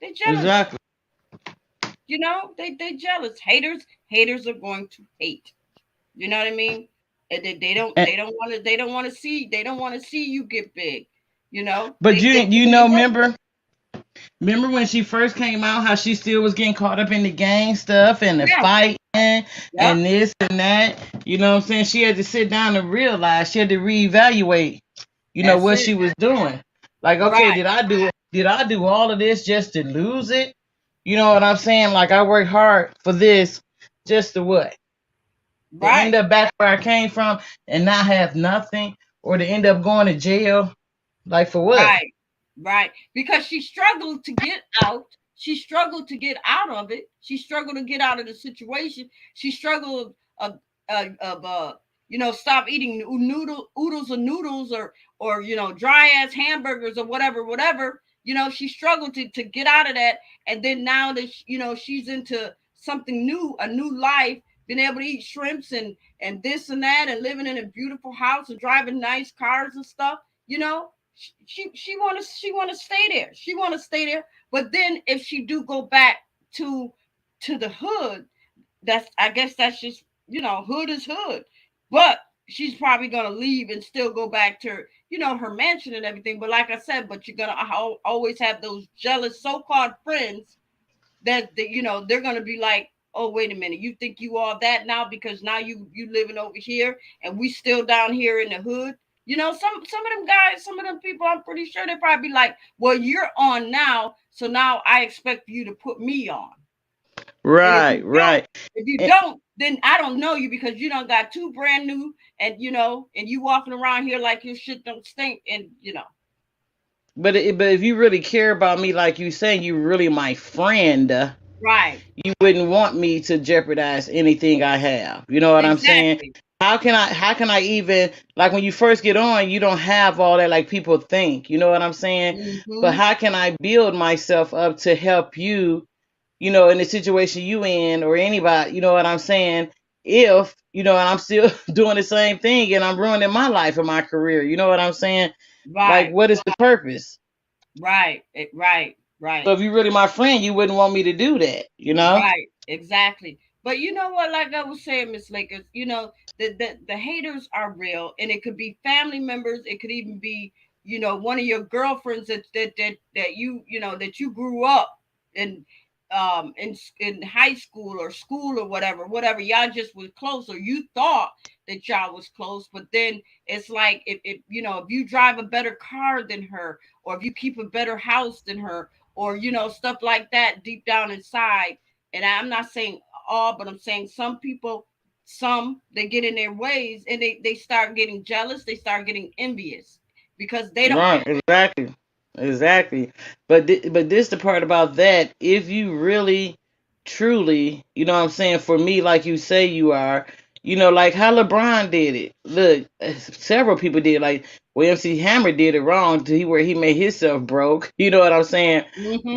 They jealous. Exactly. They jealous. Haters are going to hate. You know what I mean? And they don't And, they don't want to see you get big. but They you want to know, hurt. remember when she first came out, how she still was getting caught up in the gang stuff and the Yeah. fighting and Yep. this and that. You know what I'm saying? She had to sit down and realize, she had to reevaluate, That's what it. she was doing. Like, okay, Right. did I do all of this just to lose it? You know what I'm saying? Like, I worked hard for this just to what? To end Right. up back where I came from and not have nothing, or to end up going to jail. Like, for what? Right. Right. Because she struggled to get out. She struggled to get out of it. She struggled to get out of the situation. She struggled of stop eating oodles of noodles or dry ass hamburgers or whatever. She struggled to get out of that, and then now that she's into something new, a new life, being able to eat shrimps and this and that, and living in a beautiful house and driving nice cars and stuff. You know, she want to stay there. She want to stay there. But then if she do go back to the hood, that's, I guess that's just, hood is hood. But she's probably gonna leave and still go back to her mansion and everything. But like I said, but you're gonna always have those jealous so-called friends that they're gonna be like, oh, wait a minute, you think you all that now because now you living over here and we still down here in the hood. Some of them guys, some of them people, I'm pretty sure they probably be like, well, you're on now, so now I expect you to put me on. And if Right, you don't, right. And, then I don't know you because you don't got two brand new, and and you walking around here like your shit don't stink, and but if you really care about me, like you saying, you really my friend, right, you wouldn't want me to jeopardize anything I have. You know what I'm saying? exactly. How can I even, like, when you first get on, you don't have all that like people think. You know what I'm saying? But Hmm. how can I build myself up to help you, in the situation you in, or anybody, you know what I'm saying? If, and I'm still doing the same thing and I'm ruining my life and my career, you know what I'm saying? Like, Right, what is the purpose? right, So right. if you're really my friend, you wouldn't want me to do that, you know? Right, exactly. But you know what? Like I was saying, Miss Lakers, the haters are real, and it could be family members. It could even be, one of your girlfriends that that you grew up in, in high school or school or whatever. Y'all just was close, or you thought that y'all was close, but then it's like if you drive a better car than her, or if you keep a better house than her, or stuff like that deep down inside. And I'm not saying all, but I'm saying some people, some, they get in their ways and they start getting jealous, they start getting envious because they don't Right, have. exactly. Exactly. But this the part about that, if you really truly, you know what I'm saying, for me, like you say you are, like how LeBron did it. Look, several people did, like William C. Hammer did it wrong to where he made himself broke. You know what I'm saying?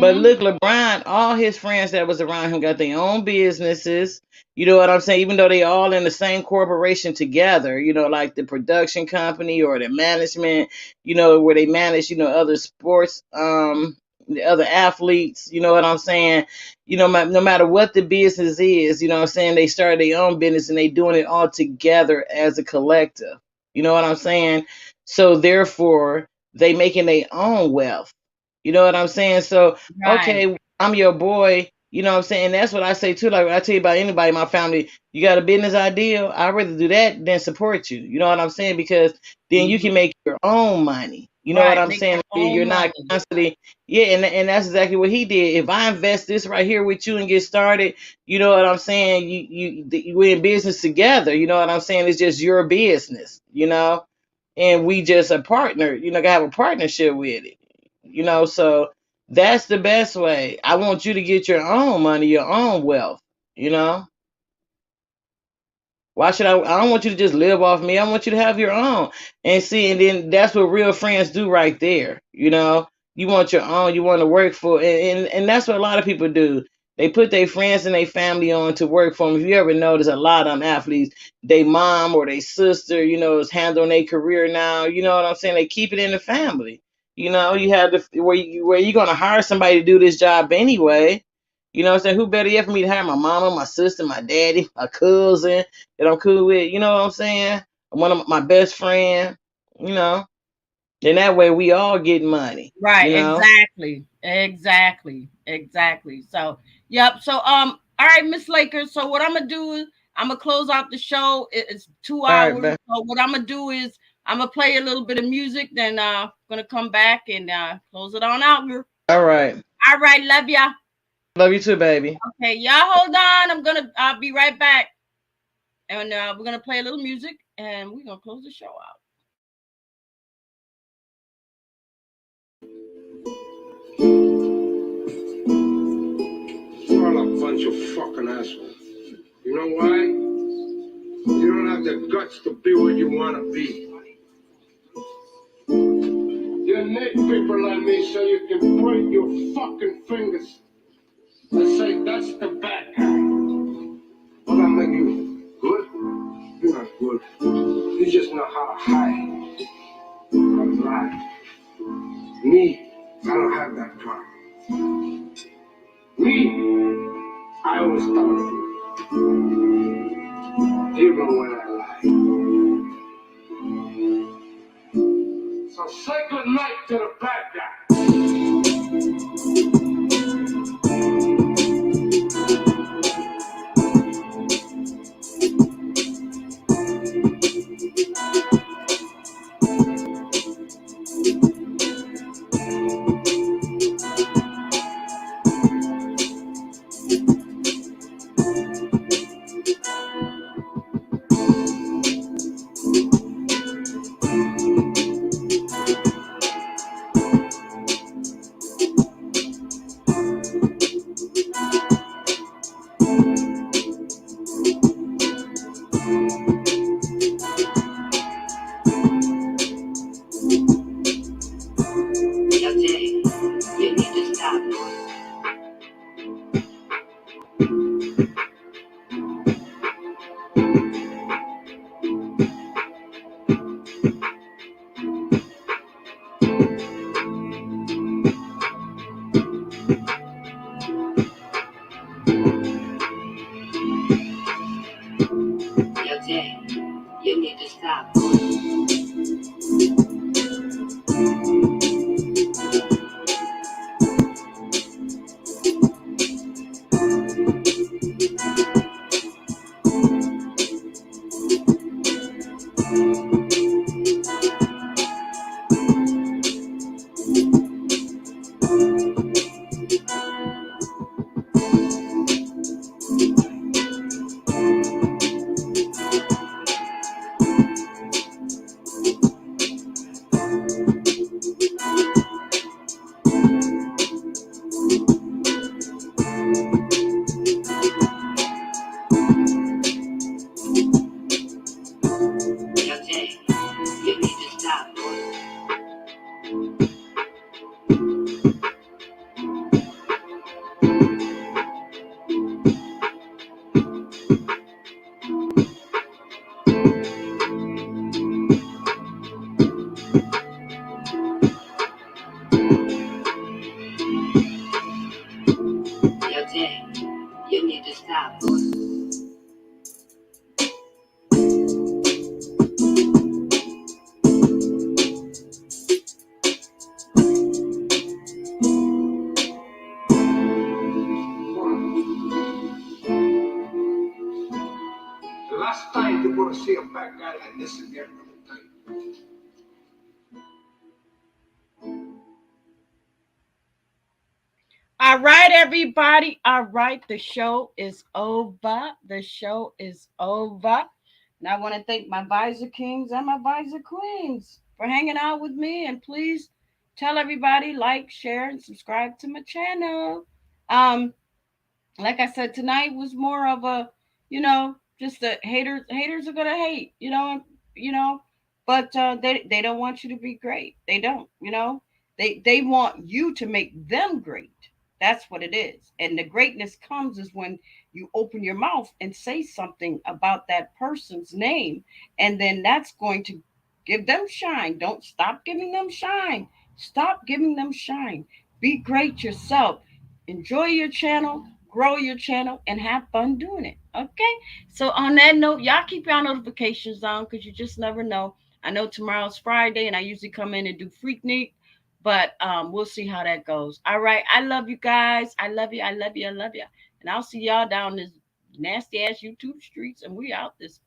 But Hmm. look, LeBron, all his friends that was around him got their own businesses. You know what I'm saying? Even though they all in the same corporation together, like the production company or the management, where they manage, other sports, the other athletes, you know what I'm saying? No matter what the business is, you know what I'm saying? They started their own business and they doing it all together as a collective. You know what I'm saying? So therefore, they making their own wealth. You know what I'm saying? So, Right. okay, I'm your boy. You know what I'm saying? That's what I say too. Like, when I tell you about anybody in my family, you got a business idea, I'd rather do that than support you. You know what I'm saying? Because then you Hmm. can make your own money. You know what Right. I'm Make saying? your You're own not money. constantly, yeah, and that's exactly what he did. If I invest this right here with you and get started, you know what I'm saying? We're in business together. You know what I'm saying? It's just your business, and we just a partner. Gotta have a partnership with it. So that's the best way. I want you to get your own money, your own wealth. You know. Why should I? I don't want you to just live off me. I want you to have your own. And see, and then that's what real friends do right there. You want your own. You want to work for, and that's what a lot of people do. They put their friends and their family on to work for them. If you ever notice, a lot of them athletes, they mom or they sister, is handling their career now. You know what I'm saying? They keep it in the family. You have the where you gonna hire somebody to do this job anyway. You know what I'm saying? Who better yet for me to hire my mama, my sister, my daddy, my cousin that I'm cool with, you know what I'm saying? One of my best friend, you know. And that way we all get money, Right, exactly. Exactly. So, yep. So, all right, Miss Lakers. So what I'm gonna do is I'm gonna close out the show. It's two All right, hours. man. So what I'm gonna do is I'm gonna play a little bit of music, then gonna come back and close it on out, girl. All right. All right, love ya. Love you too, baby. Okay, y'all hold on. I'll be right back. And we're gonna play a little music and we're gonna close the show out. You're all a bunch of fucking assholes. You know why? You don't have the guts to be what you want to be. You need people like me so you can point your fucking fingers and say, that's the bad guy. Will that make you good? You're not good. You just know how to hide and lie. Me, I don't have that problem. Me, I always tell you, even when I lie. So say good night to the bad guy. Yo, Jay, you need to stop. Yo, Jay, you need to stop. Yo, Jay, you need to stop. Yo, Jay, you need to stop. The last time you're gonna see a bad guy like this again, let me tell you. All right, everybody. All right, the show is over. The show is over. And I want to thank my visor kings and my visor queens for hanging out with me. And please tell everybody, like, share, and subscribe to my channel. Um, like I said, tonight was more of a, just the haters are gonna hate, you know, but they don't want you to be great. They don't, they want you to make them great. That's what it is. And the greatness comes is when you open your mouth and say something about that person's name, and then that's going to give them shine. Don't stop giving them shine. Stop giving them shine. Be great yourself. Enjoy your channel, grow your channel, and have fun doing it. Okay? So, on that note, y'all keep your notifications on because you just never know. I know tomorrow's Friday and I usually come in and do Freaknik, but we'll see how that goes. All right. I love you guys. I love you. I love you. I love you. And I'll see y'all down this nasty ass YouTube streets, and we out this